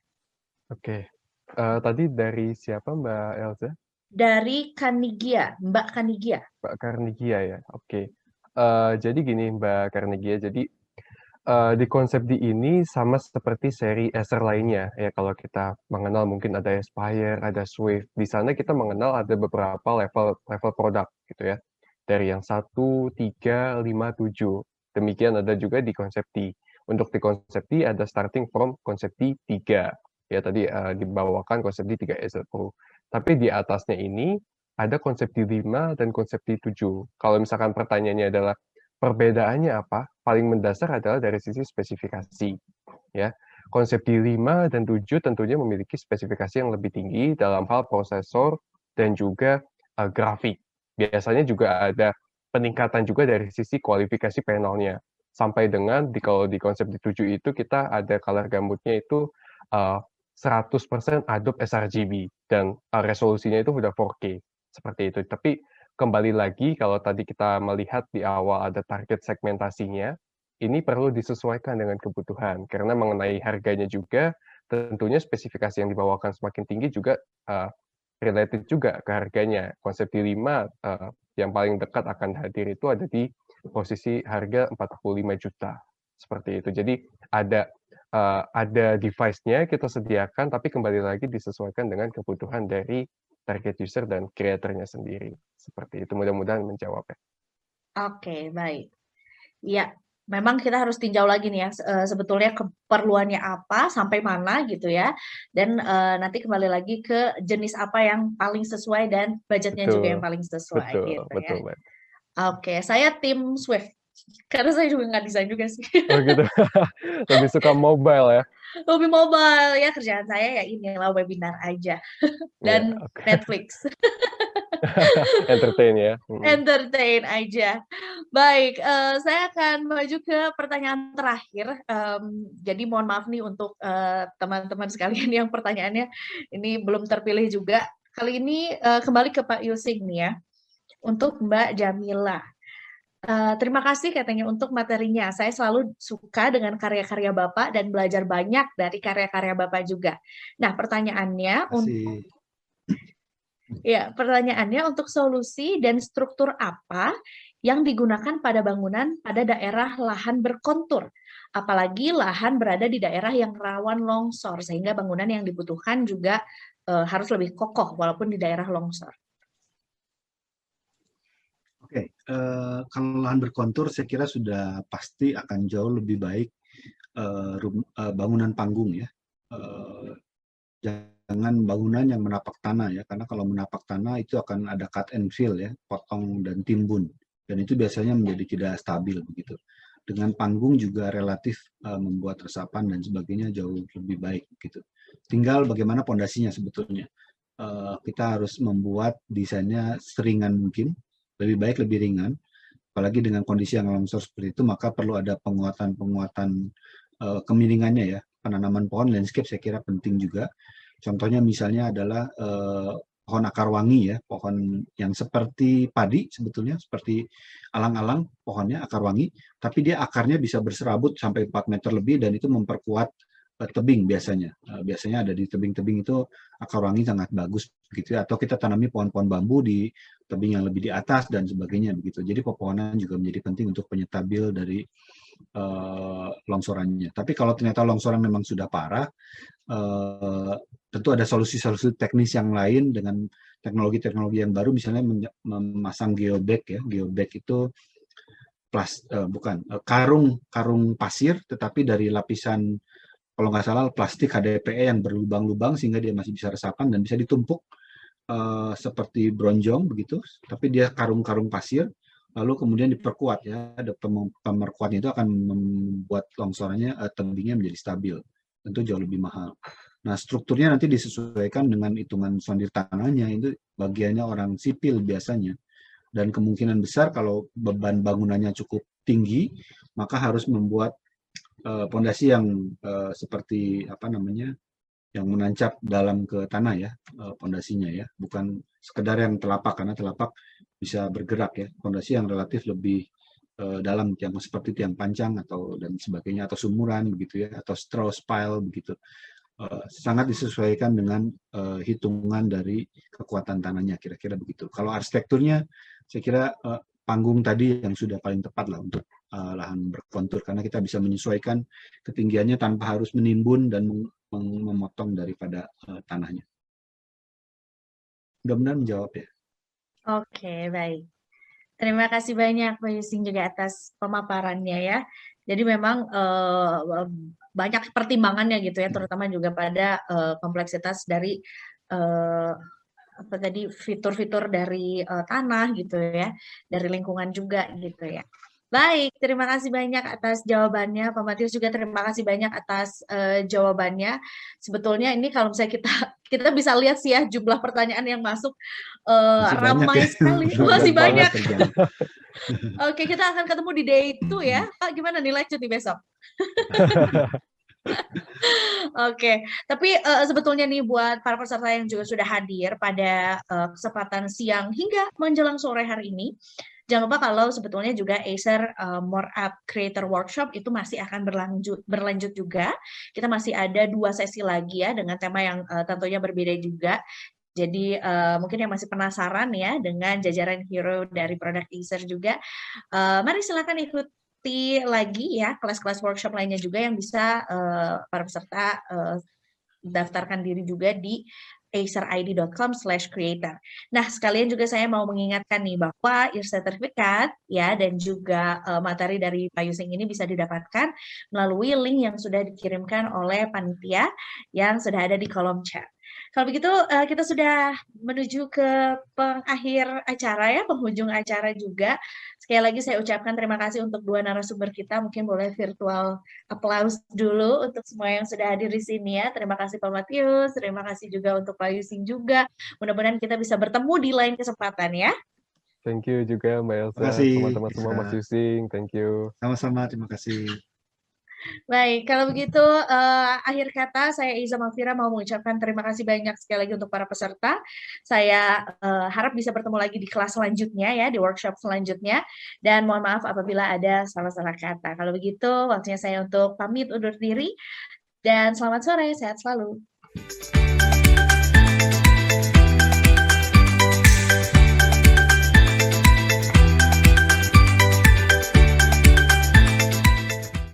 S2: Oke. Tadi dari siapa Mbak Elza?
S1: Dari Kanigia, Mbak Kanigia.
S2: Mbak Karnigia ya? Oke. Jadi gini Mbak Karnigia, jadi di konsep D ini sama seperti seri Acer lainnya ya, kalau kita mengenal mungkin ada Aspire, ada Swift. Di sana kita mengenal ada beberapa level produk gitu ya. Dari yang 1, 3, 5, 7. Demikian ada juga di konsep D. Untuk di konsep D ada starting from konsep D 3. Ya tadi dibawakan konsep D 3 Acer Pro. Tapi di atasnya ini ada konsep D5 dan konsep D7. Kalau misalkan pertanyaannya adalah perbedaannya apa? Paling mendasar adalah dari sisi spesifikasi. Ya, konsep D5 dan 7 tentunya memiliki spesifikasi yang lebih tinggi dalam hal prosesor dan juga grafik. Biasanya juga ada peningkatan juga dari sisi kualifikasi panelnya. Sampai dengan kalau di konsep D7 itu kita ada color gamutnya itu 100% Adobe sRGB dan resolusinya itu udah 4K seperti itu. Tapi kembali lagi kalau tadi kita melihat di awal ada target segmentasinya, ini perlu disesuaikan dengan kebutuhan karena mengenai harganya juga tentunya spesifikasi yang dibawakan semakin tinggi juga related juga ke harganya. Konsep D5 yang paling dekat akan hadir itu ada di posisi harga 45 juta seperti itu. Jadi ada device-nya kita sediakan, tapi kembali lagi disesuaikan dengan kebutuhan dari target user dan kreatornya sendiri. Seperti itu, mudah-mudahan menjawab ya.
S1: Oke, baik. Ya, memang kita harus tinjau lagi nih ya, sebetulnya keperluannya apa, sampai mana gitu ya. Dan nanti kembali lagi ke jenis apa yang paling sesuai dan budgetnya juga yang paling sesuai
S2: betul,
S1: gitu ya.
S2: betul, Mbak.
S1: Oke, saya tim Swift. Karena saya juga nggak desain juga sih.
S2: Oh gitu. Lebih suka mobile ya?
S1: Hobi mobile, ya kerjaan saya ya inilah webinar aja,
S2: Iya,
S1: dan
S2: oke.
S1: Netflix.
S2: Entertain ya?
S1: Entertain aja. Baik, saya akan maju ke pertanyaan terakhir, jadi mohon maaf nih untuk, teman-teman sekalian yang pertanyaannya ini belum terpilih juga. Kali ini, kembali ke Pak Yusing nih ya, untuk Mbak Jamila. Terima kasih katanya untuk materinya. Saya selalu suka dengan karya-karya Bapak dan belajar banyak dari karya-karya Bapak juga. Nah, pertanyaannya
S3: Kasih.
S1: pertanyaannya untuk solusi dan struktur apa yang digunakan pada bangunan pada daerah lahan berkontur, apalagi lahan berada di daerah yang rawan longsor, sehingga bangunan yang dibutuhkan juga harus lebih kokoh walaupun di daerah longsor.
S3: Oke, kalau lahan berkontur saya kira sudah pasti akan jauh lebih baik bangunan panggung ya. Jangan bangunan yang menapak tanah ya, karena kalau menapak tanah itu akan ada cut and fill ya, potong dan timbun, dan itu biasanya menjadi tidak stabil begitu. Dengan panggung juga relatif membuat resapan dan sebagainya jauh lebih baik gitu. Tinggal bagaimana pondasinya sebetulnya. Kita harus membuat desainnya seringan mungkin, lebih baik lebih ringan. Apalagi dengan kondisi yang longsor seperti itu, maka perlu ada penguatan-penguatan kemiringannya ya. Penanaman pohon landscape saya kira penting juga. Contohnya misalnya adalah pohon akar wangi ya, pohon yang seperti padi sebetulnya, seperti alang-alang pohonnya akar wangi, tapi dia akarnya bisa berserabut sampai 4 meter lebih dan itu memperkuat tebing biasanya. Biasanya ada di tebing-tebing itu akar wangi sangat bagus begitu ya. Atau kita tanami pohon-pohon bambu di tebing yang lebih di atas dan sebagainya begitu. Jadi pepohonan juga menjadi penting untuk penyetabil dari longsorannya. Tapi kalau ternyata longsoran memang sudah parah, tentu ada solusi-solusi teknis yang lain dengan teknologi-teknologi yang baru, misalnya memasang geobag ya. Geobag itu karung pasir, tetapi dari lapisan kalau nggak salah plastik HDPE yang berlubang-lubang sehingga dia masih bisa resapan dan bisa ditumpuk seperti bronjong begitu, tapi dia karung-karung pasir, lalu kemudian diperkuat ya. Ada pemerkuatnya itu akan membuat longsorannya tebingnya menjadi stabil, tentu jauh lebih mahal. Nah, strukturnya nanti disesuaikan dengan hitungan sondir tanahnya, itu bagiannya orang sipil biasanya. Dan kemungkinan besar kalau beban bangunannya cukup tinggi, maka harus membuat pondasi yang seperti apa namanya, yang menancap dalam ke tanah ya, pondasinya ya, bukan sekedar yang telapak, karena telapak bisa bergerak ya. Pondasi yang relatif lebih dalam, yang seperti tiang pancang atau dan sebagainya, atau sumuran begitu ya, atau straw pile begitu. Sangat disesuaikan dengan hitungan dari kekuatan tanahnya, kira-kira begitu. Kalau arsitekturnya, saya kira panggung tadi yang sudah paling tepat lah untuk lahan berkontur, karena kita bisa menyesuaikan ketinggiannya tanpa harus menimbun dan memotong daripada tanahnya. Mudah-mudahan menjawab ya.
S1: Oke, baik. Terima kasih banyak Pak Yusing juga atas pemaparannya ya. Jadi memang banyak pertimbangannya gitu ya, terutama juga pada kompleksitas dari apa tadi, fitur-fitur dari tanah gitu ya, dari lingkungan juga gitu ya. Baik, terima kasih banyak atas jawabannya, Pak Matius juga terima kasih banyak atas jawabannya. Sebetulnya ini kalau misalnya kita bisa lihat sih ya jumlah pertanyaan yang masuk ramai sekali, masih banyak. Oke, kita akan ketemu di day 2 ya, Pak. Gimana nih lanjut nih besok? Oke, tapi sebetulnya nih buat para peserta yang juga sudah hadir pada kesempatan siang hingga menjelang sore hari ini, jangan lupa kalau sebetulnya juga Acer More Up Creator Workshop itu masih akan berlanjut juga. Kita masih ada 2 sesi lagi ya dengan tema yang tentunya berbeda juga. Jadi mungkin yang masih penasaran ya dengan jajaran hero dari produk Acer juga, mari silakan ikuti lagi ya kelas-kelas workshop lainnya juga yang bisa para peserta daftarkan diri juga di acerid.com/creator. Nah, sekalian juga saya mau mengingatkan nih bahwa sertifikat ya dan juga materi dari Pak Yusing ini bisa didapatkan melalui link yang sudah dikirimkan oleh panitia yang sudah ada di kolom chat. Kalau begitu kita sudah menuju ke pengakhir acara ya, penghujung acara juga. Sekali lagi saya ucapkan terima kasih untuk dua narasumber kita. Mungkin boleh virtual applause dulu untuk semua yang sudah hadir di sini ya. Terima kasih Pak Matius, terima kasih juga untuk Pak Yusing juga. Mudah-mudahan kita bisa bertemu di lain kesempatan ya.
S2: Thank you juga Mbak
S3: Terima
S2: Elsa,
S3: kasih.
S2: teman-teman semua, Mas
S3: Bisa.
S2: Yusing, thank you.
S3: Sama-sama, terima kasih.
S1: Baik, kalau begitu akhir kata saya Iza Mafira mau mengucapkan terima kasih banyak sekali lagi untuk para peserta. Saya harap bisa bertemu lagi di kelas selanjutnya ya, di workshop selanjutnya. Dan mohon maaf apabila ada salah-salah kata. Kalau begitu, waktunya saya untuk pamit undur diri. Dan selamat sore, sehat selalu.